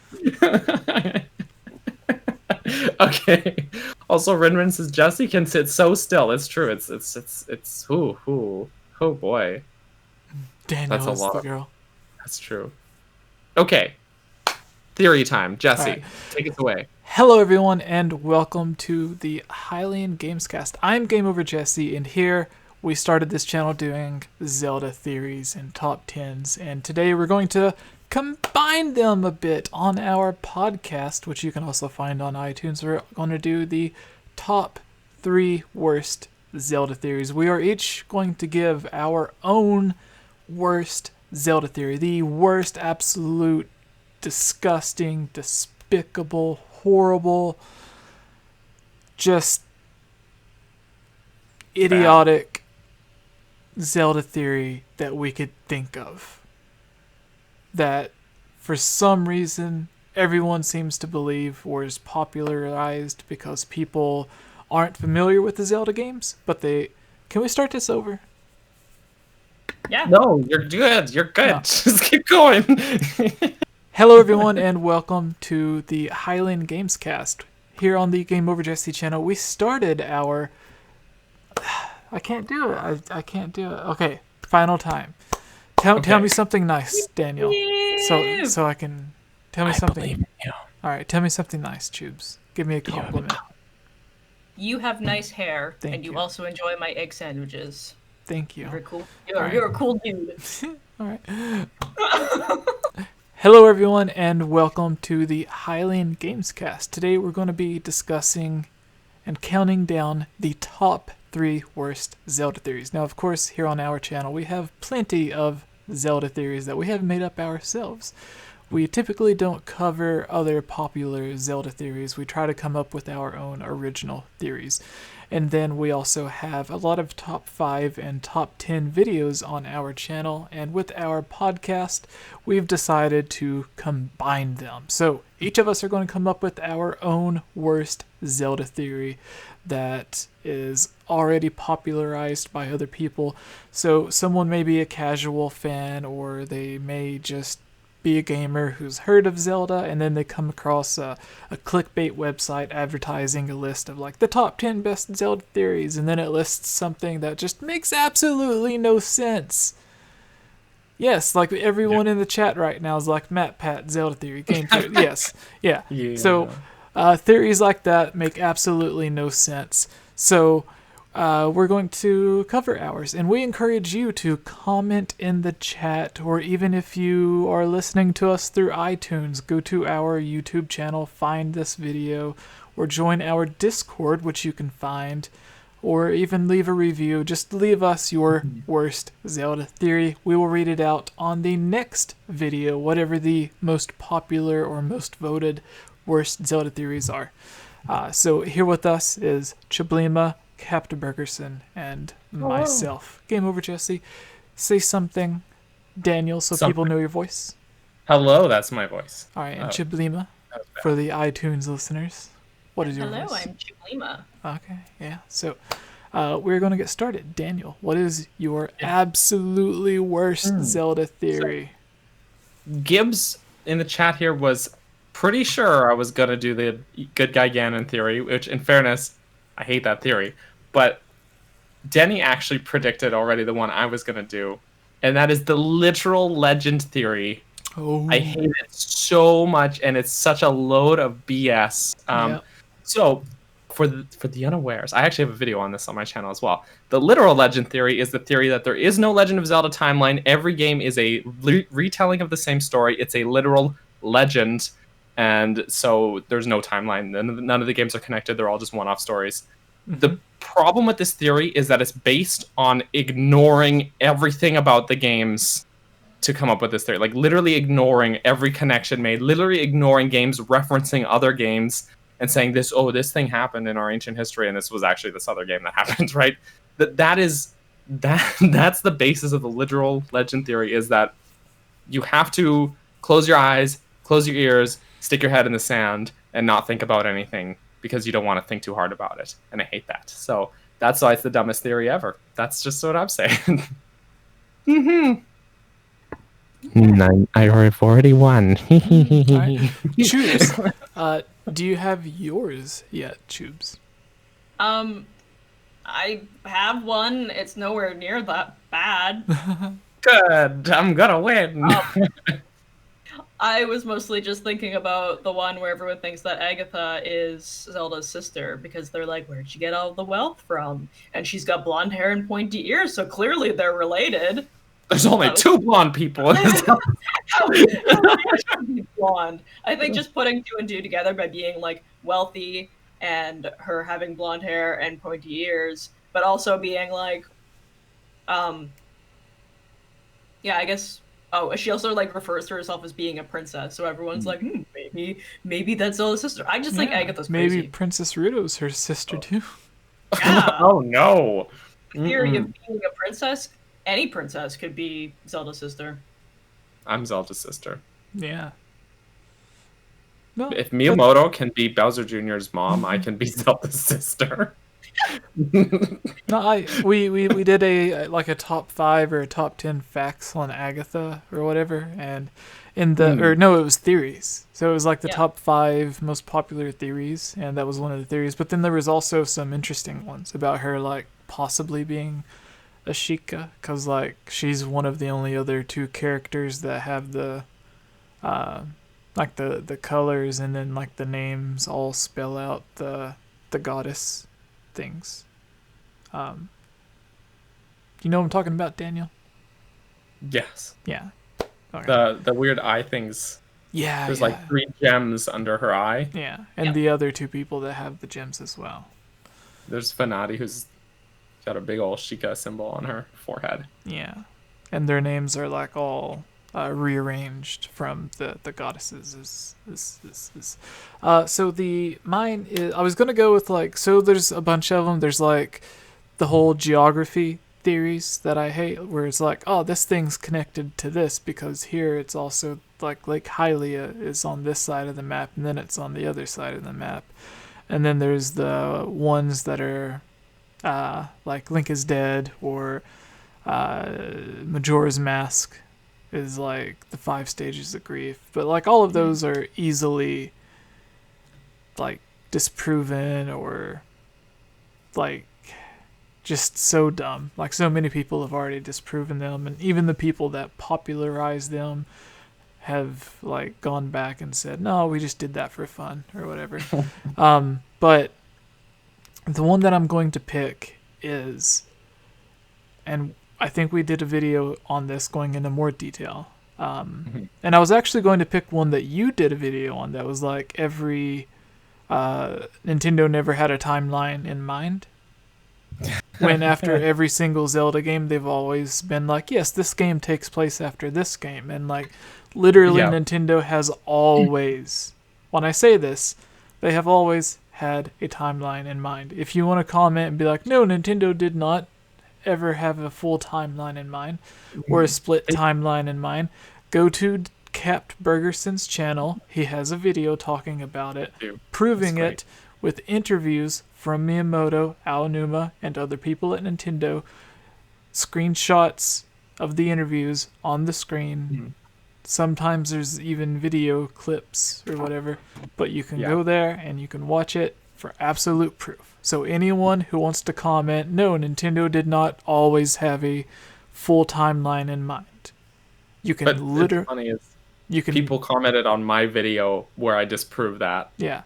Okay. Also, Rinrin says Jesse can sit so still. It's true. It's oh boy. Daniel's That's a lot. The girl. That's true. Okay. Theory time. Jesse, right. Take us away. Hello, everyone, and welcome to the Hylian Gamescast. I'm 𝐴𝐺𝐸, and here we started this channel doing Zelda theories and top 10s, and today we're going to combine them a bit on our podcast, which you can also find on iTunes. We're going to do the top 3 worst Zelda theories. We are each going to give our own worst Zelda theory, the worst, absolute, disgusting, despicable, horrible, just idiotic Zelda theory that we could think of. That, for some reason, everyone seems to believe was popularized because people aren't familiar with the Zelda games, but they... Can we start this over? Yeah. No, you're good. You're good. No. Just keep going. Hello, everyone, and welcome to the Hylian Gamescast. Here on the 𝐴𝐺𝐸 channel, we started our... I can't do it. I can't do it. Okay, final time. Tell me something nice, Daniel. So I can... Tell me something. Believe in you. All right, tell me something nice, Tubes. Give me a compliment. You have nice hair, Thank and you you. Also enjoy my egg sandwiches. Thank you. You're cool. You're a cool dude. All right. Hello, everyone, and welcome to the Hylian Gamescast. Today, we're going to be discussing and counting down the top 3 worst Zelda theories. Now, of course, here on our channel, we have plenty of Zelda theories that we have made up ourselves. We typically don't cover other popular Zelda theories. We try to come up with our own original theories. And then we also have a lot of top 5 and top 10 videos on our channel. And with our podcast, we've decided to combine them. So each of us are going to come up with our own worst Zelda theory that is already popularized by other people. So someone may be a casual fan, or they may just be a gamer who's heard of Zelda, and then they come across a clickbait website advertising a list of like the top 10 best Zelda theories, and then it lists something that just makes absolutely no sense. Yes, like everyone in the chat right now is like, Matt, Pat, Zelda theory, game theory. Yes, yeah. So theories like that make absolutely no sense. So we're going to cover ours, and we encourage you to comment in the chat, or even if you are listening to us through iTunes, go to our YouTube channel, find this video, or join our Discord, which you can find, or even leave a review. Just leave us your worst Zelda theory. We will read it out on the next video, whatever the most popular or most voted worst Zelda theories are. So here with us is 𝐴𝐺𝐸, Captain Bergerson, and myself. 𝐴𝐺𝐸. Say something, Daniel, so people know your voice. Hello, that's my voice. All right, and Oh, Chiblima, that was bad. for the iTunes listeners, what is your Hello, voice? I'm Chiblima. Okay, yeah. So, we're going to get started. Daniel, what is your absolutely worst Zelda theory? Gibbs in the chat here was pretty sure I was gonna do the good guy Ganon theory, which, in fairness, I hate that theory. But Denny actually predicted already the one I was gonna do, and that is the literal legend theory. Oh, I hate it so much, and it's such a load of BS. Yeah. So, for the unawares, I actually have a video on this on my channel as well. The literal legend theory is the theory that there is no Legend of Zelda timeline. Every game is a retelling of the same story. It's a literal legend, and so there's no timeline. None of the games are connected. They're all just one-off stories. The problem with this theory is that it's based on ignoring everything about the games to come up with this theory. Like, literally ignoring every connection made, literally ignoring games referencing other games and saying this thing happened in our ancient history and this was actually this other game that happened, right? That's the basis of the literal legend theory, is that you have to close your eyes, close your ears, stick your head in the sand, and not think about anything because you don't want to think too hard about it. And I hate that. So that's why it's the dumbest theory ever. That's just what I'm saying. I already won. All right. Tubes, do you have yours yet, Tubes? I have one. It's nowhere near that bad. Good. I'm gonna win. I was mostly just thinking about the one where everyone thinks that Agatha is Zelda's sister because they're like, where'd she get all the wealth from? And she's got blonde hair and pointy ears, so clearly they're related. There's only two blonde people. How should be blonde? I think just putting two and two together by being like wealthy and her having blonde hair and pointy ears, but also being like, yeah, I guess. Oh, she also like refers to herself as being a princess, so everyone's like, maybe that's Zelda's sister. I just think Agatha's crazy. Maybe Princess Ruto's her sister too. Yeah. Oh no! Theory of being a princess. Any princess could be Zelda's sister. I'm Zelda's sister. Yeah. No, If Miyamoto can be Bowser Jr.'s mom, I can be Zelda's sister. No, we did a top 5 or a top 10 facts on Agatha or whatever, and in the it was theories. So it was like the top 5 most popular theories, and that was one of the theories. But then there was also some interesting ones about her like possibly being 𝐴𝐵𝐿𝐼, because like she's one of the only other 2 characters that have the like the colors and then like the names all spell out the goddess things. You know what I'm talking about, Daniel? Yes. Yeah. Okay. The weird eye things. Yeah. There's like 3 gems under her eye. Yeah, and the other 2 people that have the gems as well. There's Fanati, who's got a big old Sheikah symbol on her forehead. Yeah, and their names are like all rearranged from the goddesses. So mine is, I was gonna go with like, so there's a bunch of them. There's like the whole geography theories that I hate, where it's like, oh, this thing's connected to this because here it's also like Lake Hylia is on this side of the map and then it's on the other side of the map. And then there's the ones that are like Link is Dead, or Majora's Mask is like the 5 stages of grief. But like all of those are easily like disproven, or like just so dumb. Like so many people have already disproven them, and even the people that popularized them have like gone back and said, no, we just did that for fun or whatever. But the one that I'm going to pick is, and I think we did a video on this going into more detail, and I was actually going to pick one that you did a video on that was like every Nintendo never had a timeline in mind. When after every single Zelda game, they've always been like, yes, this game takes place after this game. And like, literally Nintendo has always, when I say this, they have always had a timeline in mind. If you want to comment and be like, no, Nintendo did not ever have a full timeline in mind or a split timeline in mind, go to capped Bergerson's channel. He has a video talking about it, Dude, proving that's it with interviews from Miyamoto, Aonuma, and other people at Nintendo, screenshots of the interviews on the screen. Mm-hmm. Sometimes there's even video clips or whatever, but you can go there and you can watch it for absolute proof. So anyone who wants to comment, no, Nintendo did not always have a full timeline in mind. You can It's funny is people commented on my video where I disprove that. Yeah.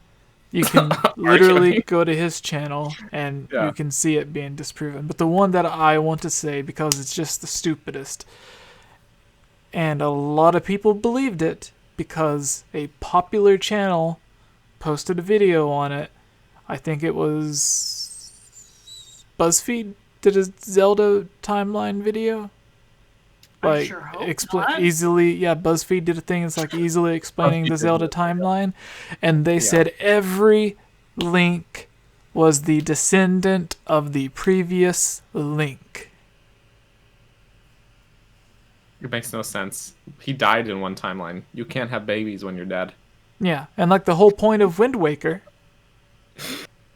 You can literally go to his channel and you can see it being disproven. But the one that I want to say, because it's just the stupidest, and a lot of people believed it because a popular channel posted a video on it. I think it was BuzzFeed did a Zelda timeline video. Like easily, BuzzFeed did a thing. It's like easily explaining the Zelda timeline, and they said every Link was the descendant of the previous Link. It makes no sense. He died in one timeline. You can't have babies when you're dead. Yeah, and like the whole point of Wind Waker.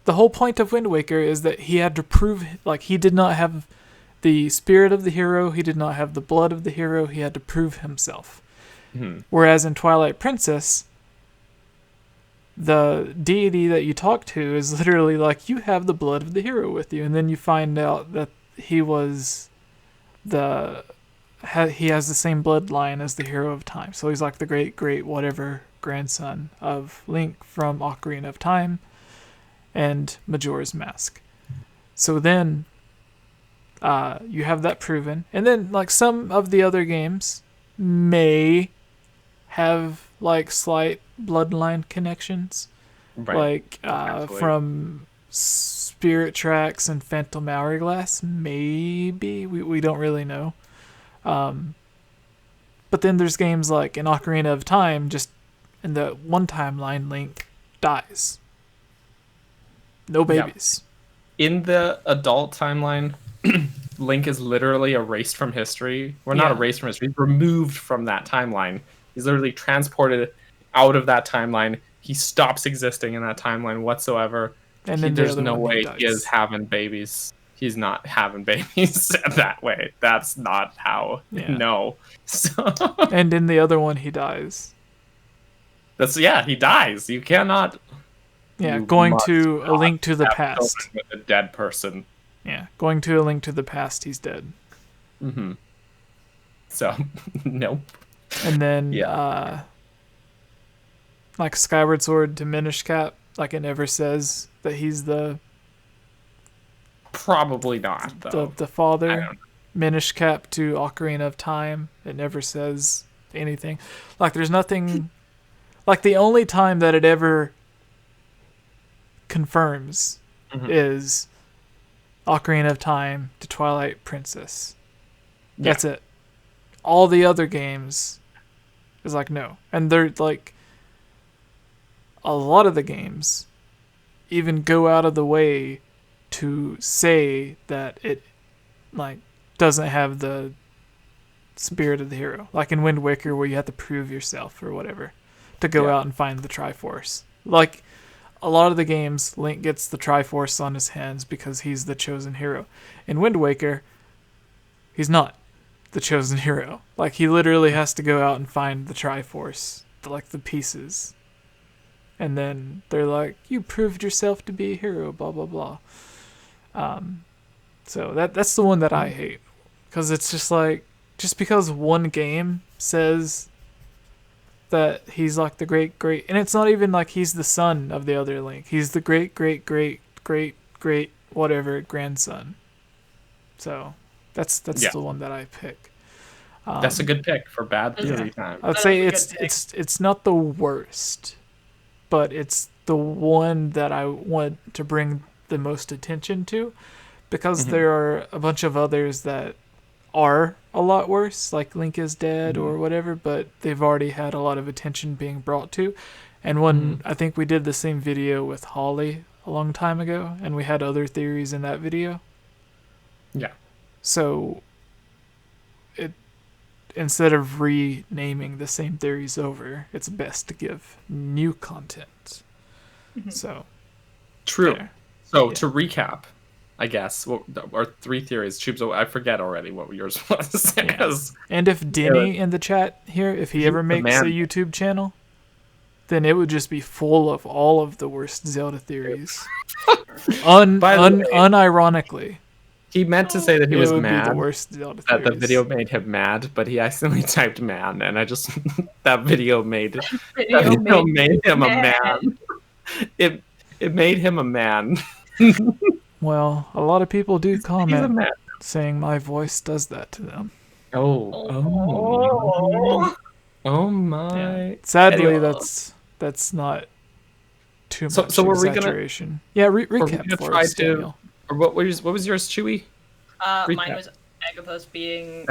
The whole point of Wind Waker is that he had to prove, like, he did not have the spirit of the hero, he did not have the blood of the hero, he had to prove himself. Mm-hmm. Whereas in Twilight Princess, the deity that you talk to is literally like, you have the blood of the hero with you, and then you find out that he was he has the same bloodline as the hero of time. So he's like the great whatever grandson of Link from Ocarina of Time and Majora's Mask. So then you have that proven, and then like some of the other games may have like slight bloodline connections, like from Spirit Tracks and Phantom Hourglass. Maybe we don't really know. But then there's games like in Ocarina of Time, just in the one timeline, Link dies. No babies. In the adult timeline, Link is literally erased from history. Well, not erased from history. He's removed from that timeline. He's literally transported out of that timeline. He stops existing in that timeline whatsoever. And then there's no way he is having babies. He's not having babies that way. That's not how. Yeah. No. So. And in the other one, he dies. He dies. You cannot. Yeah, going to A Link to the Past. With a dead person. Yeah, going to A Link to the Past, he's dead. Mm-hmm. So, nope. And then, like Skyward Sword to Minish Cap, like it never says that he's the... Probably not, though. The father. Minish Cap to Ocarina of Time, it never says anything. Like there's nothing... Like the only time that it ever confirms is Ocarina of Time to Twilight Princess. That's it. All the other games is like no. And they're like a lot of the games even go out of the way to say that it like doesn't have the spirit of the hero. Like in Wind Waker where you have to prove yourself or whatever to go out and find the Triforce. Like a lot of the games, Link gets the Triforce on his hands because he's the chosen hero. In Wind Waker, he's not the chosen hero. Like, he literally has to go out and find the Triforce, like the pieces. And then they're like, you proved yourself to be a hero, blah, blah, blah. So that's the one that I hate. Because it's just like, just because one game says that he's like the great, and it's not even like he's the son of the other Link. He's the great, whatever grandson. So that's the one that I pick. That's a good pick for bad theory time. I'd say it's not the worst, but it's the one that I want to bring the most attention to, because there are a bunch of others that are a lot worse, like Link is Dead or whatever, but they've already had a lot of attention being brought to. And one, I think we did the same video with Holly a long time ago, and we had other theories in that video. Yeah. So instead of renaming the same theories over, it's best to give new content. So, true. there. So Yeah. to recap, I guess what our 3 theories. Tubes, I forget already what yours was. Because And if Denny in the chat here, if he ever makes a YouTube channel, then it would just be full of all of the worst Zelda theories. Unironically. He meant to say that he was would mad be the worst Zelda that theories. the video made him mad, but he accidentally typed man, and I just that video made him a man. It made him a man. Well, a lot of people do comment saying my voice does that to them. Oh my! Yeah. Sadly, that's not too much exaggeration. Recap for us, Daniel. Or what was yours, Chewy? Mine was Agathos being.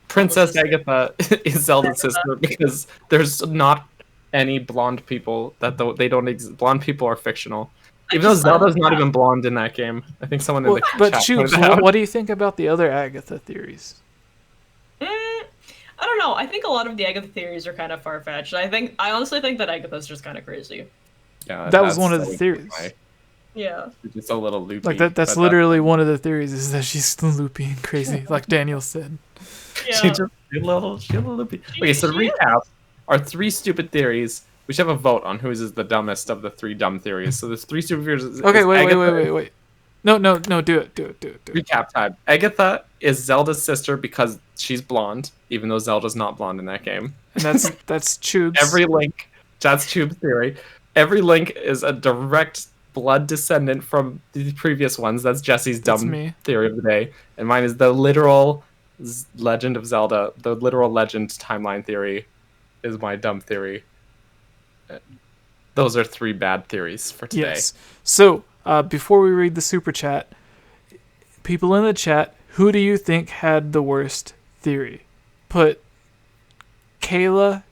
Princess Agatha is Zelda's sister because there's not any blonde people they don't exist. Blonde people are fictional. Even though Zelda's not even blonde in that game. I think someone in the chat. But Chubes, what do you think about the other Agatha theories? I don't know. I think a lot of the Agatha theories are kind of far-fetched. I honestly think that Agatha's just kind of crazy. Yeah, that was one of the theories. Yeah. It's a little loopy. Like that's literally one of the theories is that she's loopy and crazy, like Daniel said. Yeah. She's a little loopy. Okay, so to recap, our 3 stupid theories. We should have a vote on whose is the dumbest of the 3 dumb theories. So there's 3 stupid theories. Okay, wait. No, do it. Recap time. Agatha is Zelda's sister because she's blonde, even though Zelda's not blonde in that game. And that's Tubes. That's Tube's theory. Every Link is a direct blood descendant from the previous ones. That's Jesse's dumb theory of the day. And mine is the literal Legend of Zelda, the literal legend timeline theory is my dumb theory. Those are 3 bad theories for today. Yes. So, before we read the super chat, people in the chat, who do you think had the worst theory? Put Kayla,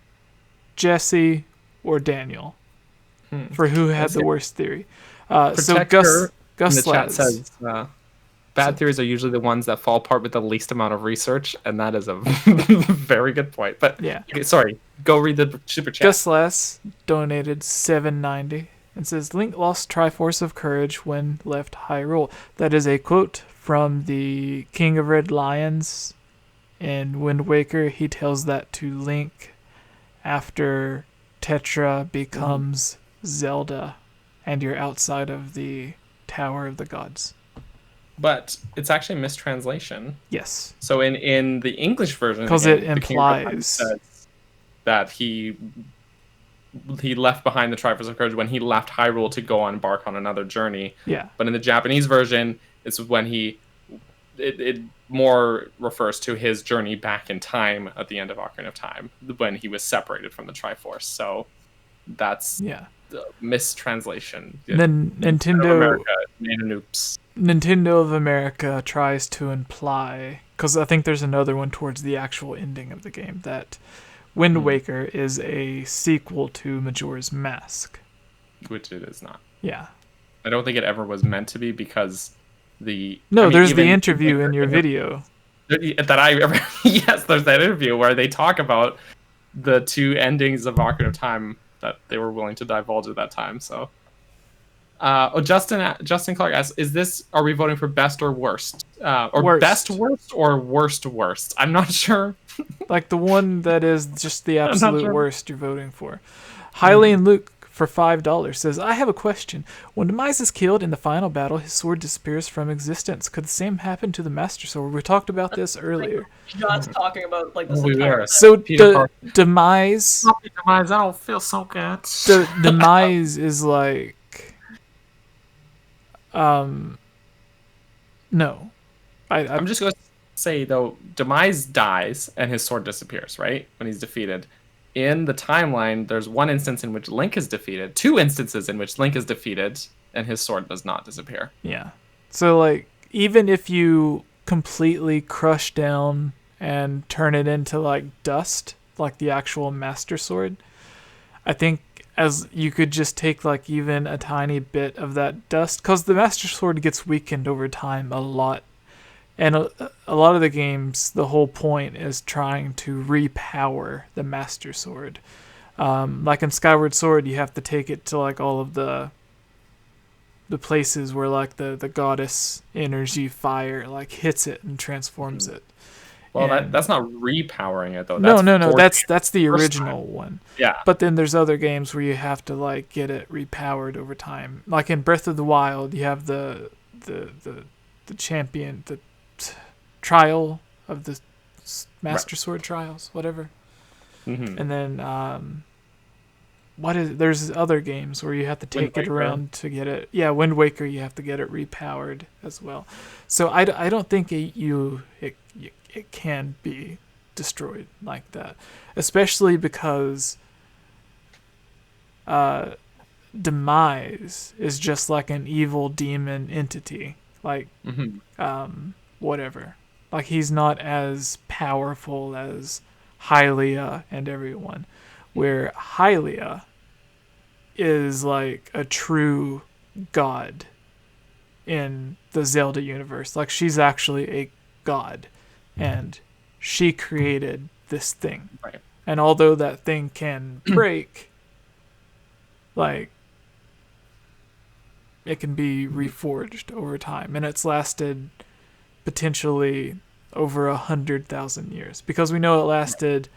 Jesse, or Daniel for who had the worst theory. So Gus in the chat says bad theories are usually the ones that fall apart with the least amount of research, and that is a very good point. But yeah, okay, sorry, go read the super chat. Gus Lass donated $7.90 and says Link lost Triforce of Courage when left Hyrule. That is a quote from the King of Red Lions in Wind Waker. He tells that to Link after Tetra becomes Zelda and you're outside of the Tower of the Gods. But it's actually a mistranslation. Yes. So in the English version, because it implies that he left behind the Triforce of Courage when he left Hyrule to go embark on another journey. Yeah. But in the Japanese version, it's when it more refers to his journey back in time at the end of Ocarina of Time when he was separated from the Triforce. So that's the mistranslation. Then Nintendo made an oops. Nintendo of America tries to imply, because I think there's another one towards the actual ending of the game, that Wind Waker is a sequel to Majora's Mask. Which it is not. Yeah. I don't think it ever was meant to be because there's the interview in your video. Yes, there's that interview where they talk about the 2 endings of Ocarina of Time that they were willing to divulge at that time, so... Justin Clark asks, are we voting for best or worst? Or worst. Best worst or worst? I'm not sure. Like the one that is just the absolute worst you're voting for. Hylian Luke for $5 says, I have a question. When Demise is killed in the final battle, his sword disappears from existence. Could the same happen to the Master Sword? We talked about this earlier. John's talking about like this entire So Demise... I don't feel so good. The Demise is like... No. I'm just going to say, though, Demise dies and his sword disappears, right? When he's defeated. In the timeline, there's one instance in which Link is defeated, 2 instances in which Link is defeated, and his sword does not disappear. Yeah. So, like, even if you completely crush down and turn it into, like, dust, like the actual Master Sword, I think as you could just take like even a tiny bit of that dust, because the Master Sword gets weakened over time a lot, And a lot of the games, the whole point is trying to repower the Master Sword. Like in Skyward Sword, you have to take it to like all of the places where like the goddess energy fire like hits it and transforms it. Well, that's not repowering it though. No, That's that's the original one. Yeah. But then there's other games where you have to like get it repowered over time. Like in Breath of the Wild, you have the champion, the trial of the Master Sword trials, whatever. Mm-hmm. And then there's other games where you have to take it around to get it. Yeah, Wind Waker, you have to get it repowered as well. So I don't think it can be destroyed like that, especially because Demise is just like an evil demon entity, like whatever. Like he's not as powerful as Hylia and everyone, where Hylia is like a true god in the Zelda universe. Like she's actually a god, and she created this thing. Right. And although that thing can break, like it can be reforged over time, and it's lasted potentially over 100,000 years, because we know it lasted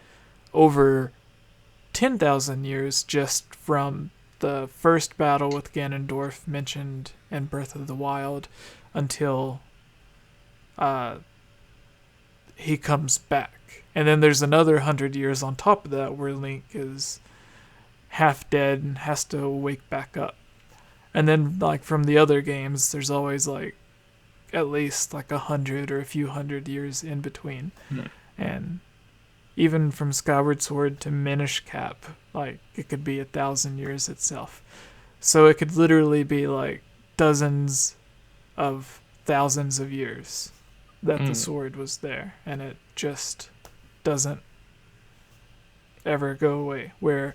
over 10,000 years just from the first battle with Ganondorf mentioned in Breath of the Wild until he comes back. And then there's another 100 years on top of that where Link is half dead and has to wake back up. And then like from the other games, there's always like at least like 100 or a few hundred years in between. And even from Skyward Sword to Minish Cap, like it could be 1,000 years itself. So it could literally be like dozens of thousands of years that the sword was there, and it just doesn't ever go away. Where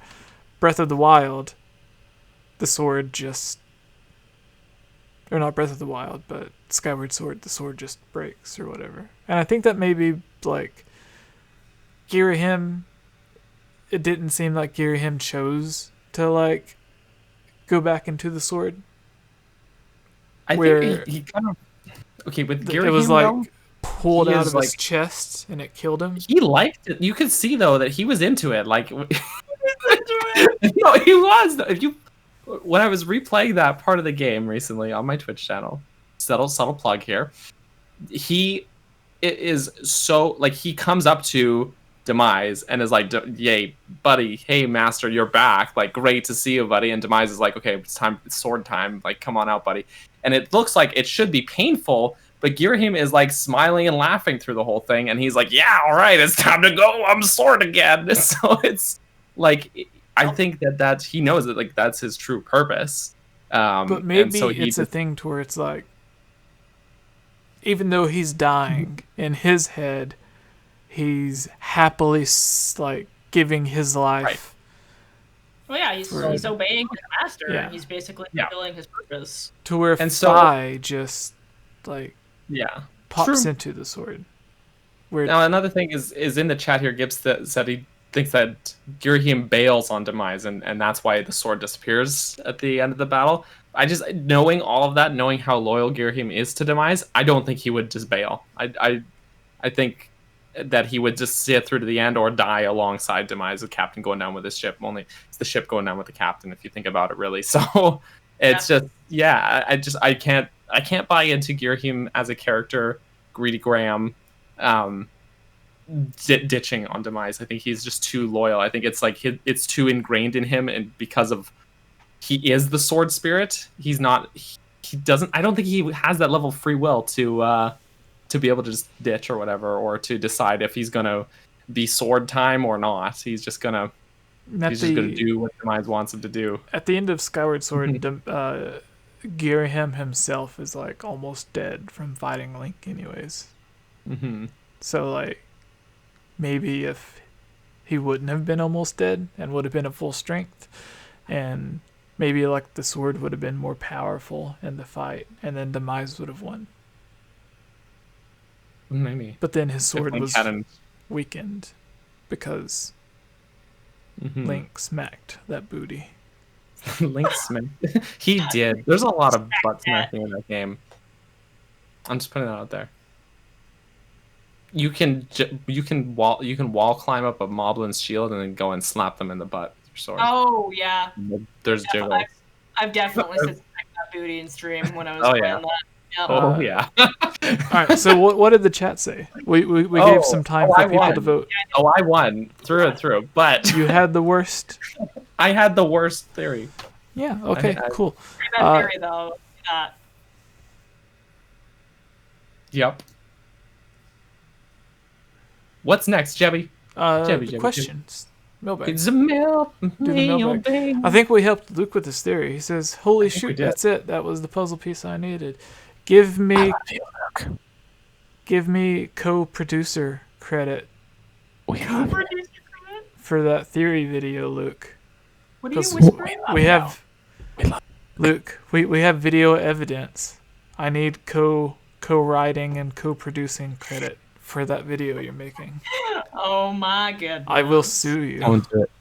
Breath of the Wild, the sword just, or not Breath of the Wild, but Skyward Sword, the sword just breaks or whatever. And I think that maybe like Ghirahim, it didn't seem like Ghirahim chose to like go back into the sword. I think he kind of, okay, with Ghirahim, it was like though, pulled out of his chest and it killed him. He liked it. You could see though that he was into it. Like, no, he was. When I was replaying that part of the game recently on my Twitch channel, subtle plug here. It is so like he comes up to Demise and is like, "Yay, buddy! Hey, master, you're back! Like, great to see you, buddy." And Demise is like, "Okay, it's sword time! Like, come on out, buddy!" And it looks like it should be painful, but Ghirahim is like smiling and laughing through the whole thing, and he's like, "Yeah, all right, it's time to go. I'm sword again." So it's like, I think that he knows that like that's his true purpose. But maybe it's a thing to where it's like, even though he's dying in his head, he's happily like giving his life. Right. Well, yeah, he's obeying his master. Yeah. He's basically fulfilling his purpose. To where Fi just like pops into the sword. Now another thing is in the chat here, Gibbs said he thinks that Ghirahim bails on Demise, and that's why the sword disappears at the end of the battle. I just, knowing all of that, knowing how loyal Ghirahim is to Demise, I don't think he would just bail. I think that he would just see it through to the end or die alongside Demise, the captain going down with his ship. Only it's the ship going down with the captain, if you think about it, really. So it's I can't buy into Ghirahim as a character, Greedy Graham, ditching on Demise. I think he's just too loyal. I think it's like it's too ingrained in him, and because of he is the sword spirit, he's not. He doesn't. I don't think he has that level of free will to be able to just ditch or whatever, or to decide if he's gonna be sword time or not. He's just gonna do what Demise wants him to do. At the end of Skyward Sword, Ghirahim himself is like almost dead from fighting Link, anyways. So like, maybe if he wouldn't have been almost dead and would have been at full strength, and maybe like the sword would have been more powerful in the fight, and then Demise would have won. Maybe. But then his sword Link was hadn't- weakened because Link smacked that booty. Link smacked. He did. There's a lot of butt smacking in that game. I'm just putting that out there. You can wall climb up a moblin's shield and then go and slap them in the butt with your sword. Oh yeah. There's jiggles. I've definitely said that booty in stream when I was Oh, playing yeah. that. Yep. Oh yeah. All right, so what did the chat say? We gave some time for people to vote. Oh, I won through and through, but You had the worst. I had the worst theory. Yeah. Okay. Cool. Pretty bad theory though. That. Yep. What's next, Jebby? Jebby. Questions. Mailbag. It's a mail. Do the mailbag. I think we helped Luke with this theory. He says, "Holy shoot, that's it. That was the puzzle piece I needed. Give me co-producer credit for that theory video, Luke. What are you whispering? We have Luke. We have video evidence. I need co-writing and co-producing credit for that video you're making. Oh my goodness. I will sue you.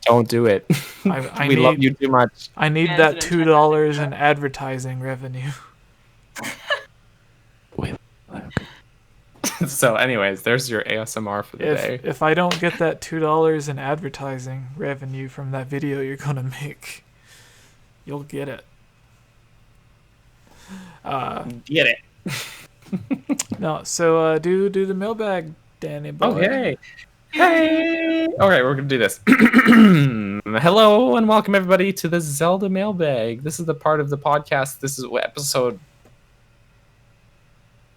Don't do it. I we need, love you too much. I need that $2 in advertising revenue. So, anyways, there's your ASMR for the day. If I don't get that $2 in advertising revenue from that video you're gonna make, you'll get it. Get it. No, so do the mailbag, Danny boy. Okay. Hey! Alright, we're gonna do this. Hello and welcome everybody to the Zelda mailbag. This is the part of the podcast. This is episode...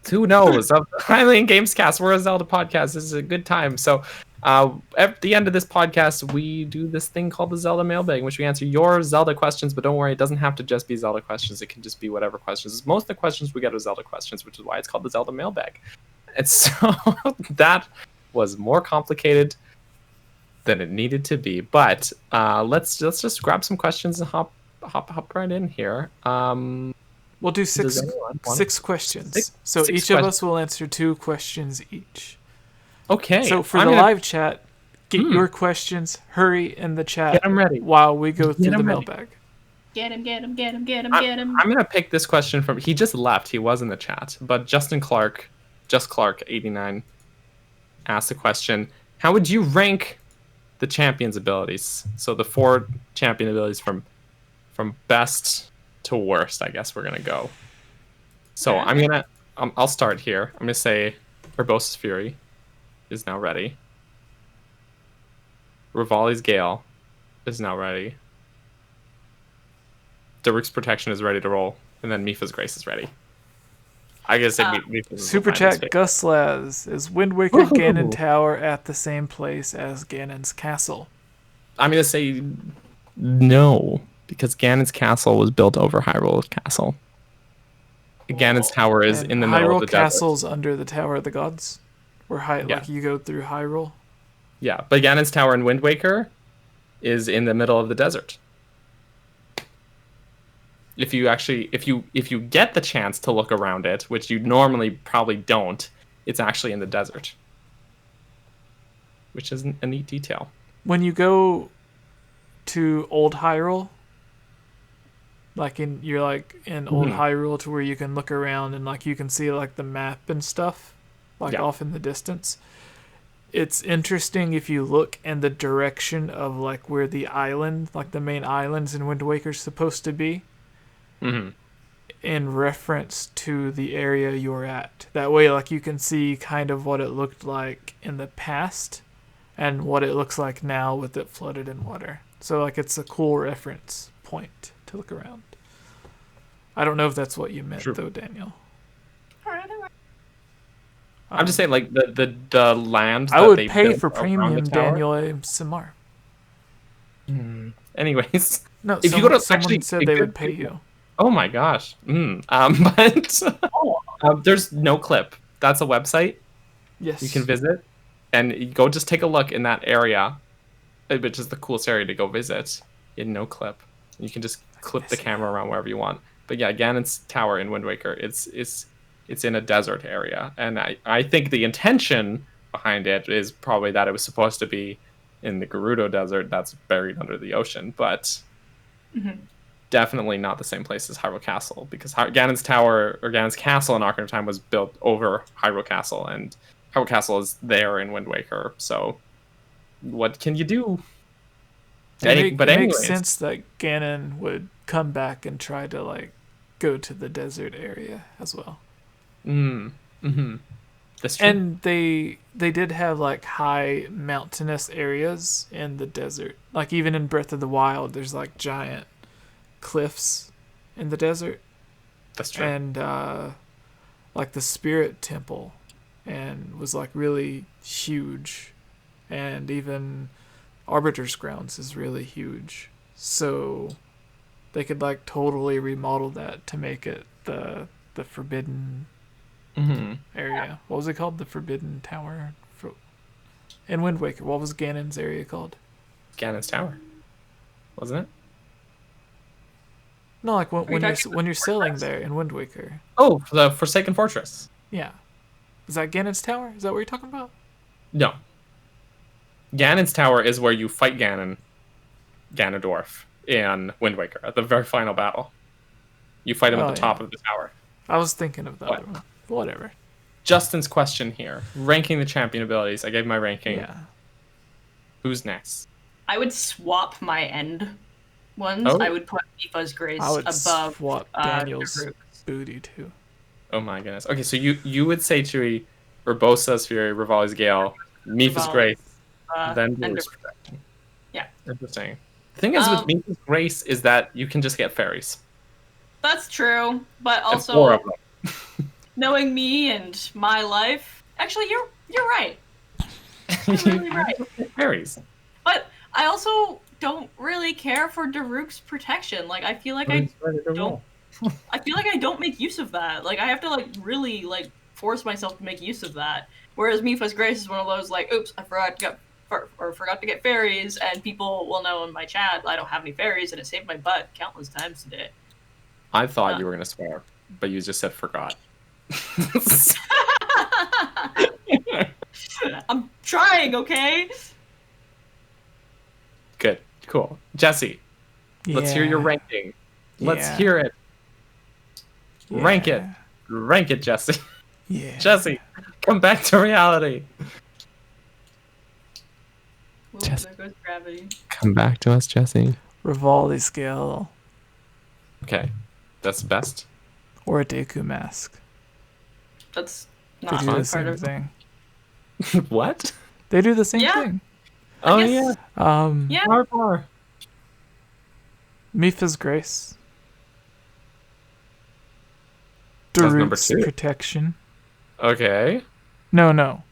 Who knows? Of Hylian Gamescast. We're a Zelda podcast. This is a good time. So, at the end of this podcast, we do this thing called the Zelda mailbag, in which we answer your Zelda questions. But don't worry, it doesn't have to just be Zelda questions. It can just be whatever questions. Most of the questions we get are Zelda questions, which is why it's called the Zelda mailbag. And so that was more complicated than it needed to be. But let's just grab some questions and hop right in here. We'll do six questions. So each of us will answer 2 questions each. Okay. So for the live chat, get your questions. Hurry in the chat. Get them ready. While we go through the mailbag. Get him. I'm going to pick this question from... He just left. He was in the chat. But Justin Clark, Just Clark 89, asked a question. How would you rank the champion's abilities? So the 4 champion abilities from best to worst, I guess we're gonna go. So I'll start here. I'm gonna say Urbosa's Fury is now ready. Revali's Gale is now ready. Daruk's Protection is ready to roll, and then Mipha's Grace is ready. I guess Mipha's Super chat Guslaz, is Wind Waker Ganon Tower at the same place as Ganon's castle? I'm gonna say no, because Ganon's castle was built over Hyrule Castle. Ganon's tower is in the middle of the desert. Hyrule Castle's under the Tower of the Gods, where like you go through Hyrule. Yeah, but Ganon's tower in Wind Waker is in the middle of the desert. If you get the chance to look around it, which you normally probably don't, it's actually in the desert, which is a neat detail. When you go to Old Hyrule, you're in Old Hyrule, to where you can look around and you can see the map and stuff off in the distance. It's interesting if you look in the direction of where the island, the main islands in Wind Waker is supposed to be, in reference to the area you're at. That way you can see kind of what it looked like in the past and what it looks like now with it flooded in water. So it's a cool reference point to look around. I don't know if that's what you meant, though, Daniel. I'm just saying, the land. I would pay for premium Daniel ASMR. Anyways, no. If you go to someone said they would pay you. Oh my gosh. But there's no clip. That's a website. Yes. You can visit, and you go just take a look in that area, which is the coolest area to go visit. In no clip, you can just clip the camera around wherever you want. But yeah, Ganon's tower in Wind Waker, it's it's in a desert area, and I think the intention behind it is probably that it was supposed to be in the Gerudo Desert that's buried under the ocean, but definitely not the same place as Hyrule Castle, because Ganon's Tower or Ganon's Castle in Ocarina of Time was built over Hyrule Castle, and Hyrule Castle is there in Wind Waker. So, what can you do? It makes sense that Ganon would come back and try to like go to the desert area as well. That's true. And they did have like high mountainous areas in the desert. Like even in Breath of the Wild, there's like giant cliffs in the desert. That's true. And like the Spirit Temple and was like really huge, and even Arbiter's Grounds is really huge. So they could like totally remodel that to make it the forbidden area. What was it called? The Forbidden Tower in Wind Waker. What was Ganon's area called? Ganon's Tower, wasn't it? No, like when you're sailing there in Wind Waker. Oh, the Forsaken Fortress. Yeah, is that Ganon's Tower? Is that what you're talking about? No. Ganon's Tower is where you fight Ganondorf in Wind Waker at the very final battle. You fight him at the top of the tower. I was thinking of the other one. Whatever. Justin's question here. Ranking the champion abilities. I gave my ranking. Yeah. Who's next? I would swap my end ones. Oh. I would put Mipha's Grace I would above swap Daniel's Daruk's. booty too. Oh my goodness. Okay, so you would say Chewie, Urbosa's Fury, Rivali's Gale, Mipha's Grace, then Daruk's Protection. Yeah. Interesting. The thing is with Mipha's Grace is that you can just get fairies. That's true, but And 4 of also them. knowing me and my life, actually, you're right. You're really right. Fairies. But I also don't really care for Daruk's protection. Like I feel like I don't make use of that. Like I have to like really like force myself to make use of that. Whereas Mipha's Grace is one of those like, oops, I forgot to get fairies, and people will know in my chat I don't have any fairies, and it saved my butt countless times today. I thought you were gonna swear, but you just said forgot. I'm trying, okay? Good. Cool. Jesse, let's hear your ranking. Let's hear it. Yeah. Rank it. Rank it, Jesse. Yeah. Jesse, come back to reality. Ooh, there goes gravity. Come back to us, Jesse. Rivali's Gale. Okay. That's the best. Or a Deku Mask. That's They not do my the part same of thing. What? They do the same Yeah. thing. Oh, guess- yeah. Yeah. Power. Mipha's Grace. That's number Daruk's 2. Protection. Okay. No.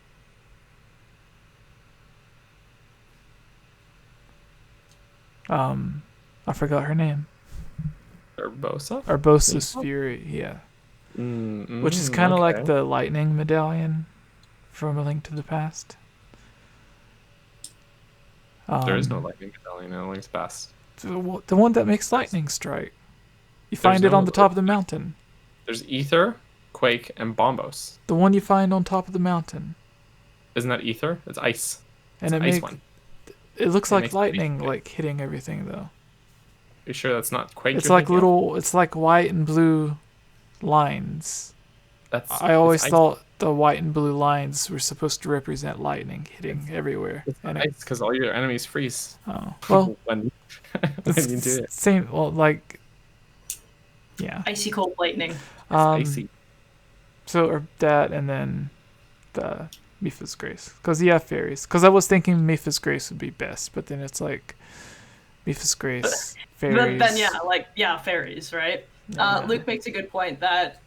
I forgot her name. Urbosa? Urbosa's Fury, yeah. Which is kind of like the lightning medallion from A Link to the Past. There is no lightning medallion in Link's Past. The one that makes lightning strike. You find it on the top of the mountain. There's Ether, Quake, and Bombos. The one you find on top of the mountain. Isn't that Ether? It's ice. And it's it ice makes one. it looks It like makes lightning Quake. like hitting everything though. Are you sure that's not Quake? It's you're like thinking of? it's like white and blue lines. I always it's thought the white and blue lines were supposed to represent lightning hitting everywhere. It's And ice because all your enemies freeze. oh, well, when it's you do it. same. Well, like, yeah. Icy cold lightning. Icy. So or that, and then the Mipha's Grace, because you have fairies. Because I was thinking Mipha's Grace would be best, but then it's like Mipha's Grace, fairies. But then fairies, right? Luke makes a good point that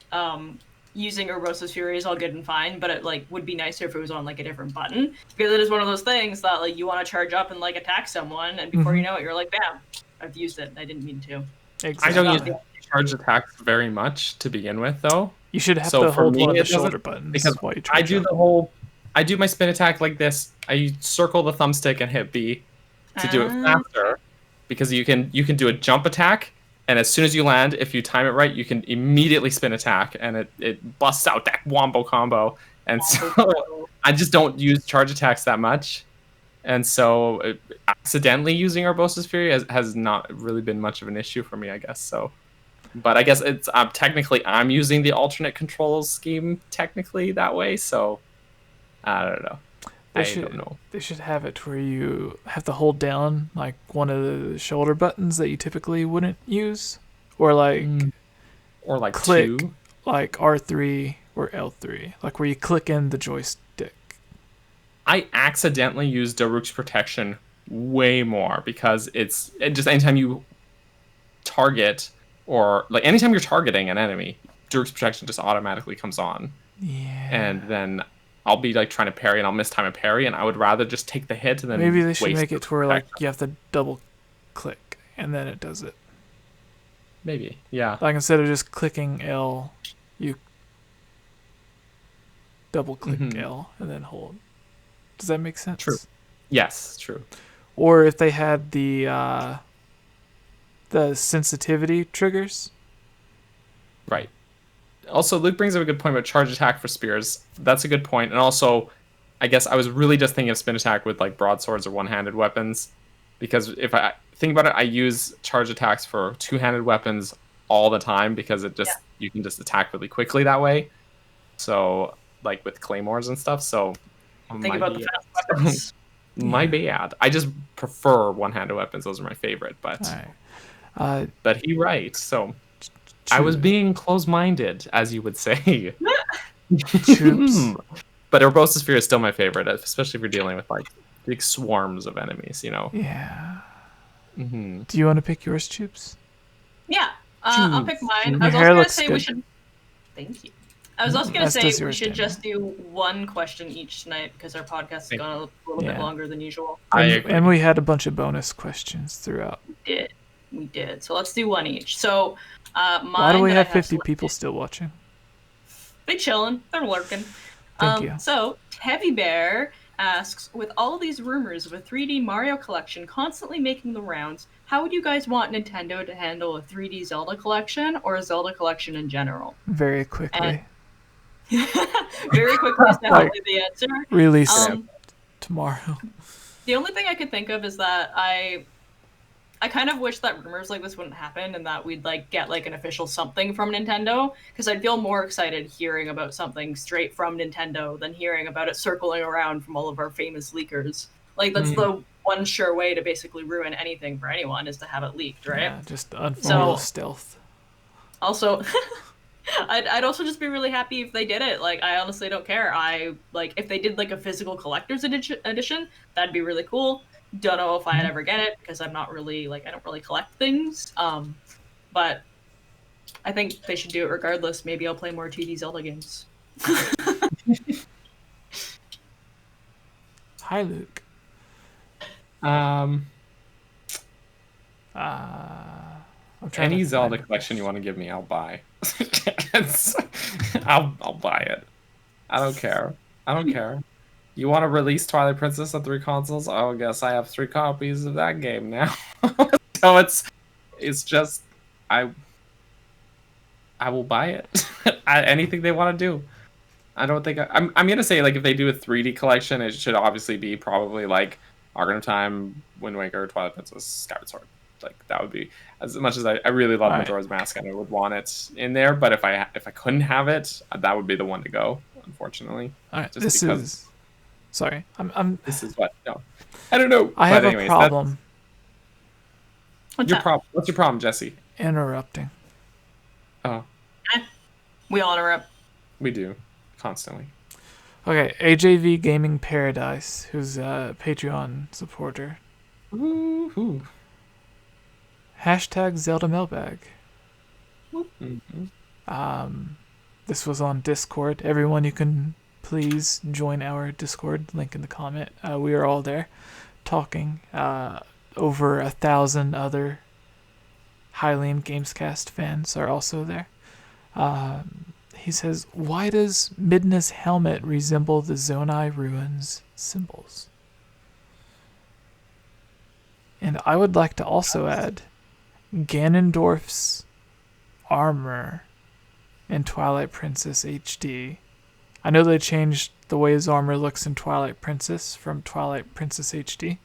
using Urbosa's Fury is all good and fine, but it like would be nicer if it was on like a different button, because it is one of those things that like you want to charge up and like attack someone, and before you know it, you're like, bam, I've used it. I didn't mean to. Exactly. I don't use charge attacks very much to begin with, though. You should have So to for hold me, one of the it doesn't- shoulder buttons because while you I charge do up. I do my spin attack like this. I circle the thumbstick and hit B to do it faster, because you can do a jump attack And as soon as you land, if you time it right, you can immediately spin attack, and it busts out that wombo combo. And so I just don't use charge attacks that much. And so accidentally using Rbossa's Fury has not really been much of an issue for me, I guess. So, but I guess it's technically I'm using the alternate control scheme technically that way. So I don't know. I don't know. They should have it where you have to hold down like one of the shoulder buttons that you typically wouldn't use, or like click two. like R3 or L3, like where you click in the joystick. I accidentally use Daruk's Protection way more because it just anytime you target or like anytime you're targeting an enemy, Daruk's Protection just automatically comes on. Yeah. And then I'll be like trying to parry and I'll mistime a parry, and I would rather just take the hit and then maybe they should waste make it to where like you have to double click and then it does it. Maybe, yeah. Like instead of just clicking L, you double click L and then hold. Does that make sense? True. Yes, true. Or if they had the sensitivity triggers. Right. Also, Luke brings up a good point about charge attack for spears. That's a good point. And also, I guess I was really just thinking of spin attack with like broadswords or one-handed weapons. Because if I think about it, I use charge attacks for two-handed weapons all the time because you can just attack really quickly that way. So, like with claymores and stuff. So, think about the fast weapons. My bad. I just prefer one-handed weapons. Those are my favorite. But but he's right. So I was being close-minded, as you would say. But Rbossa's Fury is still my favorite, especially if you're dealing with like big swarms of enemies, you know. Yeah. Mm-hmm. Do you want to pick yours, Choops? Yeah, I'll pick mine. Your I was hair also gonna looks say good. we should. Thank you. I was also gonna say we yours, should Daniel. just do one question each tonight because our podcast has gone a little bit longer than usual. I agree. And we had a bunch of bonus questions throughout. We did. So let's do one each. So mine. Why do we that have I 50 selected- people still watching? They chilling. They're lurking. Thank you. So Heavy Bear asks, with all these rumors of a 3D Mario collection constantly making the rounds, how would you guys want Nintendo to handle a 3D Zelda collection or a Zelda collection in general? Very quickly. Very quickly is definitely the answer. Release tomorrow. The only thing I could think of is that I kind of wish that rumors like this wouldn't happen and that we'd like get like an official something from Nintendo, because I'd feel more excited hearing about something straight from Nintendo than hearing about it circling around from all of our famous leakers. Like that's the one sure way to basically ruin anything for anyone is to have it leaked, right? Yeah, just unfollow stealth. Also, I'd also just be really happy if they did it. Like, I honestly don't care. If they did like a physical collector's edition, that'd be really cool. Don't know if I'd ever get it because I'm not really I don't really collect things. But I think they should do it regardless. Maybe I'll play more 2D Zelda games. Hi, Luke. Any Zelda collection you want to give me, I'll buy. I'll buy it. I don't care. You want to release Twilight Princess on 3 consoles? Oh, I guess I have 3 copies of that game now. So it's just I will buy it. Anything they want to do. I don't think I'm gonna say like if they do a 3D collection, it should obviously be probably like Ocarina of Time, Wind Waker, Twilight Princess, Skyward Sword. Like that would be as much as I really love Majora's Mask and I would want it in there. But if I couldn't have it, that would be the one to go. Unfortunately. All right. Just Sorry. I'm. This is what? No, I don't know. I have a problem. What's your problem? What's your problem, Jesse? Interrupting. Oh. We all interrupt. We do constantly. Okay, AJV Gaming Paradise, who's a Patreon supporter. Woohoo. Hashtag Zelda Mailbag. Mm-hmm. This was on Discord. Everyone, you can please join our Discord. Link in the comment. We are all there talking. Over 1,000 other Hylian Gamescast fans are also there. He says, why does Midna's helmet resemble the Zonai ruins symbols? And I would like to also add, Ganondorf's armor in Twilight Princess HD. I know they changed the way his armor looks in Twilight Princess from Twilight Princess HD.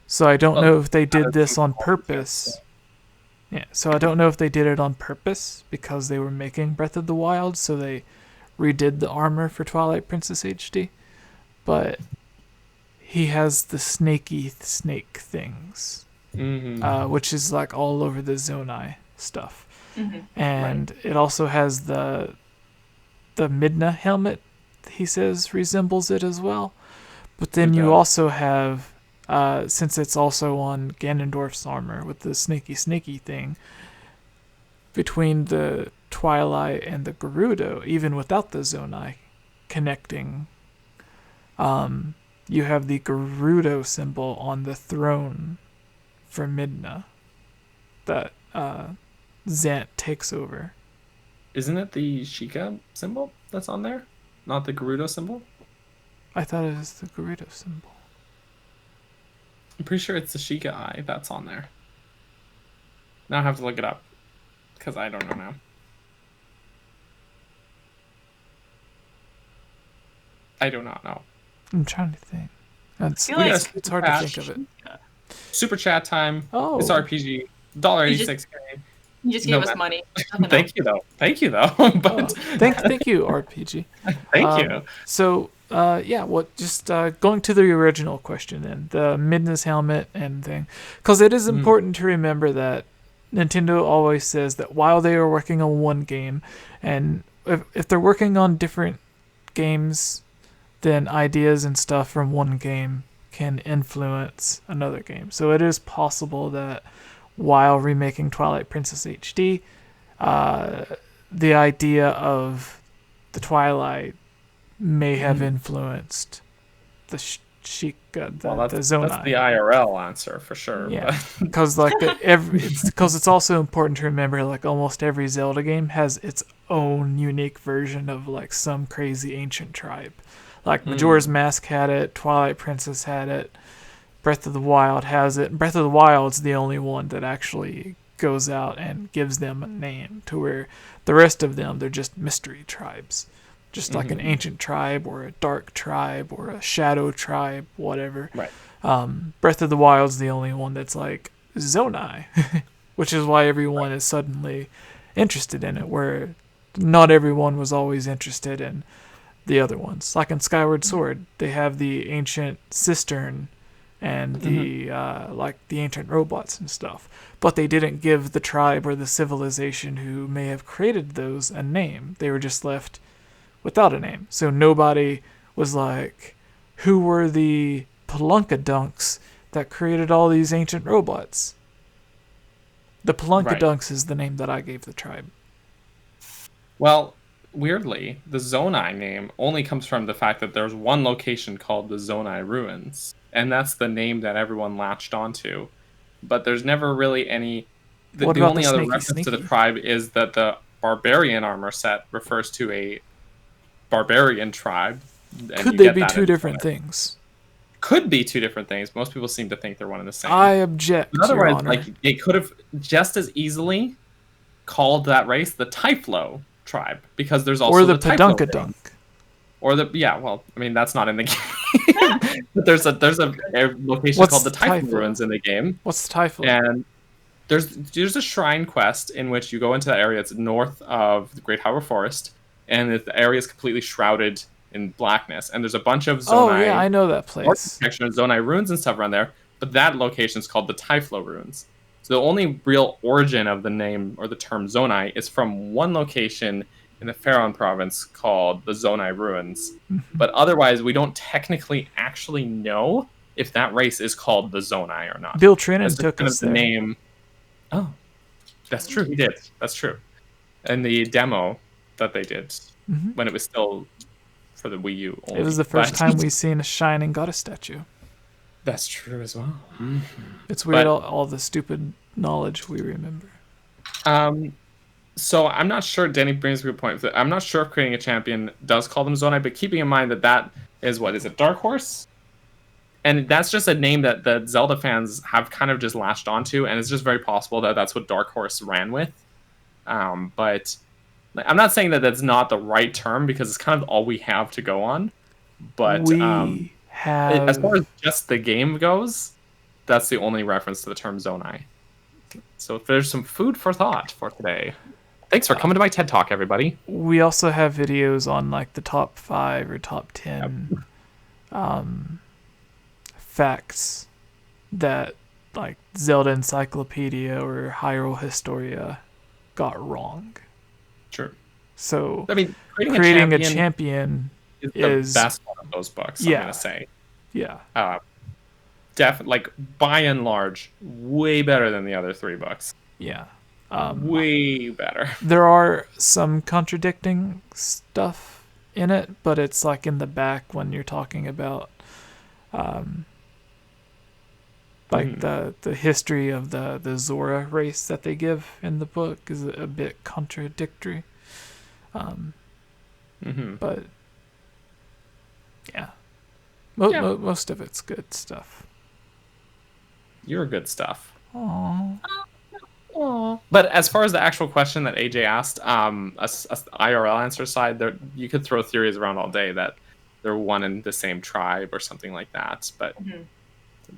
So I don't know if they did this on purpose. Yeah, so I don't know if they did it on purpose because they were making Breath of the Wild, so they redid the armor for Twilight Princess HD. But he has the snaky snake things, which is like all over the Zonai stuff. And it also has the Midna helmet, he says, resembles it as well. But then you also have, since it's also on Ganondorf's armor with the snaky thing, between the Twilight and the Gerudo, even without the Zonai connecting, you have the Gerudo symbol on the throne for Midna that Zant takes over. Isn't it the Sheikah symbol that's on there? Not the Gerudo symbol? I thought it was the Gerudo symbol. I'm pretty sure it's the Sheikah eye that's on there. Now I have to look it up because I don't know now. I do not know. I'm trying to think. It's hard to think of it. Super chat time. Oh. It's RPG. $1.86. You just gave us money. Thank you though. But thank you, RPG. Thank you. So just going to the original question then, the Midna's helmet and thing, because it is important to remember that Nintendo always says that while they are working on one game, and if they're working on different games, then ideas and stuff from one game can influence another game. So it is possible that while remaking Twilight Princess HD, the idea of the Twilight may have influenced the Sheikah, the Zonai. That's the IRL answer for sure. Yeah, because it's also important to remember, like, almost every Zelda game has its own unique version of like some crazy ancient tribe. Like Majora's Mask had it, Twilight Princess had it, Breath of the Wild has it. Breath of the Wild's the only one that actually goes out and gives them a name, to where the rest of them, they're just mystery tribes. Just like an ancient tribe or a dark tribe or a shadow tribe, whatever. Right. Breath of the Wild's the only one that's like Zonai, which is why everyone is suddenly interested in it, where not everyone was always interested in the other ones. Like in Skyward Sword, they have the ancient cistern and the the ancient robots and stuff, but they didn't give the tribe or the civilization who may have created those a name. They were just left without a name. So nobody was like, who were the Pelunkadunks that created all these ancient robots? The Pelunkadunks is the name that I gave the tribe. Well, weirdly, the Zonai name only comes from the fact that there's one location called the Zonai Ruins, and that's the name that everyone latched onto. But there's never really any... The only other reference to the tribe is that the barbarian armor set refers to a barbarian tribe. Could they be two different things? Could be two different things. Most people seem to think they're one and the same. I object, but otherwise, Your Honor. like, they could have just as easily called that race the Typhlo tribe, because there's also the Pedunkadunk. Or that's not in the game. But there's a location called the Typhlo Ruins in the game. What's the Typhlo? And there's a shrine quest in which you go into that area. It's north of the Great Harbor Forest, and the area is completely shrouded in blackness. And there's a bunch of Zonai. Oh yeah, I know that place. Zonai ruins and stuff around there. But that location is called the Typhlo Ruins. So the only real origin of the name or the term Zonai is from one location in the Faron province called the Zonai Ruins. But otherwise, we don't technically actually know if that race is called the Zonai or not. Bill Trinan took us there. Name. Oh, that's true. He did. That's true. And the demo that they did when it was still for the Wii U only. It was the first time we've seen a shining goddess statue. That's true as well. It's weird, all the stupid knowledge we remember. So I'm not sure. Danny brings a good point. I'm not sure if creating a champion does call them Zonai, but keeping in mind that is what is it? Dark Horse? And that's just a name that the Zelda fans have kind of just latched onto, and it's just very possible that that's what Dark Horse ran with. But I'm not saying that that's not the right term, because it's kind of all we have to go on. But we have, as far as just the game goes, that's the only reference to the term Zonai. So if there's some food for thought for today. Thanks for coming to my TED Talk, everybody. We also have videos on like the top 5 or top 10 facts that like Zelda Encyclopedia or Hyrule Historia got wrong. Sure. So I mean, creating a champion is the best one of those books, I'm gonna say. Yeah. Like by and large, way better than the other 3 books. Yeah. Way better. There are some contradicting stuff in it, but it's like in the back when you're talking about the history of the Zora race that they give in the book is a bit contradictory. But yeah. Most of it's good stuff. You're good stuff. Aww. But as far as the actual question that AJ asked, a IRL answer side, there you could throw theories around all day that they're one and the same tribe or something like that. But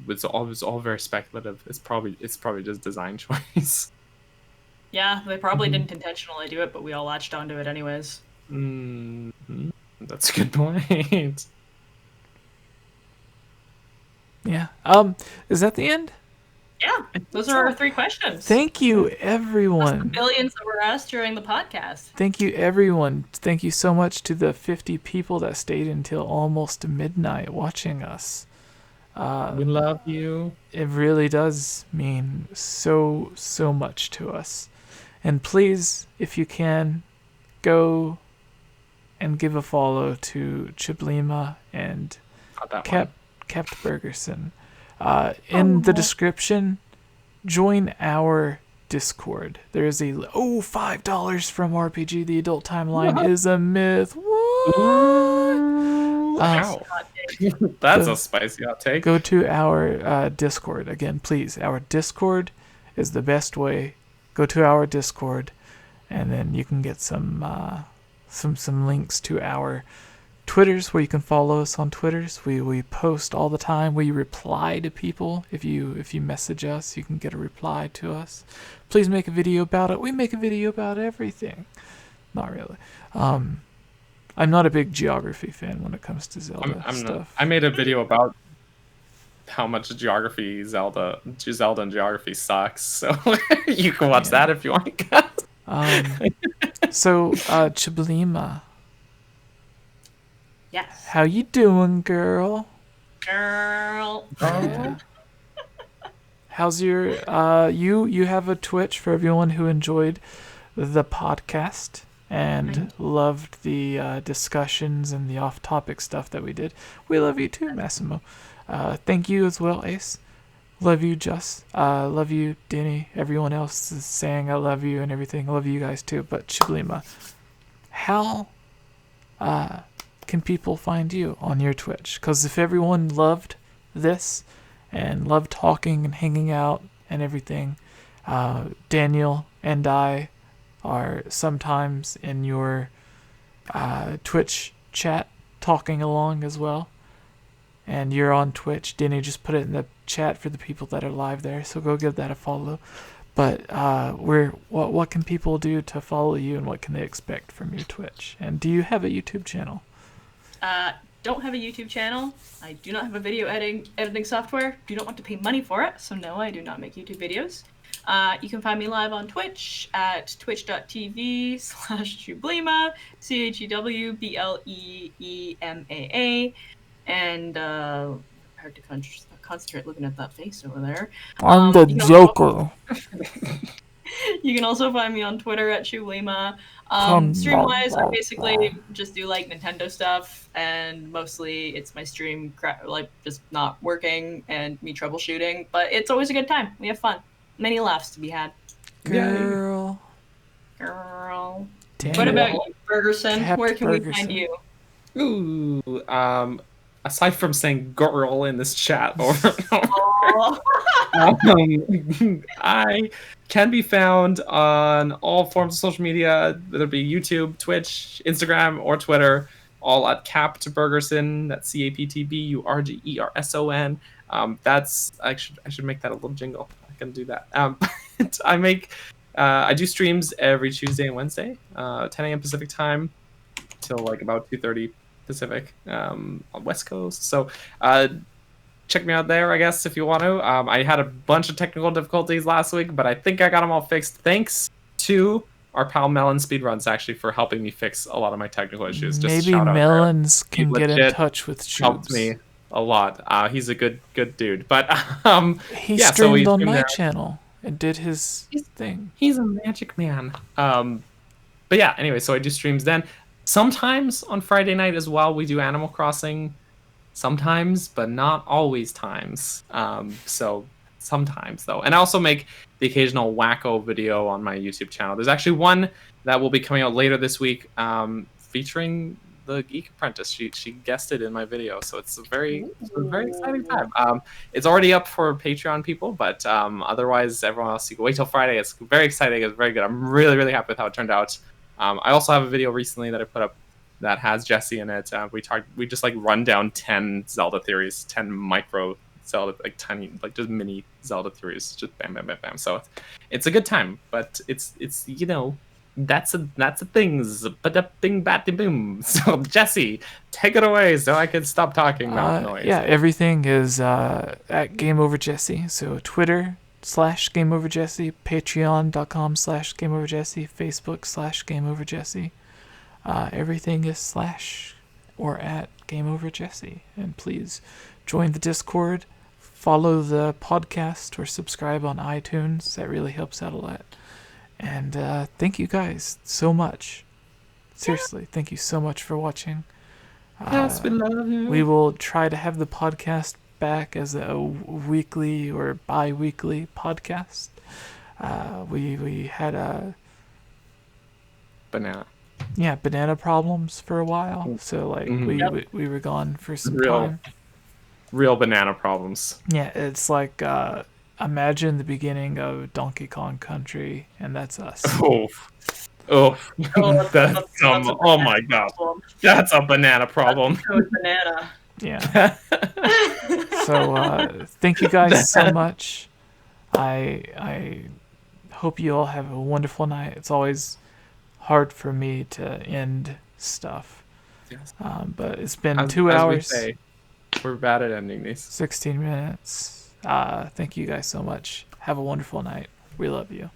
it's all very speculative. It's probably just design choice. Yeah, they probably didn't intentionally do it, but we all latched onto it anyways. That's a good point. Yeah. Is that the end? Yeah, those are our 3 questions. Thank you, everyone. That's the billions that were asked during the podcast. Thank you, everyone. Thank you so much to the 50 people that stayed until almost midnight watching us. We love you. It really does mean so much to us. And please, if you can, go and give a follow to 𝐓𝐷 and Kept Bergerson. In the description, join our Discord. There is $5 from RPG. The adult timeline is a myth. What? Wow. That's a spicy hot take. Go to our Discord. Again, please. Our Discord is the best way. Go to our Discord, and then you can get some links to our Twitters, where you can follow us on Twitters. We post all the time. We reply to people. If you message us, you can get a reply to us. Please make a video about it. We make a video about everything. Not really. I'm not a big geography fan when it comes to Zelda stuff. I made a video about how much geography Zelda and geography sucks. So you can watch that if you want. So 𝐓𝐷. Yes. How you doing, girl? Girl. Yeah. How's your you have a Twitch for everyone who enjoyed the podcast and loved the discussions and the off-topic stuff that we did. We love you too, Massimo. Thank you as well, Ace. Love you, Just. Love you, Denny. Everyone else is saying I love you and everything. I love you guys too. But 𝐓𝐷, how can people find you on your Twitch? Because if everyone loved this and loved talking and hanging out and everything, Daniel and I are sometimes in your Twitch chat talking along as well. And you're on Twitch. Denny just put it in the chat for the people that are live there, so go give that a follow. But what can people do to follow you, and what can they expect from your Twitch? And do you have a YouTube channel? Don't have a YouTube channel. I do not have a video editing software. Do not want to pay money for it, so no, I do not make YouTube videos. You can find me live on Twitch at twitch.tv/𝐓𝐷, 𝐐HEWBLEEMAA, and hard to concentrate looking at that face over there. I'm the Joker. You can also find me on Twitter at 𝐓𝐷. Stream-wise, I basically just do like Nintendo stuff, and mostly it's my stream like just not working and me troubleshooting. But it's always a good time. We have fun. Many laughs to be had. Girl. What about you, Bergerson? Where can we find you? Ooh, aside from saying girl in this chat over and over, Oh. I can be found on all forms of social media, whether it be YouTube, Twitch, Instagram, or Twitter, all at 𝐶APTBurgerson. That's 𝐶APTBurgerson. That's I should make that a little jingle. I can do that. But I do streams every Tuesday and Wednesday, 10 a.m. Pacific time till like about 2:30 Pacific on West Coast. So check me out there, I guess, if you want to. I had a bunch of technical difficulties last week, but I think I got them all fixed. Thanks to our pal Melon Speedruns, actually, for helping me fix a lot of my technical issues. Just Maybe shout out Melons there. can get in touch with Tubes. Helped me a lot. He's a good dude. But he yeah, streamed so on my channel and did his thing. He's a magic man. But yeah, anyway, so I do streams then. Sometimes on Friday night as well, we do Animal Crossing. Sometimes, but not always times. So sometimes though. And I also make the occasional wacko video on my YouTube channel. There's actually one that will be coming out later this week, featuring the Geek Apprentice. She guested in my video, so it's a very exciting time. It's already up for Patreon people, but otherwise everyone else, you can wait till Friday. It's very exciting. It's very good. I'm really happy with how it turned out. I also have a video recently that I put up that has Jesse in it. We just like run down 10 Zelda theories, 10 micro Zelda, like tiny, like just mini Zelda theories, just bam. So it's a good time, but it's that's a things, but a bing bat boom. So Jesse, take it away so I can stop talking mouth noise. Yeah, everything is at Game Over Jesse. So Twitter /Game Over Jesse, Patreon.com /Game Over Jesse, Facebook /Game Over Jesse. Everything is / or at Game Over Jesse. And please join the Discord, follow the podcast, or subscribe on iTunes. That really helps out a lot. And thank you guys so much. Seriously, thank you so much for watching. Yes, we love you. We will try to have the podcast back as a weekly or bi-weekly podcast. We had a banana problems for a while, so like we were gone for some time. Real banana problems. Yeah, it's like imagine the beginning of Donkey Kong Country, and that's us. That's oh my god, that's a banana problem. Banana. Yeah. So thank you guys so much. I hope you all have a wonderful night. It's always hard for me to end stuff. Yes. But it's been 2 hours. We're bad at ending these. 16 minutes. Thank you guys so much. Have a wonderful night. We love you.